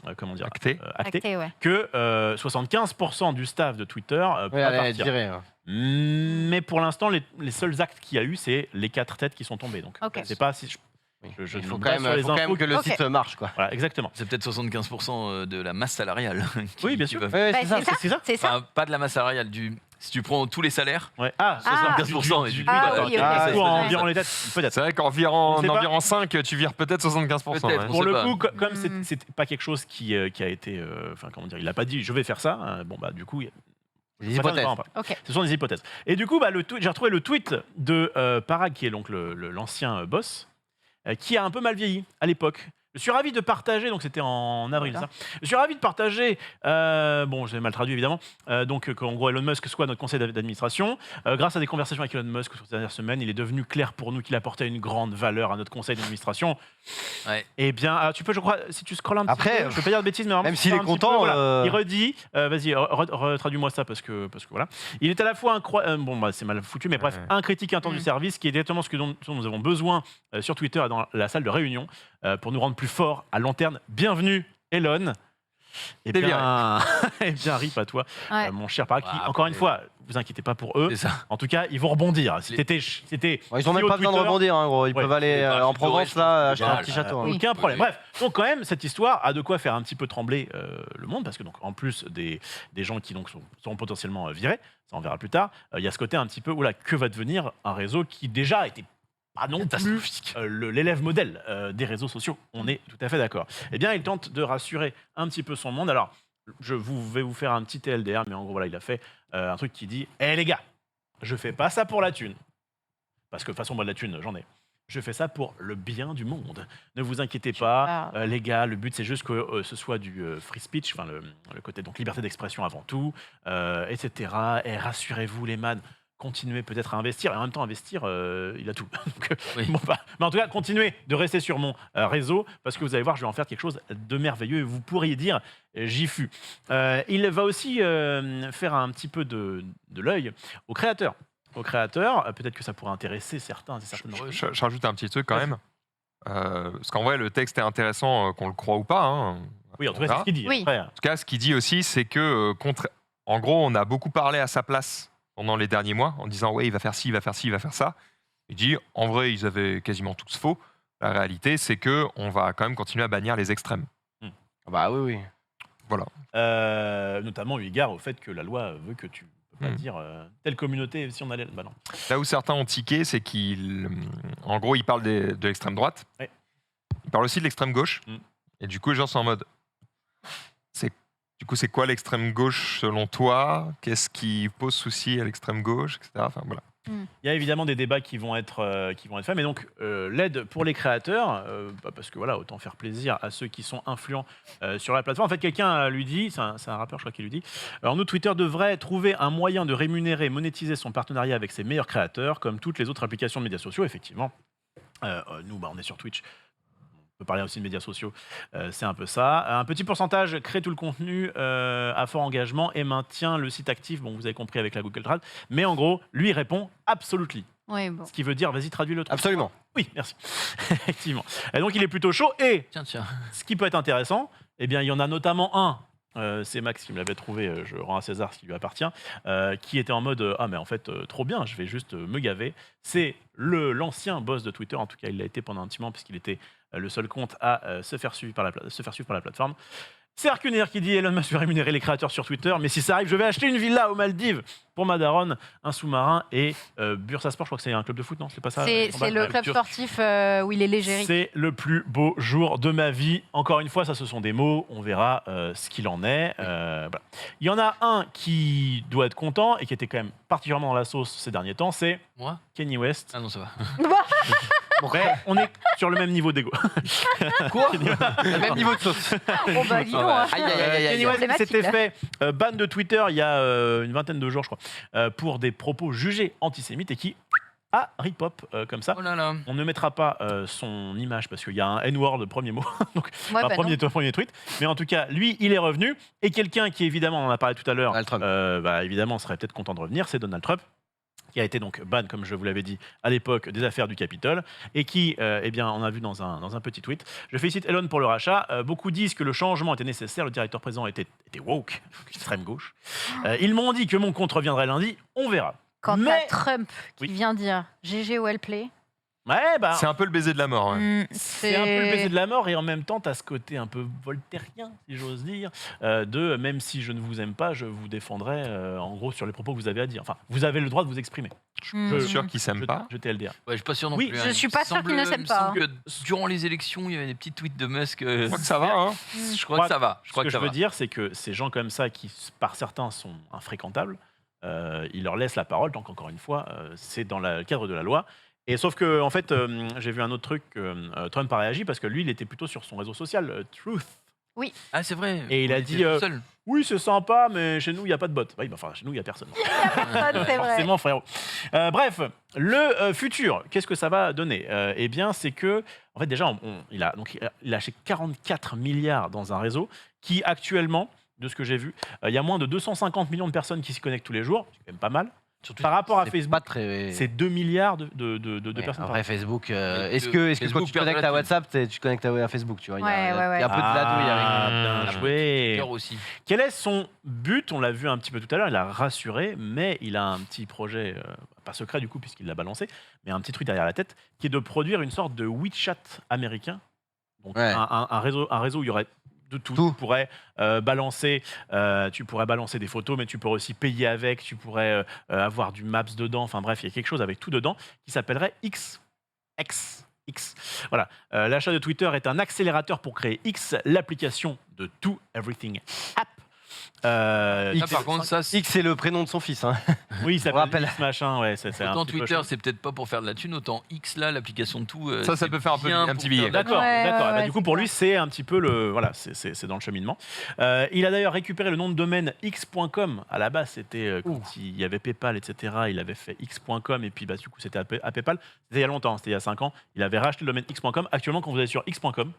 acté, Acté, ouais. que 75% du staff de Twitter Oui, pourrait elle est partir. virée, hein. Mais pour l'instant, les seuls actes qu'il y a eu, c'est les 4 têtes qui sont tombées. Donc, Ok. je sais pas si Oui. je Il ne faut me quand base sur les même infos que le Ok. site marche, quoi. Voilà, exactement. C'est peut-être 75% de la masse salariale. Oui, bien sûr. Ouais, Bah, c'est ça. C'est ça. C'est ça. Enfin, pas de la masse salariale, si tu prends tous les salaires, Ouais. 75%. Et du coup, Ah bah, oui, ok. Ah, c'est du coup, ça. en virant les têtes, peut-être. C'est vrai qu'en On virant sait pas. environ 5, tu vires peut-être 75%. Peut-être. ouais. On Pour sait le pas. coup, comme Mm. c'était pas quelque chose qui a été, enfin comment dire, il a pas dit je vais faire ça. Bon bah du coup, Des je préfère ne hypothèses. pas en parler. Ok. Ce sont des hypothèses. Et du coup, j'ai retrouvé le tweet de Parag, qui est donc l'ancien boss, qui a un peu mal vieilli à l'époque. Je suis ravi de partager, donc c'était en avril ça. Je suis ravi de partager, bon j'ai mal traduit évidemment, donc qu'en gros Elon Musk soit notre conseil d'administration. Grâce à des conversations avec Elon Musk sur ces dernières semaines, il est devenu clair pour nous qu'il apportait une grande valeur à notre conseil d'administration. Ouais. Eh bien, tu peux, je crois, si tu scrolles un petit Après, peu, je peux pas dire de bêtises, mais même s'il est un petit peu, content, voilà. Il redit, vas-y, retraduis-moi ça parce que voilà. Il est à la fois bon, bah, c'est mal foutu, mais bref, Ouais. un critique intense du service, qui est exactement ce dont nous avons besoin sur Twitter et dans la salle de réunion pour nous rendre plus forts à long terme. Bienvenue Elon. Eh T'es bien, eh bien, rip à toi, Ouais. mon cher Paraki. Ouais, Encore une après- fois, vous inquiétez pas pour eux. C'est ça. En tout cas, ils vont rebondir. Si Les- c'était Bon, ils ont même CEO pas besoin de Twitter, rebondir, hein, gros. Ils Ouais. peuvent aller Les en parachutes Provence, dorés, je là, pense que acheter c'est un pas petit mal. château. hein. Oui. aucun problème. Oui. Bref, donc quand même, cette histoire a de quoi faire un petit peu trembler le monde, parce que donc en plus des gens qui donc seront potentiellement virés, ça on verra plus tard, il y a ce côté un petit peu, oula, que va devenir un réseau qui déjà était pas non plus l'élève modèle des réseaux sociaux. On est tout à fait d'accord. Eh bien, il tente de rassurer un petit peu son monde. Alors, vais vous faire un petit TLDR, mais en gros, voilà, il a fait un truc qui dit « Eh les gars, je fais pas ça pour la thune. Parce que de toute façon, moi, de la thune, j'en ai. Je fais ça pour le bien du monde. Ne vous inquiétez pas, les gars, le but, c'est juste que ce soit du free speech, enfin, le côté donc liberté d'expression avant tout, etc. Et rassurez-vous, les man, continuez peut-être à investir. Et en même temps, investir, il a tout. Donc, Oui. bon, bah, mais en tout cas, continuez de rester sur mon réseau, parce que vous allez voir, je vais en faire quelque chose de merveilleux. Et vous pourriez dire, j'y fus. Il va aussi faire un petit peu de l'œil aux créateurs. Peut-être que ça pourrait intéresser certains et certaines d'entre eux. Je rajoute un petit truc quand même. Parce qu'en vrai, le texte est intéressant, qu'on le croit ou pas. hein. Oui, en tout On cas, c'est verra. ce qu'il dit. Oui. Après, En tout cas, ce qu'il dit aussi, c'est que, en gros, on a beaucoup parlé à sa place pendant les derniers mois, en disant ouais, il va faire ci, il va faire ci, il va faire ça. Il dit en vrai, ils avaient quasiment tous faux. La réalité, c'est que on va quand même continuer à bannir les extrêmes. Bah oui, oui. notamment eu égard au fait que la loi veut que tu ne peux pas dire telle communauté si on allait. Bah non. Là où certains ont tiqué, c'est en gros, il parle de l'extrême droite. Ouais. Il parle aussi de l'extrême gauche. Mm. Et du coup, les gens sont en mode. Du coup, c'est quoi l'extrême gauche selon toi? Qu'est-ce qui pose souci à l'extrême gauche, etc. Enfin, voilà. Il y a évidemment des débats qui vont être faits, mais donc l'aide pour les créateurs, parce que voilà, autant faire plaisir à ceux qui sont influents sur la plateforme. En fait, quelqu'un lui dit, c'est un rappeur, je crois qui lui dit, en nous, Twitter devrait trouver un moyen de rémunérer, monétiser son partenariat avec ses meilleurs créateurs, comme toutes les autres applications de médias sociaux, effectivement. Nous, on est sur Twitch. On peut parler aussi de médias sociaux, c'est un peu ça. Un petit pourcentage crée tout le contenu à fort engagement et maintient le site actif. Bon, vous avez compris avec la Google Trad. Mais en gros, lui répond absolutely. Oui, bon. Ce qui veut dire, vas-y, traduis-le. Absolument. Oui, merci. Effectivement. Et donc, il est plutôt chaud. Et Tiens. ce qui peut être intéressant, eh bien, il y en a notamment un. C'est Max qui me l'avait trouvé, je rends à César ce qui lui appartient, qui était en mode ah mais en fait trop bien, je vais juste me gaver. C'est l'ancien boss de Twitter, en tout cas il l'a été pendant un petit moment puisqu'il était le seul compte à se faire suivre par la plateforme. C'est Arcunair qui dit Elon Musk veut rémunérer les créateurs sur Twitter, mais si ça arrive, je vais acheter une villa aux Maldives pour ma daronne, un sous-marin et Bursasport, je crois que c'est un club de foot, non? C'est pas ça? C'est le club sportif où il est légérie. C'est le plus beau jour de ma vie. Encore une fois, ça, ce sont des mots. On verra ce qu'il en est. Voilà. Il y en a un qui doit être content et qui était quand même particulièrement dans la sauce ces derniers temps, c'est Moi Kanye West. Ah non, ça va. Ouais, on est sur le même niveau d'ego. Quoi Le même niveau de sauce. Oh bah dis donc, hein. Aïe, aïe, aïe, aïe, aïe. Kanye West Problématique, s'était là. fait ban de Twitter il y a une vingtaine de jours, je crois, pour des propos jugés antisémites et qui a rip-hop comme ça. Oh là là. On ne mettra pas son image parce qu'il y a un N-word, premier mot, donc Ouais, pas bah premier tweet. Mais en tout cas, lui, il est revenu. Et quelqu'un qui, évidemment, on en a parlé tout à l'heure, Donald Trump. évidemment, serait peut-être content de revenir, c'est Donald Trump, qui a été donc ban, comme je vous l'avais dit, à l'époque des affaires du Capitole, et qui, eh bien, on a vu dans un petit tweet. Je félicite Elon pour le rachat. Beaucoup disent que le changement était nécessaire. Le directeur présent était woke, extrême gauche. Ils m'ont dit que mon compte reviendrait lundi. On verra. Quand Mais- t'as Trump qui Oui. vient dire GG well play, Ouais, bah, C'est un peu le baiser de la mort. Ouais. c'est un peu le baiser de la mort et en même temps, tu as ce côté un peu voltairien, si j'ose dire, de même si je ne vous aime pas, je vous défendrai en gros sur les propos que vous avez à dire. Enfin, vous avez le droit de vous exprimer. Hmm. Je suis sûr qu'ils s'aiment Je, pas. je TLDR. Ouais, je suis pas sûr non Oui, plus. je hein. suis Il pas me sûr qu'il ne semble- s'aime il me pas, semble que durant les élections, il y avait des petits tweets de Musk. Je crois que ça va. Hein. Je crois que ça va. Je crois Ce que ça je veux va. dire, c'est que ces gens comme ça, qui par certains sont infréquentables, ils leur laissent la parole, donc encore une fois, c'est dans le cadre de la loi. Et sauf que, en fait, j'ai vu un autre truc, Trump a réagi parce que lui, il était plutôt sur son réseau social, Truth. Ah, c'est vrai. Et il a On dit, était tout seul. Oui, c'est sympa, mais chez nous, il n'y a pas de bot. Oui, bah, enfin, chez nous, il n'y a personne. Personne, c'est vrai. Forcément, frérot. Bref, le futur, qu'est-ce que ça va donner? Eh bien, c'est que, en fait, déjà, il a acheté 44 milliards dans un réseau qui, actuellement, de ce que j'ai vu, il y a moins de 250 millions de personnes qui s'y connectent tous les jours. C'est quand même pas mal. Surtout, Par rapport à c'est Facebook, pas très... c'est 2 milliards de Ouais, personnes. après Facebook, Mais est-ce que Facebook quand tu perd de connectes la à thune. WhatsApp, tu connectes à Facebook, tu vois, il y a Ouais. un peu de ladouille avec. Ah, bien joué. Twitter aussi. Quel est son but? On l'a vu un petit peu tout à l'heure, il a rassuré, mais il a un petit projet, pas secret du coup puisqu'il l'a balancé, mais un petit truc derrière la tête, qui est de produire une sorte de WeChat américain. Donc Ouais. un réseau où il y aurait de tout. Tout. Tu pourrais balancer des photos, mais tu pourrais aussi payer avec, tu pourrais avoir du Maps dedans, enfin bref, il y a quelque chose avec tout dedans qui s'appellerait X. Voilà. L'achat de Twitter est un accélérateur pour créer X, l'application de To Everything App. Par contre, ça, X, c'est le prénom de son fils. Hein. oui, ça rappelle. s'appelle X machin, ouais, c'est un autant petit peu Twitter, chaud. c'est peut-être pas pour faire de la thune, autant X là, l'application de tout. Ça c'est peut faire un bien petit pour billet. faire de la D'accord, Ouais, d'accord. ouais, Bah, ouais, du coup, c'est pour ça. lui, c'est un petit peu le. Voilà, c'est dans le cheminement. Il a d'ailleurs récupéré le nom de domaine x.com. À la base, c'était quand il y avait PayPal, etc. Il avait fait x.com et puis bah, du coup, c'était à PayPal. C'était il y a longtemps, c'était il y a 5 ans. Il avait racheté le domaine x.com. Actuellement, quand vous allez sur x.com,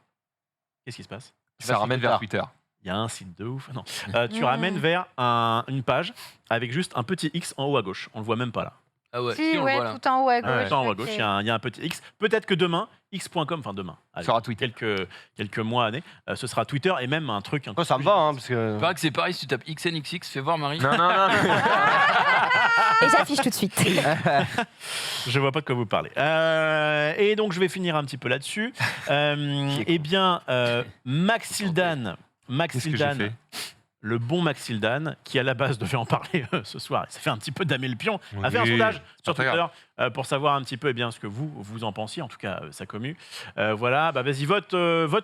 qu'est-ce qui se passe? Ça ramène vers Twitter. Il y a un site de ouf. Non. Tu ramènes vers une page avec juste un petit X en haut à gauche. On le voit même pas là. Ah ouais, Si, on le ouais, voit là. tout en haut à gauche. Tout en haut à ok. gauche, il y a un petit X. Peut-être que demain, x.com, enfin demain, allez, Sera Twitter. quelques mois, années, ce sera Twitter et même un truc. Ça me va, hein, parce que. Il paraît que c'est pareil, si tu tapes XNXX, fais voir Marie. Non. Et j'affiche tout de suite. Je vois pas de quoi vous parlez. Et donc je vais finir un petit peu là-dessus. Eh bien, Maxildan, Qu'est-ce que j'ai fait? le bon Maxildan, qui à la base devait en parler ce soir, il s'est fait un petit peu damer le pion, a fait un Oui, sondage sur pas très Twitter pour savoir un petit peu ce que vous en pensiez, en tout cas sa commu. Voilà, bah vas-y, vote,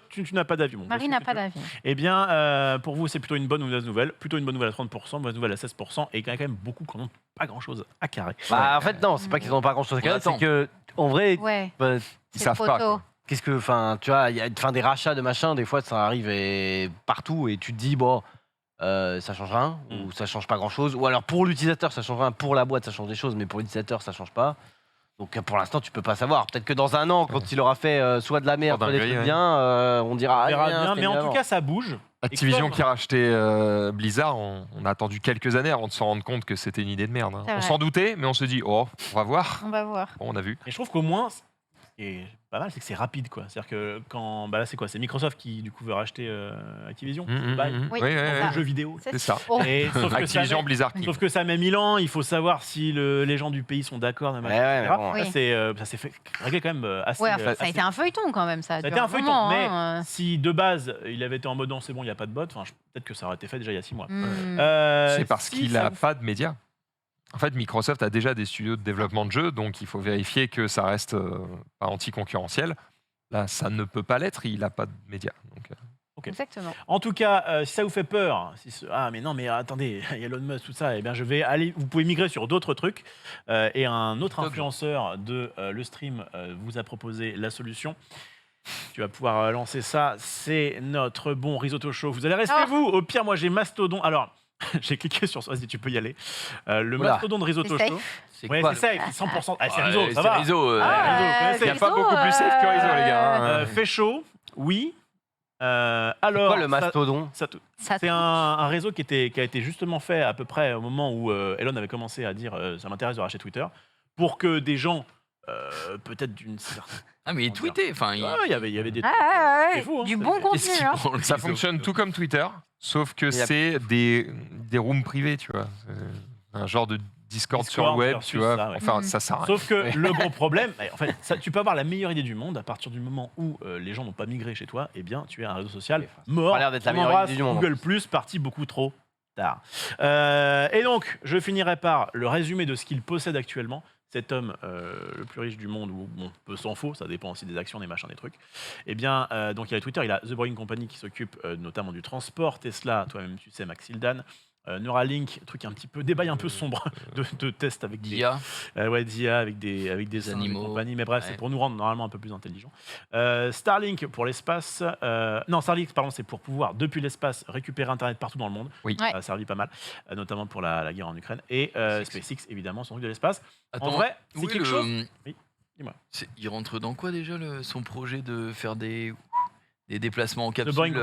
tu n'as pas d'avis. Bon, Marie vote n'a si tu pas veux. d'avis. Eh bien, pour vous, c'est plutôt une bonne ou mauvaise nouvelle. Plutôt une bonne nouvelle à 30%, mauvaise nouvelle à 16%, et il y a quand même beaucoup, quand même, pas grand-chose à carrer. Bah, en fait, non, c'est pas qu'ils ont pas grand chose à faire, attend. c'est que, en vrai, Ouais, bah, Ils c'est savent trop pas. tôt. qu'est-ce que. Enfin, tu vois, il y a des rachats de machin, des fois, ça arrive partout, et tu te dis, bon. Ça change rien, ou ça change pas grand chose, ou alors pour l'utilisateur ça change rien, pour la boîte ça change des choses, mais pour l'utilisateur ça change pas. Donc pour l'instant tu peux pas savoir. Peut-être que dans un an, quand il aura fait soit de la merde, soit des trucs bien, on dira. On verra bien, bien, c'était mais en mieux tout avant. cas, ça bouge. Activision comme- qui a racheté Blizzard, on a attendu quelques années avant de se rendre compte que c'était une idée de merde. Hein. C'est On vrai. s'en doutait, mais on se dit, oh, on va voir. On va voir. Bon, on a vu. Et je trouve qu'au moins, ce qui est pas mal, c'est que c'est rapide, quoi. C'est-à-dire que quand, bah là, c'est quoi? C'est Microsoft qui du coup veut racheter Activision, Bye. Oui, Oui, c'est le ça. jeu vidéo. c'est ça. Oh. Et sauf que ça Activision met- Blizzard King. Sauf que ça met 1000 ans, il faut savoir si les gens du pays sont d'accord, Ouais, ouais, mais bon. Ça, Oui. ça s'est fait régler quand même assez. Ouais, ça a assez- été un feuilleton quand même, ça. Ça a duré été un feuilleton, moment, mais hein. si de base il avait été en mode non, c'est bon, il n'y a pas de bot, peut-être que ça aurait été fait déjà il y a 6 mois. Hmm. C'est parce si qu'il ça n'a vous- pas de médias. En fait, Microsoft a déjà des studios de développement de jeux, donc il faut vérifier que ça reste pas anti-concurrentiel. Là, ça ne peut pas l'être, il n'a pas de médias. Donc, Exactement. En tout cas, si ça vous fait peur, ah mais non, mais attendez, il y a Elon Musk, tout ça, eh bien je vais aller. Vous pouvez migrer sur d'autres trucs. Et un autre influenceur de le stream vous a proposé la solution. Tu vas pouvoir lancer ça. C'est notre bon Risotto Show. Vous allez rester vous. Au pire, moi j'ai Mastodon. Alors, j'ai cliqué sur ça. Vas-y, tu peux y aller. Le Oula. Mastodon de Risotto C'est Show. C'est Ouais, quoi c'est ça, 100%. Ah, c'est Ouais, Riso, ça c'est va. Riso, Riso, vous connaissez. il n'y a pas beaucoup plus safe que Riso, les gars. hein. Fait chaud, oui. C'est Alors, quoi le mastodon? Ça c'est un réseau qui a été justement fait à peu près au moment où Elon avait commencé à dire ça m'intéresse de racheter Twitter, pour que des gens, peut-être d'une certaine. Ah, mais il tweetait. Enfin, Ouais, il y avait des. Ah, c'est fou, hein. du bon contenu. Qu'est-ce qu'il Hein. prend, le Ça Riso fonctionne tout comme Twitter, sauf que Il y a- c'est des rooms privés, tu vois. C'est un genre de Discord sur le Discord web, versus tu vois. ça, ouais. Enfin, Mhm. ça sert à rien. Sauf que le gros problème, en fait, tu peux avoir la meilleure idée du monde à partir du moment où les gens n'ont pas migré chez toi, eh bien, tu es un réseau social mort. Ça a l'air d'être la On meilleure embrasse idée du monde. Google Plus, parti beaucoup trop tard. Et donc, je finirai par le résumé de ce qu'il possède actuellement. Cet homme le plus riche du monde, ou bon, peu s'en faut, ça dépend aussi des actions, des machins, des trucs. Eh bien, donc il y a Twitter, il a The Boring Company qui s'occupe notamment du transport, Tesla, toi-même tu sais, Maxildan, Neuralink, truc un petit peu, débail un peu sombre de tests avec des, D'IA. ouais, d'IA avec des singes et animaux. compagnie, mais bref, Ouais. c'est pour nous rendre normalement un peu plus intelligents. Starlink pour l'espace, non, Starlink, pardon, c'est pour pouvoir, depuis l'espace, récupérer Internet partout dans le monde. Oui. Ouais. Ça a servi pas mal, notamment pour la guerre en Ukraine. Et SpaceX, évidemment, son truc de l'espace. Attends, En vrai, c'est oui, quelque le- chose. Oui, dis-moi. Il rentre dans quoi déjà son projet de faire des des déplacements en capsule. Boring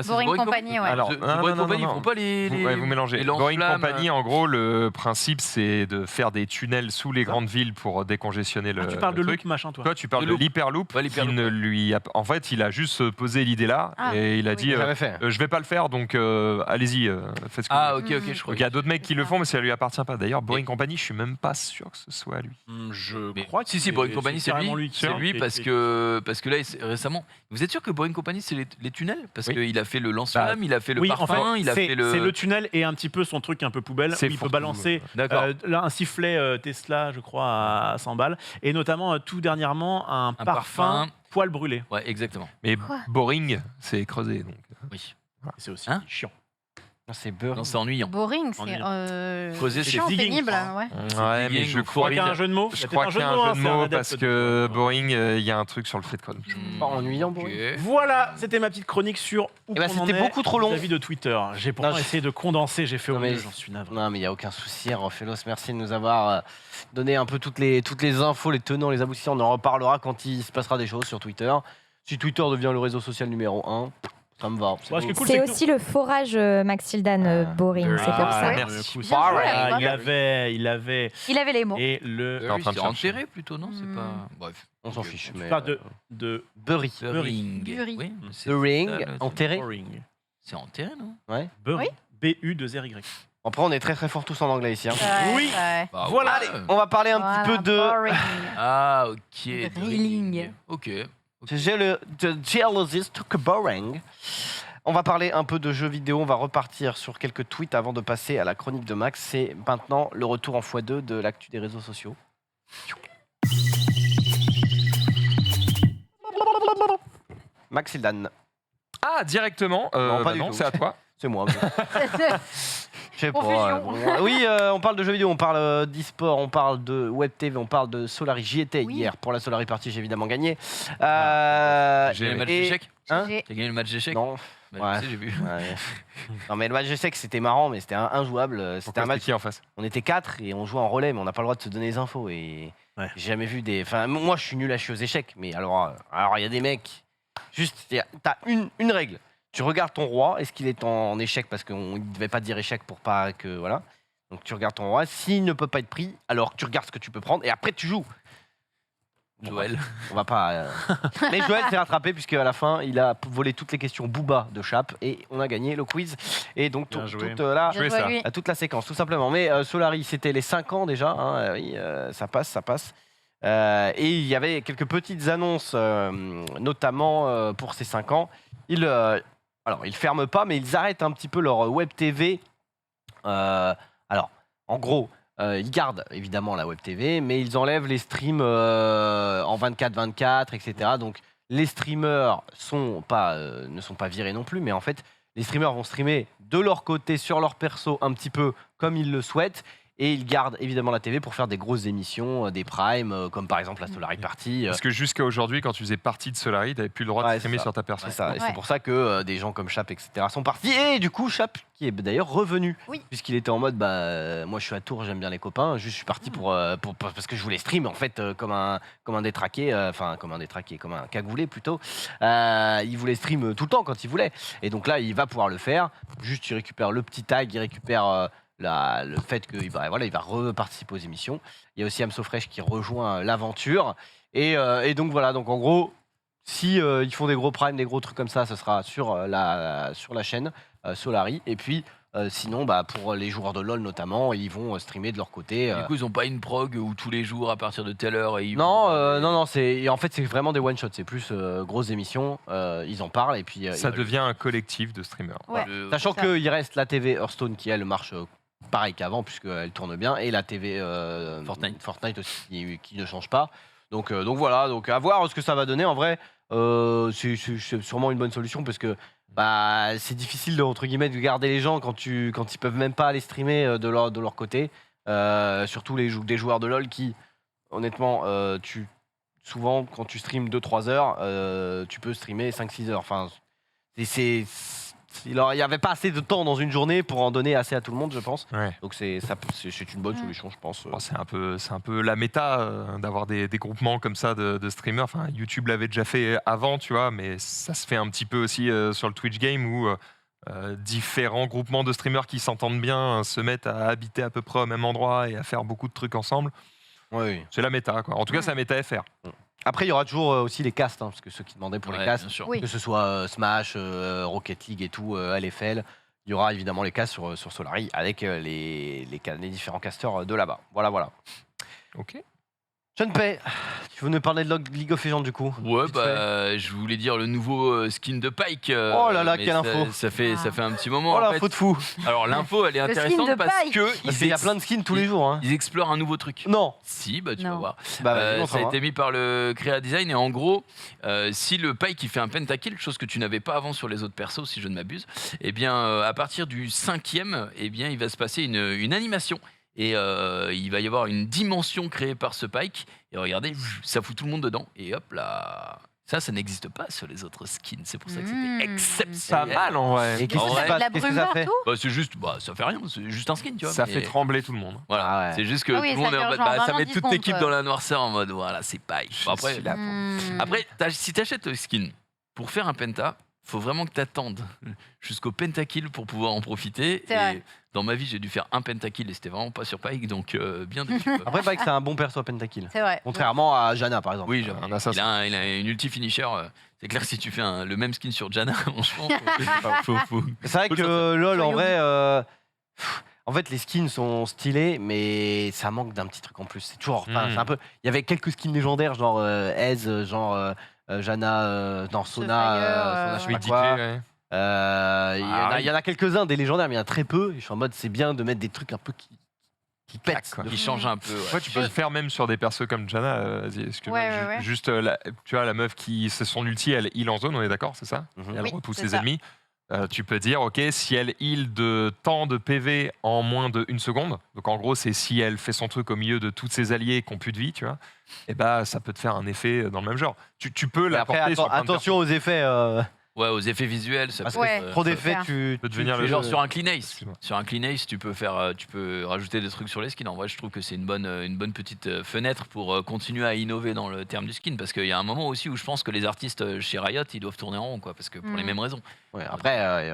c'est Boring Company, ouais. Alors, Boring Company, ils font pas les Vous mélangez. les Boring lance-flammes. Company, en gros, le principe, c'est de faire des tunnels sous les grandes villes pour décongestionner le Tu parles le de truc. loop machin, toi. Toi, tu parles Le de loop. l'hyperloop. Ouais, l'hyperloop, qui ne ouais. lui a- En fait, il a juste posé l'idée là Ah, et il a oui. dit Jamais fait. je vais pas le faire, donc allez-y, faites ce que Ah vous voulez. ok, je crois. Donc, il y a d'autres mecs qui le font, mais ça lui appartient pas. D'ailleurs, Boring Et- Company, je suis même pas sûr que ce soit à lui. Je Mais- crois que si, Boring Company, c'est carrément lui. qui C'est a- lui qui- parce qui- que là, récemment. Vous êtes sûr que Boring Company, c'est les tunnels? Parce Oui. qu'il a fait le lance-flamme, il a fait le Oui, en parfum, fait, il a fait le. c'est le tunnel et un petit peu son truc un peu poubelle où C'est il peut fourre-tout. balancer D'accord. là, un sifflet Tesla, je crois, à 100 balles. Et notamment, tout dernièrement, un parfum poil brûlé. Ouais, exactement. Mais Quoi Boring, c'est creusé. Donc. Oui. C'est aussi Hein chiant. C'est beurre. Non, c'est ennuyant. Boring, c'est Creuser, chiant, c'est digging, pénible, quoi. ouais. Ouais, mais digging je ou crois qu'il y a un jeu de mots. Je crois qu'il y a un jeu de hein, c'est mots adepte parce de- que Boring, il y a un truc sur le fait de code. Pas ennuyant, Ok. Boring. Voilà, c'était ma petite chronique sur où Eh ben, on en c'était est beaucoup trop long. vis-à-vis de Twitter. J'ai pourtant Non, je- essayé de condenser, j'ai fait au Non, mais- mieux, j'en suis navré. Non, mais il n'y a aucun souci, Rofelos. Merci de nous avoir donné un peu toutes les infos, les tenants, les aboutissants. On en reparlera quand il se passera des choses sur Twitter. Si Twitter devient le réseau social numéro 1, ça me va. Bon, ce qui est cool, C'est que aussi le forage Maxildan Boring, c'est pour ça. ouais. Merci. Coup, Bien ça. joué, Ah, Boring. il avait. Il avait les mots. Et le. en train de C'est chercher. enterré plutôt, non? C'est Hmm. pas. Bref. On s'en fiche. Mais, Pas de Burry. The Bury. Ring. Bury. Oui, The c'est Ring, ça, le- enterré. Boring. C'est enterré, non? Bury. Oui. B-U-2-R-Y. Après, on est très très fort tous en anglais ici. Hein. Ouais, Oui. ouais. Bah, Voilà. ouais. On va parler un petit peu de. Boring. Ah, ok. The The Ring. Ok. J'ai le The Geologist Took a Boring. On va parler un peu de jeux vidéo. On va repartir sur quelques tweets avant de passer à la chronique de Max. C'est maintenant le retour en x2 de l'actu des réseaux sociaux. Max Hildan, Ah, directement Non, pas du tout. c'est à toi. c'est moi. Je sais pas. Confusion. Oui, on parle de jeux vidéo, on parle d'e-sport, on parle de web TV, on parle de Solari. J'y étais Oui. hier pour la Solari Party, j'ai évidemment gagné. J'ai T'as gagné le match et- d'échecs? Hein J'ai- T'as gagné le match d'échecs? Non. Bah, tu sais, j'ai vu. Ouais. Non mais le match, je sais que c'était marrant, mais c'était injouable. C'était Pourquoi un match. c'était qui en face? On était 4 et on jouait en relais, mais on n'a pas le droit de se donner les infos. Et Ouais. j'ai jamais vu des. Enfin, moi, je suis nul à chier aux échecs, mais alors, il y a des mecs. Juste, t'as une règle. Tu regardes ton roi. Est-ce qu'il est en échec parce qu'on ne devait pas dire échec pour pas que voilà. Donc tu regardes ton roi. S'il ne peut pas être pris, alors tu regardes ce que tu peux prendre et après tu joues. Bon, Joël. on va pas. Mais Joël s'est rattrapé puisque à la fin, il a volé toutes les questions Booba de Chap et on a gagné le quiz. Et donc Bien joué. toute la. Bien joué à lui. Toute la séquence, tout simplement. Mais Solari, c'était les 5 ans déjà. Hein, oui, ça passe, ça passe. Et il y avait quelques petites annonces, notamment pour ces 5 ans. Alors, ils ferment pas, mais ils arrêtent un petit peu leur web TV. Alors, en gros, ils gardent évidemment la web TV, mais ils enlèvent les streams en 24/24, etc. Donc, les streamers ne sont pas virés non plus, mais en fait, les streamers vont streamer de leur côté, sur leur perso, un petit peu comme ils le souhaitent. Et ils gardent évidemment la TV pour faire des grosses émissions, des primes, comme par exemple la Solari Party. Parce que jusqu'à aujourd'hui, quand tu faisais partie de Solari, tu n'avais plus le droit Ouais, de streamer c'est ça. sur ta personne. C'est ça, et Ouais. c'est pour ça que des gens comme Chap, etc. sont partis. Et du coup, Chap, qui est d'ailleurs revenu, Oui. puisqu'il était en mode, moi je suis à Tours, j'aime bien les copains, juste je suis parti parce que je voulais stream, en fait, comme un détraqué, comme un cagoulé plutôt. Il voulait stream tout le temps quand il voulait. Et donc là, il va pouvoir le faire. Juste, il récupère le petit tag, il récupère le fait qu'il va reparticiper aux émissions. Il y a aussi Amso Fresh qui rejoint l'aventure. Et donc voilà, donc en gros, si ils font des gros primes, des gros trucs comme ça, ce sera sur la chaîne Solari. Et puis sinon, pour les joueurs de LoL notamment, ils vont streamer de leur côté. Du coup, ils ont pas une prog où tous les jours à partir de telle heure et ils Non, en fait c'est vraiment des one shots. C'est plus grosses émissions. Ils en parlent et puis Ça devient un collectif de streamers. Ouais. sachant ça. qu'il reste la TV Hearthstone qui elle marche pareil qu'avant puisqu'elle tourne bien et la TV Fortnite aussi qui ne change pas. Donc voilà, donc à voir ce que ça va donner. En vrai, c'est sûrement une bonne solution parce que c'est difficile de, entre guillemets, de garder les gens quand ils peuvent même pas aller streamer de leur côté. Surtout des joueurs de LoL qui, honnêtement, souvent quand tu streames 2-3 heures, tu peux streamer 5-6 heures. Enfin, il y avait pas assez de temps dans une journée pour en donner assez à tout le monde, je pense. Ouais. Donc c'est une bonne solution, je pense. Bon, c'est un peu la méta d'avoir des groupements comme ça de streamers. Enfin, YouTube l'avait déjà fait avant, tu vois, mais ça se fait un petit peu aussi sur le Twitch game où différents groupements de streamers qui s'entendent bien se mettent à habiter à peu près au même endroit et à faire beaucoup de trucs ensemble. Oui. C'est la méta, quoi. En tout cas, c'est la méta FR. Après, il y aura toujours aussi les casts, parce que ceux qui demandaient pour les casts, bien sûr. Oui. que ce soit Smash, Rocket League et tout, LFL, il y aura évidemment les casts sur Solary avec les différents casters de là-bas. Voilà. Ok. Chunpei, tu veux nous parler de League of Legends du coup? Ouais, Vite bah, je voulais dire le nouveau skin de Pike. Oh là là, mais quelle info. Ça fait un petit moment. Oh en la fait. faute fou. Alors l'info, elle est Le skin intéressante de parce Pike. que Parce qu'il y a plein de skins tous les jours. Hein. ils explorent un nouveau truc. Non. Si, bah tu vas Non. voir. Bah, vas-y, Ça a montre-moi. été mis par le Créa Design et en gros, si le Pike il fait un pentakill, chose que tu n'avais pas avant sur les autres persos, si je ne m'abuse, eh bien à partir du 5e, eh bien il va se passer une animation. Et il va y avoir une dimension créée par ce Pike. Et regardez, ça fout tout le monde dedans. Et hop là. Ça n'existe pas sur les autres skins. C'est pour ça que c'était Pas exceptionnel. mal en vrai. Et qu'est-ce En qui se vrai, passe? La Qu'est-ce que ça brumeur, fait? tout Bah, c'est juste, ça fait rien. C'est juste un skin, tu vois. Ça mais- fait trembler tout le monde. Voilà. Ah ouais. C'est juste que Ah oui, tout le monde ça est en dure mode, genre ça vraiment met 10 toute secondes, l'équipe quoi. dans la noirceur en mode voilà, c'est Pike. Bon, après, suis là. Après, si tu achètes le skin pour faire un penta, faut vraiment que tu attendes jusqu'au pentakill pour pouvoir en profiter. C'est Et vrai. dans ma vie, j'ai dû faire un pentakill et c'était vraiment pas sur Pike, donc bien déçu. quoi. Après, Pike, c'est un bon perso à Pentakill. C'est vrai. Contrairement à Janna, par exemple. Oui, j'avoue. Un assassin. Il a une ulti finisher. C'est clair que si tu fais le même skin sur Janna, franchement, faut- C'est vrai Faut le que LoL, en Soyons vrai, en fait, les skins sont stylés, mais ça manque d'un petit truc en plus. C'est toujours, enfin, Mm. c'est un peu. Il y avait quelques skins légendaires, genre Ez, genre Janna, non, Sona, je sais Fire, pas Sweet DJ, quoi. ouais. Il y en a quelques-uns des légendaires, mais il y en a très peu. Et je suis en mode, c'est bien de mettre des trucs un peu qui pètent. quoi. qui change un peu. ouais. Ouais, tu peux le faire même sur des persos comme Janna. Vas-y, excuse-moi. Ouais. Juste, tu vois, la meuf qui, c'est son ulti, elle heal en zone, on est d'accord, c'est ça? Mhm. Et elle Oui, repousse c'est les ça. ennemis. Tu peux dire, ok, si elle heal de tant de PV en moins de 1 seconde, donc en gros, c'est si elle fait son truc au milieu de tous ses alliés qui n'ont plus de vie, tu vois, et bah ça peut te faire un effet dans le même genre. Tu peux Mais après, l'apporter sur plein de attention aux effets. Ouais, aux effets visuels, ça Parce peut que Ouais. trop ça- d'effets, faire. tu peut devenir tu- le Genre jeu. sur un clean ace. Excuse-moi. Sur un clean ace, tu peux rajouter des trucs sur les skins. En vrai, je trouve que c'est une bonne petite fenêtre pour continuer à innover dans le terme du skin. Parce qu'il y a un moment aussi où je pense que les artistes chez Riot, ils doivent tourner en rond, quoi. Parce que pour les mêmes raisons. Ouais, après,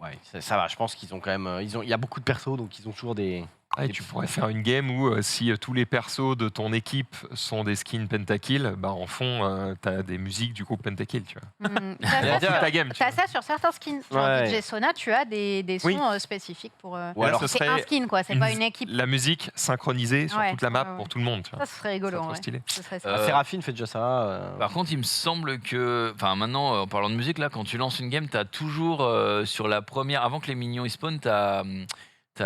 ouais, ça va. Je pense qu'ils ont quand même. Il y a beaucoup de persos, donc ils ont toujours des. Ah, et tu pourrais faire une game où si tous les persos de ton équipe sont des skins Pentakill, bah en fond, t'as des musiques du groupe Pentakill, tu vois. T'as C'est ça, ta game, tu t'as vois. ça sur certains skins. Genre Ouais. DJ Sona, tu as des sons Oui. spécifiques pour. Ou Là, alors, ce C'est un serait skin, quoi. C'est pas une équipe. la musique synchronisée sur Ouais, toute la map ouais. pour tout le monde, tu vois. Ça, ce serait rigolo. C'est trop Ouais. stylé. Ce serait ça. Euh, Séraphine fait déjà ça. Par contre, il me semble que. Enfin, maintenant, en parlant de musique, là, quand tu lances une game, t'as toujours sur la première. Avant que les minions ils spawnent, t'as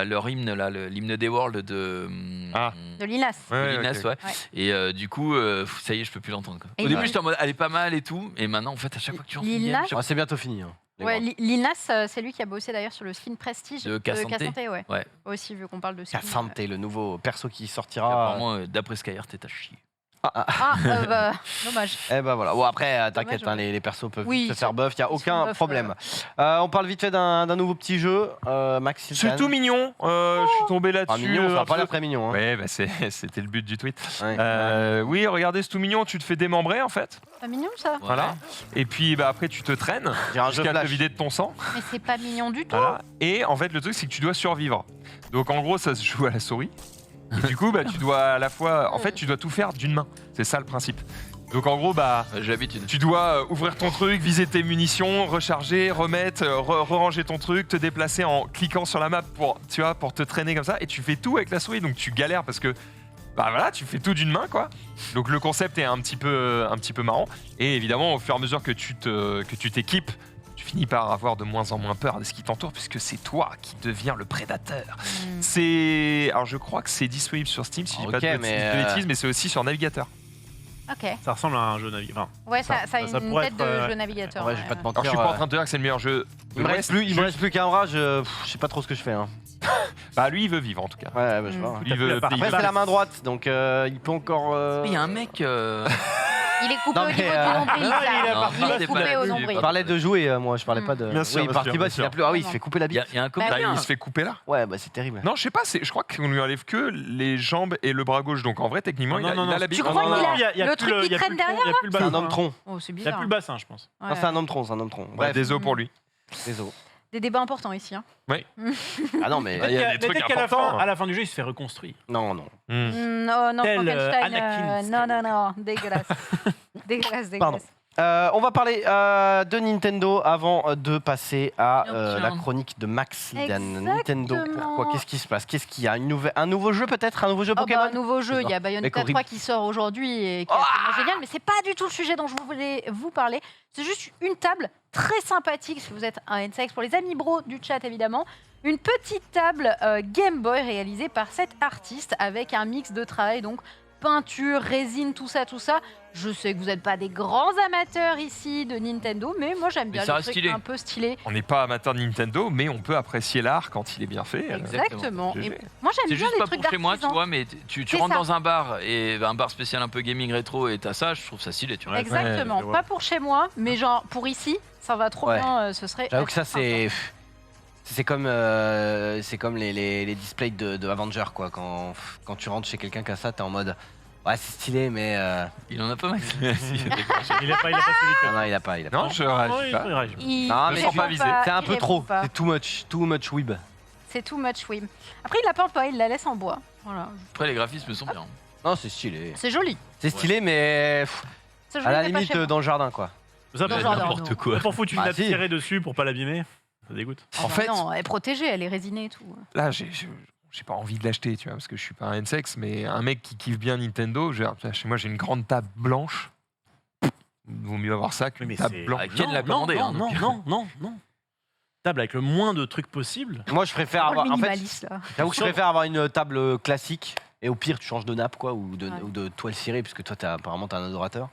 leur hymne, là, l'hymne des Worlds de. Ah. De Linas. Ouais, de Linas, ok. ouais. Ouais. Et du coup, ça y est, je peux plus l'entendre. quoi. Et Au début, Lil- j'étais en mode, elle est pas mal et tout. Et maintenant, en fait, à chaque fois que tu lances une Lil game, Nas, chaque- C'est bientôt fini. hein, les Ouais, grands. Linas, c'est lui qui a bossé d'ailleurs sur le skin Prestige De Cassante. ouais. Ouais. Aussi, vu qu'on parle de skin. Cassante, le nouveau perso qui sortira. apparemment, d'après Skyheart, t'es à chier. Ah, bah, dommage. Eh ben voilà. Bon après, t'inquiète, Dommage, hein, les persos peuvent Oui, se faire buff, il y a ils sont aucun buff, problème. On parle vite fait d'un nouveau petit jeu, Max. C'est tout mignon. Je suis tombé là-dessus. Ah, mignon, ça un va pas peu. l'air très mignon. Hein. Ouais, bah c'était le but du tweet. Ouais. Oui, regardez, c'est tout mignon. Tu te fais démembrer en fait. C'est mignon ça. Voilà. Et puis bah, après, tu te traînes J'ai un jeu jusqu'à te flash. vider de ton sang. Mais c'est pas mignon du tout. Voilà. Et en fait, le truc, c'est que tu dois survivre. Donc en gros, ça se joue à la souris. Et du coup, bah, tu dois à la fois. En fait, tu dois tout faire d'une main. C'est ça le principe. Donc en gros, bah. J'ai l'habitude. Tu dois ouvrir ton truc, viser tes munitions, recharger, remettre, ranger ton truc, te déplacer en cliquant sur la map pour te traîner comme ça. Et tu fais tout avec la souris, donc tu galères parce que bah voilà, tu fais tout d'une main quoi. Donc le concept est un petit peu marrant. Et évidemment, au fur et à mesure que tu t'équipes, tu finis par avoir de moins en moins peur de ce qui t'entoure puisque c'est toi qui deviens le prédateur. Alors je crois que c'est disponible sur Steam si je dis pas Ok, de mais, bêtises, mais c'est aussi sur navigateur. Ok. Ça ressemble à un jeu navigateur. Ouais, ça a ça une pourrait tête être, de ouais. jeu navigateur. Ouais, je vais pas te Alors mentir. je suis pas en train de dire que c'est le meilleur jeu. Il me reste plus qu'un rage, je sais pas trop ce que je fais. Hein. Bah lui il veut vivre en tout cas. Ouais, bah, je vois. Il veut Après, Après, c'est la main droite, donc il peut encore. Il y a un mec. Il est coupé Non, au mais, niveau du nombril. non, ça. il est Non, Il est c'est coupé pas- au c'est nombril. Je parlais de jouer, moi, je parlais pas de. Bien sûr, oui, bien partie sûr, basse, bien il a plus. Ah oui, il se sûr. fait couper la Il y, bite. a un Bah copain. oui. Il se fait couper là. Ouais, bah c'est terrible. Non, je sais pas, je crois qu'on lui enlève que les jambes et le bras gauche. Donc en vrai, techniquement, il a la bite. Tu crois non, qu'il non, a il y a- il y a le plus truc qui il y a traîne plus le tronc, derrière, il y a plus le C'est un bassin. homme tronc. Oh, c'est Il y a bizarre. plus le bassin, je pense. Ouais. Non, c'est un homme tronc, c'est un homme tronc. Ouais, Bref, des os pour lui. désolé. Des débats importants ici. Hein. Ah non, mais. Il y a des Peut-être trucs qu'à la importants, fin, hein. à la fin du jeu, il se fait reconstruire. Non, non. Non, non, Tel, Frankenstein. Anakin Non, dégueulasse. dégueulasse. Pardon. On va parler de Nintendo avant de passer à Tiens. la chronique de Max Lidan. Nintendo, Exactement. pourquoi? Qu'est-ce qui se passe? Qu'est-ce qu'il y a? Un nouveau jeu peut-être? Un nouveau jeu Oh, Pokémon? bah, un nouveau jeu, il y a Bayonetta horrible. 3 qui sort aujourd'hui et qui est absolument génial, mais c'est pas du tout le sujet dont je voulais vous parler. C'est juste une table très sympathique, si vous êtes un NSX, pour les amis bros du chat évidemment. Une petite table Game Boy réalisée par cet artiste avec un mix de travail, donc peinture, résine, tout ça. Je sais que vous n'êtes pas des grands amateurs ici de Nintendo, mais moi j'aime bien ça le reste truc stylé. un peu stylé. On n'est pas amateur de Nintendo, mais on peut apprécier l'art quand il est bien fait. Exactement. GG. Et moi j'aime C'est bien juste les pas trucs pour chez moi, tu d'artisan. vois, mais tu C'est rentres ça. dans un bar, et un bar spécial un peu gaming rétro, et t'as ça, je trouve ça stylé, tu vois. Ouais. Exactement. je vois. Pas pour chez moi, mais genre pour ici, ça va trop Ouais. bien. Ce serait. J'avoue que ça, assez c'est comme les displays de Avenger, quoi. Quand tu rentres chez quelqu'un qui a ça, t'es en mode. Ouais, c'est stylé, mais. Il en a pas, Max. Il a pas suivi que. Non, il a pas. Non, je réagis pas. il réagit. Il- Non, il mais répond c'est pas visé. pas, C'est un il peu répond trop. pas. C'est too much weeb. C'est too much, oui. Après, il la peint pas, il la laisse en bois. Voilà. Après, les graphismes sont bien. Non, c'est stylé. C'est joli. C'est stylé, mais C'est à joli, la mais pas limite chez moi. dans le jardin, quoi. Ça, Non, peut- genre, N'importe non. quoi. T'en foutre une Ah, natte si. tirée dessus pour pas l'abîmer. Ça dégoûte. Ah En bah fait, non, elle est protégée, elle est résinée et tout. là, j'ai pas envie de l'acheter, tu vois, parce que je suis pas un N-sex, mais un mec qui kiffe bien Nintendo, chez moi, j'ai une grande table blanche. Vaut mieux avoir ça qu'une Mais table c'est- blanche. Ah, Ken l'a commandé. Non, hein, non, donc. non. Table avec le moins de trucs possible. Moi, je préfère Oh, le avoir. En fait, minimaliste, là. j'avoue que je préfère avoir une table classique. Et au pire, tu changes de nappe, quoi, ou de, Ouais. ou de toile cirée, puisque toi, apparemment, t'es un adorateur.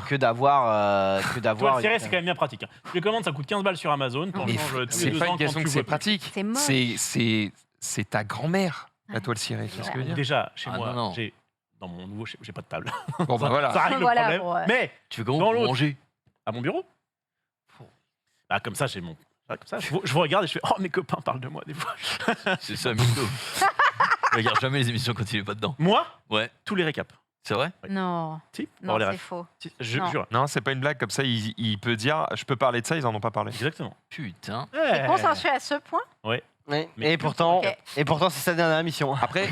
Que d'avoir. Toile cirée, c'est quand même bien pratique. hein. Tu les commandes, ça coûte 15 balles sur Amazon. T'en Mais changes tous les c'est 2 pas ans une question quand que tu c'est veux. pratique. C'est moche. C'est ta grand-mère, la Ouais. toile cirée, tu vois ce que je veux dire? Déjà, chez Ah, moi, non, non. j'ai dans mon nouveau, j'ai pas de table. Bon, bah voilà. Ça règle Voilà, le problème. ouais. Mais Tu fais comment Dans pour l'autre. manger à mon bureau, bah comme ça, j'ai mon. Comme ça, je vous regarde et je fais oh mes copains parlent de moi des fois. C'est ça, Mito. Je regarde jamais les émissions quand il est pas dedans. Moi, Ouais, tous les récaps. c'est vrai? Non, Si, non, les c'est refs. faux. Si, je Non. jure. Non, c'est pas une blague, comme ça, il peut dire je peux parler de ça, ils en ont pas parlé. Exactement. Putain. C'est consensuel à ce point. Oui. Mais- Et pourtant, Ok. c'est sa dernière émission. Après,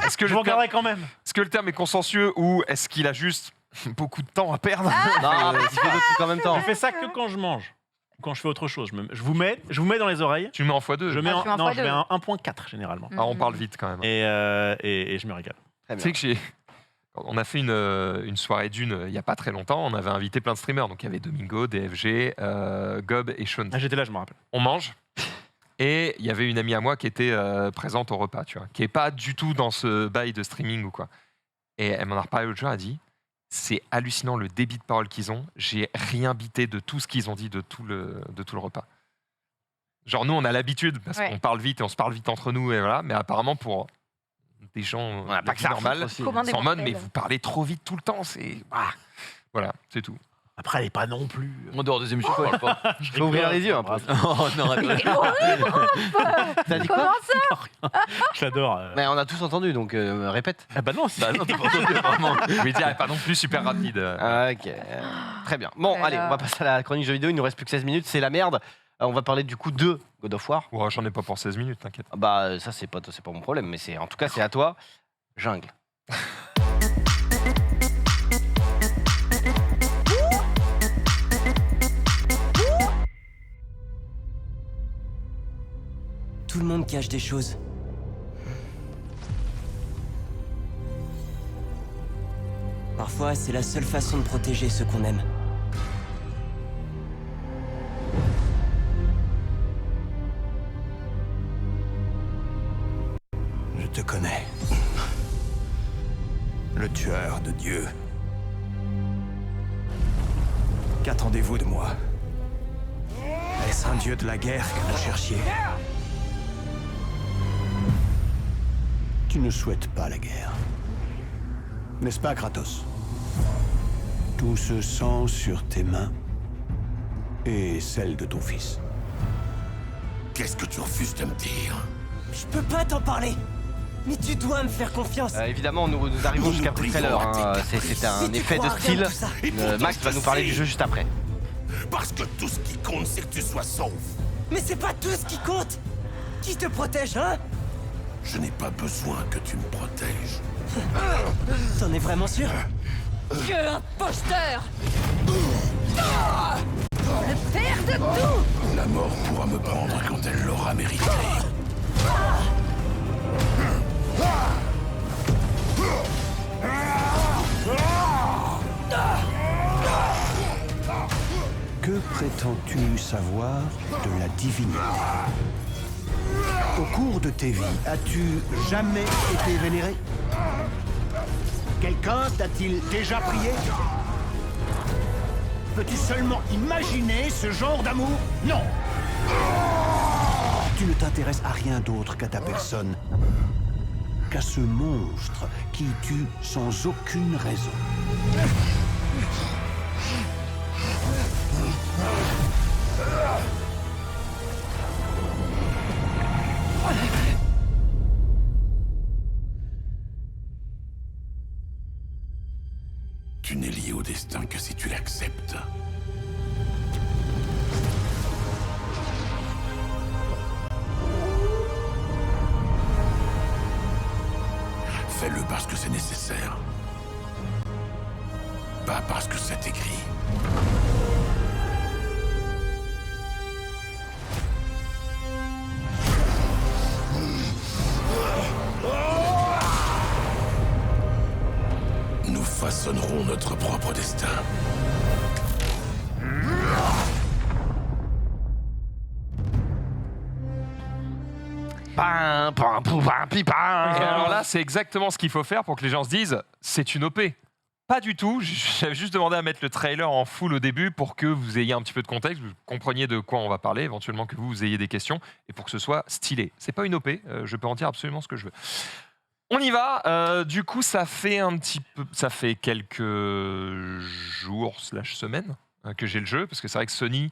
est-ce que, Je vous regarderai quand même. est-ce que le terme est consensueux ou est-ce qu'il a juste beaucoup de temps à perdre Non, mais tu fais d'autres trucs en même temps. Je fais ça que quand je mange. Ou quand je fais autre chose. Je vous mets dans les oreilles. Tu le mets en x2. Je mets Ah, tu mets en non, fois je mets deux. un 1.4 généralement. Ah, on parle vite quand même. Et je me régale. Très Tu bien. sais que on a fait une soirée d'une il y a pas très longtemps. On avait invité plein de streamers. Donc il y avait Domingo, DFG, Gob et Sean. Ah, j'étais là, je me rappelle. On mange. Et il y avait une amie à moi qui était présente au repas, tu vois, qui est pas du tout dans ce bail de streaming ou quoi. Et elle m'en a reparlé l'autre jour, elle a dit c'est hallucinant le débit de parole qu'ils ont. J'ai rien bité de tout ce qu'ils ont dit de tout le repas. Genre nous on a l'habitude parce Ouais. qu'on parle vite et on se parle vite entre nous et voilà. Mais apparemment pour des gens On n'a la pas que vie ça à foutre normale, aussi. Comment des c'est en mode mais mortels. vous parlez trop vite tout le temps. C'est voilà, c'est tout. Après, elle est pas non plus. En dehors des émissions, je parle pas. Faut ouvrir les yeux un peu. Oh non, arrête. C'est horrible. T'as dit quoi? Comment ça? Je l'adore. Mais on a tous entendu, donc répète. Ah bah non, si. Bah non, t'as pas entendu, vraiment. Je vais dire pas non plus super rapide. Ok. Très bien. Bon, Voilà. allez, on va passer à la chronique jeux vidéo. Il nous reste plus que 16 minutes. C'est la merde. On va parler du coup de God of War. Ouais, j'en ai pas pour 16 minutes, t'inquiète. Ah bah, ça, c'est pas mon problème. Mais en tout cas, c'est à toi. Jungle. Tout le monde cache des choses. Parfois, c'est la seule façon de protéger ceux qu'on aime. Je te connais. Le tueur de Dieu. Qu'attendez-vous de moi? Est-ce un dieu de la guerre que vous cherchiez? Tu ne souhaites pas la guerre. N'est-ce pas, Kratos? Tout ce sang sur tes mains et celle de ton fils. Qu'est-ce que tu refuses de me dire? Je peux pas t'en parler. Mais tu dois me faire confiance. Évidemment, nous arrivons jusqu'à le trailer. Hein. C'est un Mais tu effet de crois rien style. tout ça. Et pourtant, Max va nous parler du jeu juste après. Parce que tout ce qui compte, c'est que tu sois sauf. Mais c'est pas tout ce qui compte. Qui te protège, hein? Je n'ai pas besoin que tu me protèges. T'en es vraiment sûr? Que imposteur! Le père de tout! La mort pourra me prendre quand elle l'aura mérité. Que prétends-tu savoir de la divinité? Au cours de tes vies, as-tu jamais été vénéré? Quelqu'un t'a-t-il déjà prié? Peux-tu seulement imaginer ce genre d'amour? Non! Tu ne t'intéresses à rien d'autre qu'à ta personne, qu'à ce monstre qui tue sans aucune raison. Tu n'es lié au destin que si tu l'acceptes. Fais-le parce que c'est nécessaire. Pas parce que c'est écrit. Nous façonnerons notre propre destin. Et alors là, c'est exactement ce qu'il faut faire pour que les gens se disent c'est une OP. Pas du tout. J'avais juste demandé à mettre le trailer en full au début pour que vous ayez un petit peu de contexte, vous compreniez de quoi on va parler, éventuellement que vous ayez des questions et pour que ce soit stylé. C'est pas une OP, je peux en dire absolument ce que je veux. On y va. Du coup, ça fait quelques jours / semaines que j'ai le jeu parce que c'est vrai que Sony,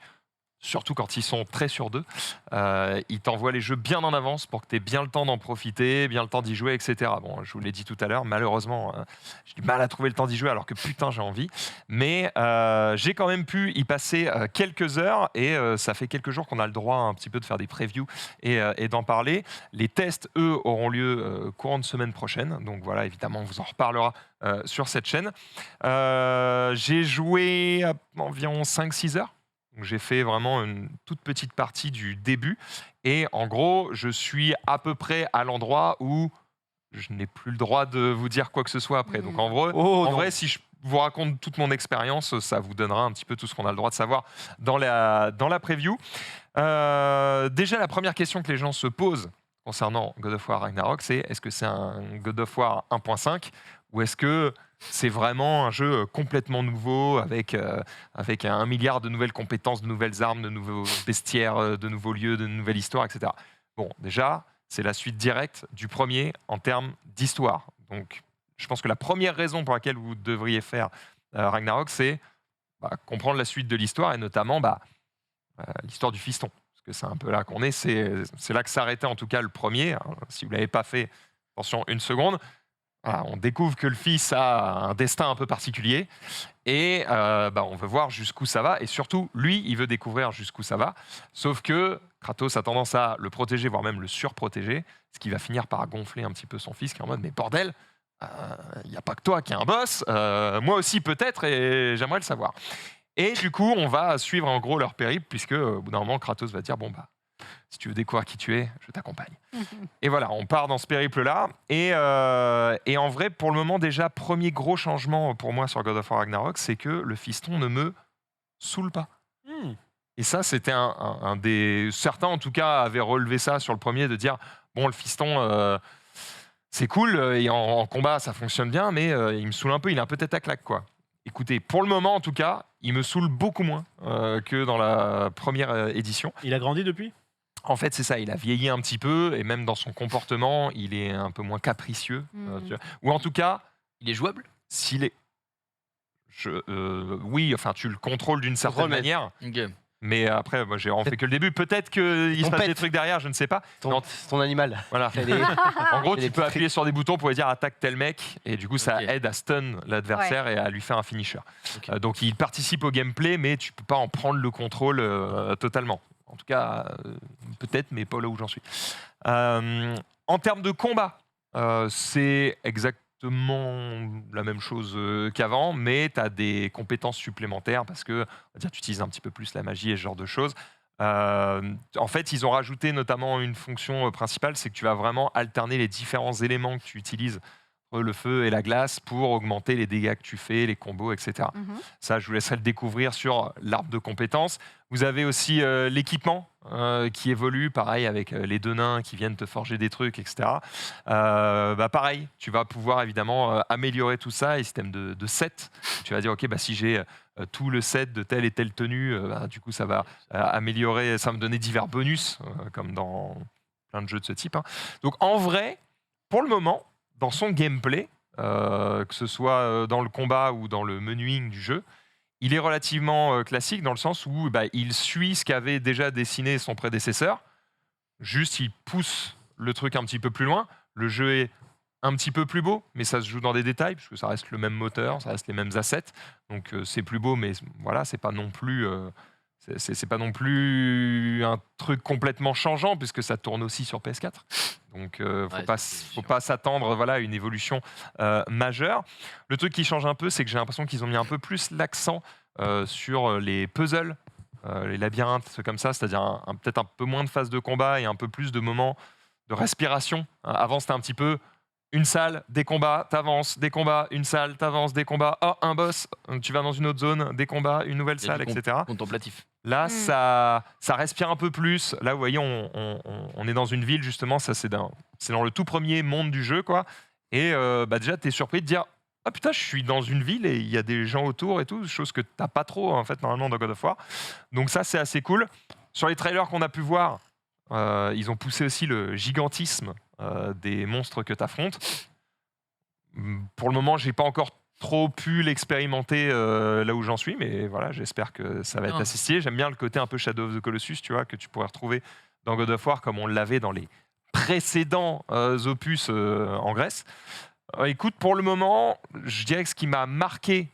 surtout quand ils sont très sur deux, ils t'envoient les jeux bien en avance pour que tu aies bien le temps d'en profiter, bien le temps d'y jouer, etc. Bon, je vous l'ai dit tout à l'heure, malheureusement, j'ai du mal à trouver le temps d'y jouer alors que putain j'ai envie. Mais j'ai quand même pu y passer quelques heures et ça fait quelques jours qu'on a le droit un petit peu de faire des previews et d'en parler. Les tests, eux, auront lieu courant de semaine prochaine. Donc voilà, évidemment, on vous en reparlera sur cette chaîne. J'ai joué à environ 5-6 heures. Donc, j'ai fait vraiment une toute petite partie du début. Et en gros, je suis à peu près à l'endroit où je n'ai plus le droit de vous dire quoi que ce soit après. Donc en vrai, si je vous raconte toute mon expérience, ça vous donnera un petit peu tout ce qu'on a le droit de savoir dans la preview. Déjà, la première question que les gens se posent concernant God of War Ragnarok, c'est est-ce que c'est un God of War 1.5 ou est-ce que c'est vraiment un jeu complètement nouveau avec 1 milliard de nouvelles compétences, de nouvelles armes, de nouveaux bestiaires, de nouveaux lieux, de nouvelles histoires, etc. Bon, déjà, c'est la suite directe du premier en termes d'histoire. Donc, je pense que la première raison pour laquelle vous devriez faire Ragnarok, c'est comprendre la suite de l'histoire et notamment l'histoire du fiston. Parce que c'est un peu là qu'on est. C'est là que s'arrêtait en tout cas le premier. Hein, si vous ne l'avez pas fait, attention, une seconde. Voilà, on découvre que le fils a un destin un peu particulier et on veut voir jusqu'où ça va et surtout, lui, il veut découvrir jusqu'où ça va. Sauf que Kratos a tendance à le protéger, voire même le surprotéger, ce qui va finir par gonfler un petit peu son fils qui est en mode « mais bordel, il n'y a pas que toi qui es un boss, moi aussi peut-être et j'aimerais le savoir ». Et du coup, on va suivre en gros leur périple puisque au bout d'un moment, Kratos va dire « bon si tu veux découvrir qui tu es, je t'accompagne. » Et voilà, on part dans ce périple-là. Et en vrai, pour le moment, déjà, premier gros changement pour moi sur God of War Ragnarok, c'est que le fiston ne me saoule pas. Et ça, c'était un des... Certains, en tout cas, avaient relevé ça sur le premier, de dire, bon, le fiston, c'est cool, et en combat, ça fonctionne bien, mais il me saoule un peu, il est un peu tête à claque, quoi. Écoutez, pour le moment, en tout cas, il me saoule beaucoup moins que dans la première édition. Il a grandi depuis ? En fait, c'est ça, il a vieilli un petit peu, et même dans son comportement, il est un peu moins capricieux. Ou en tout cas... Il est jouable ? S'il est... oui, enfin, tu le contrôles d'une certaine manière. Ok. Mais après, moi, j'ai en fait que le début. Peut-être qu'il se passe des trucs derrière, je ne sais pas. Ton animal. Voilà. En gros, tu peux appuyer sur des boutons pour dire attaque tel mec, et du coup, ça aide à stun l'adversaire et à lui faire un finisher. Donc, il participe au gameplay, mais tu peux pas en prendre le contrôle totalement. En tout cas, peut-être, mais pas là où j'en suis. En termes de combat, c'est exactement la même chose qu'avant, mais tu as des compétences supplémentaires parce que on va dire, tu utilises un petit peu plus la magie et ce genre de choses. En fait, ils ont rajouté notamment une fonction principale, c'est que tu vas vraiment alterner les différents éléments que tu utilises, le feu et la glace, pour augmenter les dégâts que tu fais, les combos, etc. Ça, je vous laisserai le découvrir sur l'arbre de compétences. Vous avez aussi l'équipement qui évolue, pareil, avec les 2 nains qui viennent te forger des trucs, etc. Pareil, tu vas pouvoir évidemment améliorer tout ça, et système de set. Tu vas dire, ok, si j'ai tout le set de telle et telle tenue, du coup, ça va améliorer, ça va me donner divers bonus, comme dans plein de jeux de ce type. Donc, en vrai, pour le moment, dans son gameplay, que ce soit dans le combat ou dans le menuing du jeu, il est relativement classique dans le sens où il suit ce qu'avait déjà dessiné son prédécesseur. Juste, il pousse le truc un petit peu plus loin. Le jeu est un petit peu plus beau, mais ça se joue dans des détails, parce que ça reste le même moteur, ça reste les mêmes assets. Donc c'est plus beau, mais voilà, c'est pas non plus... C'est pas non plus un truc complètement changeant, puisque ça tourne aussi sur PS4. Donc, faut pas s'attendre à une évolution majeure. Le truc qui change un peu, c'est que j'ai l'impression qu'ils ont mis un peu plus l'accent sur les puzzles, les labyrinthes, trucs comme ça, c'est-à-dire peut-être un peu moins de phases de combat et un peu plus de moments de respiration. Avant, c'était un petit peu une salle, des combats, t'avances, des combats, une salle, t'avances, des combats, un boss, tu vas dans une autre zone, des combats, une nouvelle salle, etc. Contemplatif. Là, ça respire un peu plus. Là, vous voyez, on est dans une ville, justement. Ça, c'est dans le tout premier monde du jeu, quoi. Et déjà, tu es surpris de dire « Ah putain, je suis dans une ville et il y a des gens autour et tout », chose que tu n'as pas trop, en fait, normalement, dans God of War. Donc ça, c'est assez cool. Sur les trailers qu'on a pu voir, ils ont poussé aussi le gigantisme des monstres que tu affrontes. Pour le moment, j'ai pas encore trop pu l'expérimenter là où j'en suis, mais voilà, j'espère que ça va être assez stylé. J'aime bien le côté un peu Shadow of the Colossus, tu vois, que tu pourrais retrouver dans God of War comme on l'avait dans les précédents opus en Grèce. Écoute, pour le moment, je dirais que ce qui m'a marqué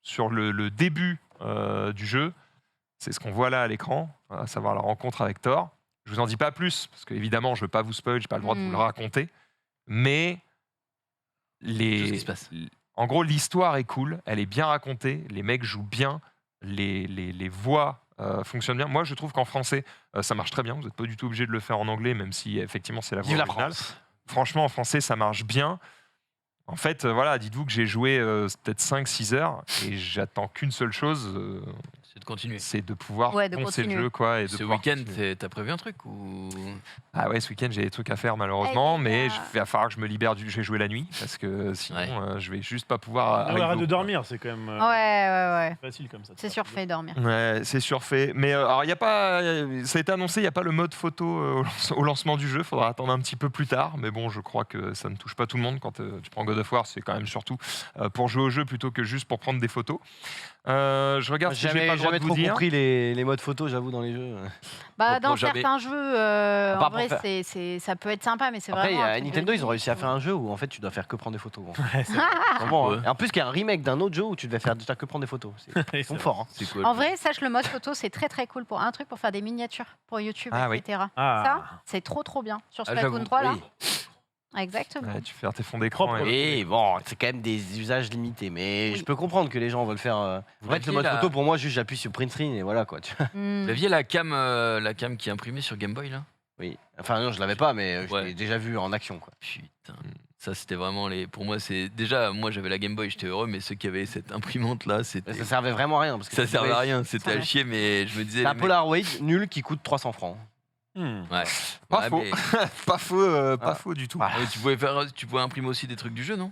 sur le début du jeu, c'est ce qu'on voit là à l'écran, à savoir la rencontre avec Thor. Je vous en dis pas plus, parce qu'évidemment, je veux pas vous spoil, j'ai pas le droit de vous le raconter, mais Tout ce qui se passe. En gros, l'histoire est cool, elle est bien racontée, les mecs jouent bien, les voix fonctionnent bien. Moi, je trouve qu'en français, ça marche très bien. Vous n'êtes pas du tout obligé de le faire en anglais, même si effectivement c'est la voix originale. Franchement, en français, ça marche bien. En fait, voilà, dites-vous que j'ai joué peut-être 5-6 heures et j'attends qu'une seule chose. C'est de continuer. C'est de pouvoir poncer le jeu, quoi. Et ce de week-end, t'as prévu un truc ou... Ah ouais, ce week-end, j'ai des trucs à faire, malheureusement, mais il va falloir que je me libère du... Je vais jouer la nuit, parce que sinon, je vais juste pas pouvoir... Arrête de dormir, c'est quand même ouais. facile comme ça. C'est surfait, dormir. Ouais, c'est surfait. Mais alors, y a pas... ça a été annoncé, il n'y a pas le mode photo au lancement du jeu. Il faudra attendre un petit peu plus tard. Mais bon, je crois que ça ne touche pas tout le monde. Quand tu prends God of War, c'est quand même surtout pour jouer au jeu plutôt que juste pour prendre des photos. Je regarde si j'ai pas le droit de vous dire. J'ai compris les modes photo, j'avoue, dans les jeux. Dans certains jeux, en vrai, ça peut être sympa, mais c'est vraiment... Après, Nintendo, ils ont réussi à faire un jeu où en fait, tu dois faire que prendre des photos. Ouais, Et en plus, il y a un remake d'un autre jeu où tu devais faire que prendre des photos. Ils sont forts. C'est cool. En vrai, sache le mode photo, c'est très très cool pour un truc pour faire des miniatures pour YouTube, etc. Ça, c'est trop bien. Sur Splatoon 3, là. Exactement. Ouais, tu fais tes fonds d'écran. Et bon, c'est quand même des usages limités. Mais je peux comprendre que les gens veulent faire. En fait, le mode photo, pour moi, juste j'appuie sur print screen et voilà quoi. Vous aviez la cam qui est imprimée sur Game Boy là? Oui. Enfin, non, je l'avais pas, mais je l'ai déjà vu en action, quoi. Putain. Ça, c'était vraiment les. Pour moi, c'est. Déjà, moi, j'avais la Game Boy, j'étais heureux, mais ceux qui avaient cette imprimante là, c'était. Ça servait vraiment à rien. Parce que ça servait à rien, c'était à chier, mais je me disais. C'est un Polaroid nul qui coûte 300 francs. Ouais. Pas faux. Mais... pas faux du tout. Mais tu pouvais imprimer aussi des trucs du jeu, non?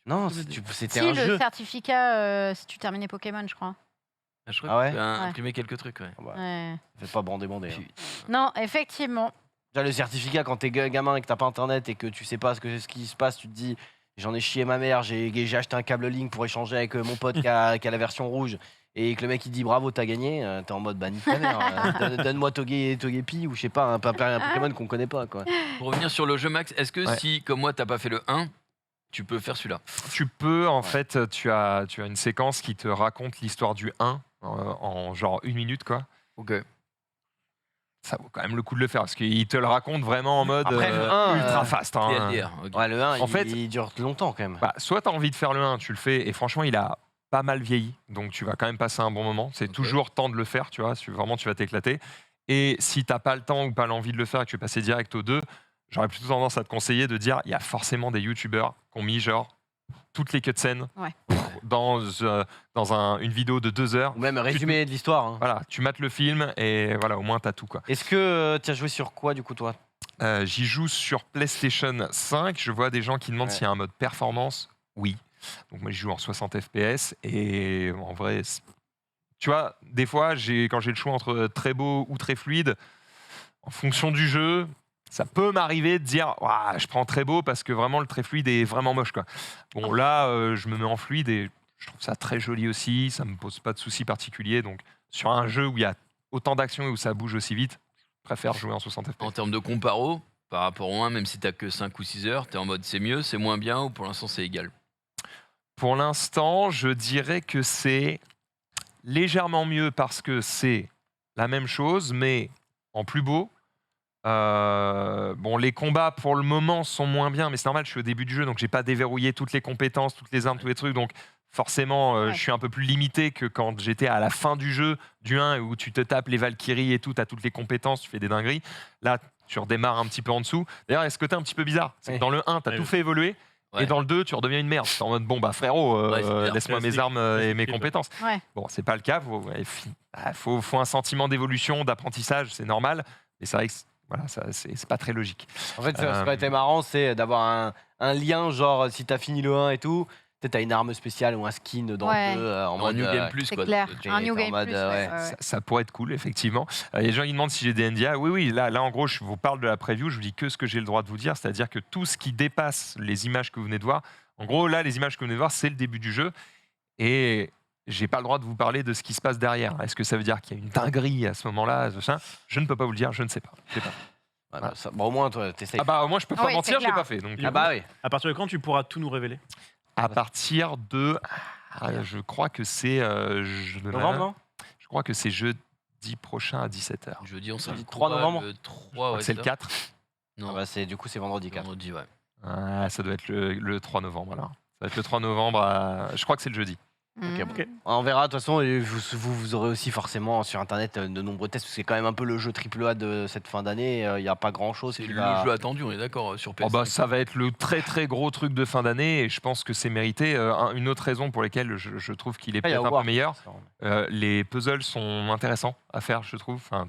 Non, c'était un jeu. Le certificat, si tu terminais Pokémon, je crois. Je crois que tu as imprimé quelques trucs, Fais pas bander. Non, effectivement. Déjà, le certificat, quand t'es gamin et que t'as pas internet et que tu sais pas ce qui se passe, tu te dis j'en ai chié ma mère, j'ai acheté un câble Link pour échanger avec mon pote qui a la version rouge, et que le mec il dit bravo, t'as gagné, t'es en mode bah nique ta mère, donne-moi Togepi ou je sais pas, un Pokémon qu'on connaît pas quoi. Pour revenir sur le jeu Max, est-ce que si, comme moi, t'as pas fait le 1, tu peux faire celui-là? Tu peux, en fait, tu as une séquence qui te raconte l'histoire du 1 en genre 1 minute, quoi. Ok. Ça vaut quand même le coup de le faire, parce qu'il te le raconte vraiment en mode Après, le 1, ultra fast. Hein. TLDR, ok. Ouais, le 1, En fait, il dure longtemps quand même. Bah, soit tu as envie de faire le 1, tu le fais, et franchement, il a pas mal vieilli, donc tu vas quand même passer un bon moment. C'est toujours temps de le faire, tu vois, vraiment tu vas t'éclater. Et si t'as pas le temps ou pas l'envie de le faire et que tu veux passer direct au 2, j'aurais plutôt tendance à te conseiller de dire, il y a forcément des youtubeurs qui ont mis genre toutes les cutscenes dans une vidéo de 2 heures. Ou même résumé de l'histoire. Hein. Voilà, tu mates le film et voilà, au moins t'as tout, quoi. Est-ce que tu as joué sur quoi du coup toi? J'y joue sur PlayStation 5. Je vois des gens qui demandent s'il y a un mode performance. Oui. Donc moi, je joue en 60 FPS. Et en vrai, tu vois, des fois, quand j'ai le choix entre très beau ou très fluide, en fonction du jeu, ça peut m'arriver de dire je prends très beau parce que vraiment le très fluide est vraiment moche, quoi. Bon, là, je me mets en fluide et je trouve ça très joli aussi. Ça me pose pas de soucis particuliers. Donc, sur un jeu où il y a autant d'action et où ça bouge aussi vite, je préfère jouer en 60 FPS. En termes de comparo, par rapport au 1, même si t'as que 5 ou 6 heures, t'es en mode c'est mieux, c'est moins bien ou pour l'instant c'est égal? Pour l'instant, je dirais que c'est légèrement mieux parce que c'est la même chose, mais en plus beau. Bon, les combats pour le moment sont moins bien, mais c'est normal, je suis au début du jeu, donc j'ai pas déverrouillé toutes les compétences, toutes les armes, tous les trucs, donc forcément, je suis un peu plus limité que quand j'étais à la fin du jeu, du 1, où tu te tapes les Valkyries et tout, t'as toutes les compétences, tu fais des dingueries. Là, tu redémarres un petit peu en dessous. D'ailleurs, il y a ce côté un petit peu bizarre, c'est que dans le 1, t'as tout fait évoluer. Et dans le 2, tu redeviens une merde. T'es en mode, bon, bah frérot, laisse-moi mes armes et mes compétences. Ouais. Bon, c'est pas le cas. Faut un sentiment d'évolution, d'apprentissage, c'est normal. Mais c'est vrai que voilà, c'est pas très logique. En fait, ce qui aurait été marrant, c'est d'avoir un lien, genre si t'as fini le 1 et tout, peut-être t'as une arme spéciale ou un skin dans le 2 en mode New Game Plus, c'est quoi. clair. Un New Game mode, Plus, Ça pourrait être cool, effectivement. Il y a des gens qui demandent si j'ai des NDA. Oui, là, en gros, je vous parle de la preview, je vous dis que ce que j'ai le droit de vous dire, c'est-à-dire que tout ce qui dépasse les images que vous venez de voir, en gros, là, les images que vous venez de voir, c'est le début du jeu. Et j'ai pas le droit de vous parler de ce qui se passe derrière. Est-ce que ça veut dire qu'il y a une dinguerie à ce moment-là? Je ne peux pas vous le dire, je ne sais pas. Voilà. Bon, au moins, toi, t'essayes. Au moins, je peux pas mentir, je l'ai pas fait. Donc, oui. À partir de quand tu pourras tout nous révéler? À partir de... je crois que c'est... novembre, non? Je crois que c'est jeudi prochain à 17h. Jeudi, on sera le 3 novembre. Le 3, c'est le 4. Non. Du coup, c'est vendredi 4. Vendredi, ouais. Ça doit être le 3 novembre, alors. Ça va être le 3 novembre, je crois que c'est le jeudi. Ok. On verra, de toute façon, et vous aurez aussi forcément sur internet de nombreux tests, parce que c'est quand même un peu le jeu AAA de cette fin d'année, il n'y a pas grand chose. C'est le jeu attendu, on est d'accord, sur PS5. Ça va être le très très gros truc de fin d'année, et je pense que c'est mérité. Une autre raison pour laquelle je trouve qu'il est peut-être un peu meilleur, les puzzles sont intéressants à faire, je trouve. Enfin,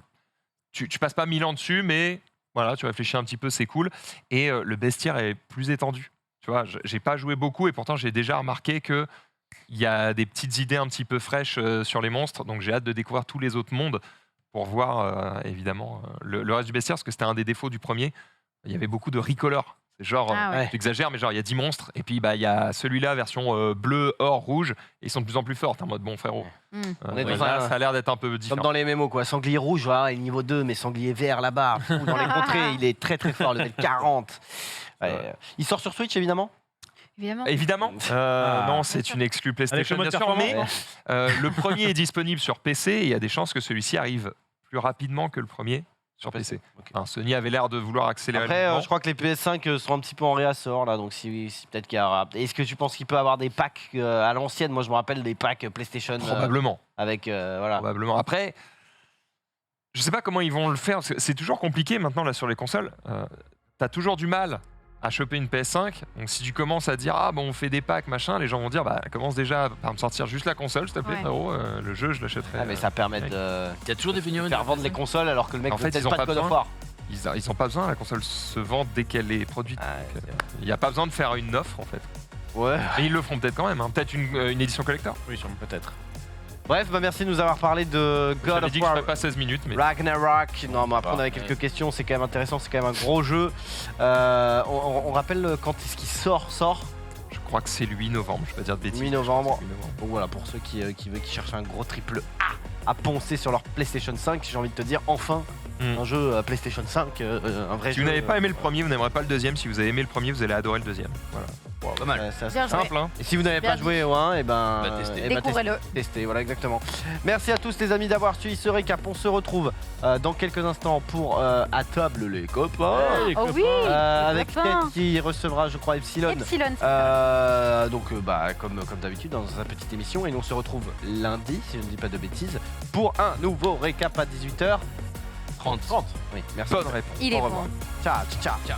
tu passes pas 1000 ans dessus, mais voilà, tu réfléchis un petit peu, c'est cool. Et le bestiaire est plus étendu. Tu vois, j'ai pas joué beaucoup, et pourtant j'ai déjà remarqué que il y a des petites idées un petit peu fraîches sur les monstres, donc j'ai hâte de découvrir tous les autres mondes pour voir évidemment le reste du bestiaire, parce que c'était un des défauts du premier. Il y avait beaucoup de recolor. C'est genre, j'exagère, mais genre il y a 10 monstres, et puis il y a celui-là, version bleu, or, rouge, et ils sont de plus en plus forts. T'es en mode, bon frérot, ça a l'air d'être un peu différent. Comme dans les mémos, quoi. Sanglier rouge, voilà, il est niveau 2, mais sanglier vert là-bas, dans les contrées, il est très très fort, level 40. Il sort sur Switch, évidemment. Évidemment. Non, c'est une exclu PlayStation, bien sûr, mais le premier est disponible sur PC, et il y a des chances que celui-ci arrive plus rapidement que le premier sur PC. Enfin, Sony avait l'air de vouloir accélérer. Après, je crois que les PS5 sont un petit peu en réassort, là, donc si peut-être qu'il y aura... Est-ce que tu penses qu'il peut avoir des packs à l'ancienne? Moi, je me rappelle des packs PlayStation. Probablement. Avec, voilà. Probablement. Après, je sais pas comment ils vont le faire, parce que c'est toujours compliqué maintenant là sur les consoles. T'as toujours du mal à choper une PS5, donc si tu commences à dire on fait des packs machin, les gens vont dire commence déjà par me sortir juste la console s'il te plaît, frérot, le jeu je l'achèterai. Mais ça permet de il y a toujours des pénuries faire vendre les consoles alors que le mec en fait ils ont pas de War. Ils ont pas besoin, la console se vend dès qu'elle est produite. Il n'y a pas besoin de faire une offre en fait. Ouais. Mais ils le feront peut-être quand même, peut-être une édition collector. Oui, sûrement, peut-être. Bref, merci de nous avoir parlé de God of dit War. Que je ferais pas 16 minutes, mais... Ragnarok. Non, mais après on avait quelques questions, c'est quand même intéressant, c'est quand même un gros jeu. On rappelle quand est-ce qu'il sort crois que c'est le 8 novembre, je vais pas dire de bêtises. 8 novembre. Donc voilà, pour ceux qui cherchent un gros triple A à poncer sur leur PlayStation 5, j'ai envie de te dire, enfin, un jeu PlayStation 5, un vrai jeu. Si vous n'avez pas aimé le premier, vous n'aimerez pas le deuxième. Si vous avez aimé le premier, vous allez adorer le deuxième. Voilà. Pas mal. C'est Bien joué. simple, hein. Et si vous n'avez pas Bien joué au 1, et ben, Découvrez-le. testez, voilà exactement. Merci à tous les amis d'avoir suivi ce récap. On se retrouve dans quelques instants pour À table les copains. Oh oui, avec copains. Kate qui recevra, je crois, Epsilon. Epsilon, c'est ça. Donc comme d'habitude dans sa petite émission. Et nous on se retrouve lundi, si je ne dis pas de bêtises, pour un nouveau récap à 18h30. Oui, merci. Bonne réponse. Il est Au bon. revoir. Ciao, ciao, ciao.